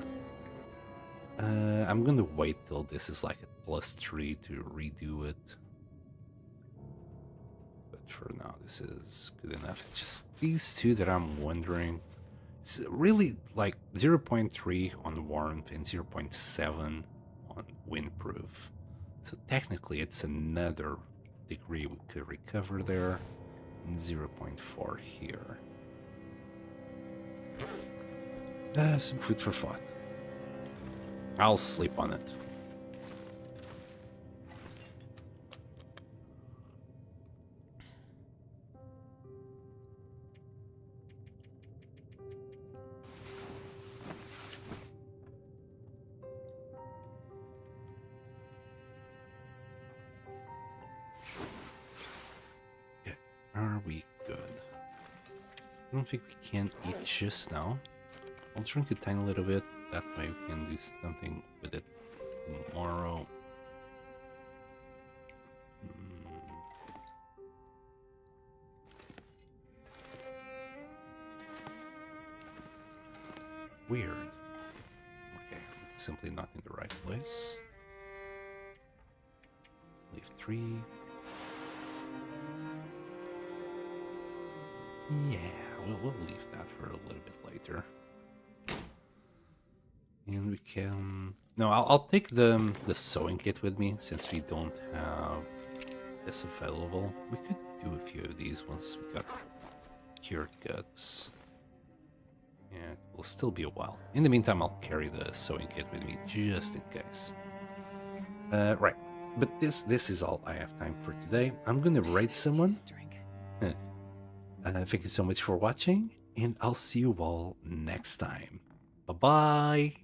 I'm gonna wait till this is like at +3 to redo it. But for now, this is good enough. It's just these two that I'm wondering. It's really like 0.3 on warmth and 0.7 on windproof. So technically it's another degree we could recover there, and 0.4 here. Some food for thought. I'll sleep on it. Okay, are we good? I don't think we can eat just now. I'll drink a tiny little bit. That way we can do something with it tomorrow. Weird. Okay, simply not in the right place. Leave 3. Yeah, we'll leave that for a little bit later. And we can... No, I'll take the sewing kit with me, since we don't have this available. We could do a few of these once we got cured guts. Yeah, it will still be a while. In the meantime, I'll carry the sewing kit with me, just in case. Right, but this is all I have time for today. I'm gonna raid someone. Thank you so much for watching, and I'll see you all next time. Bye-bye!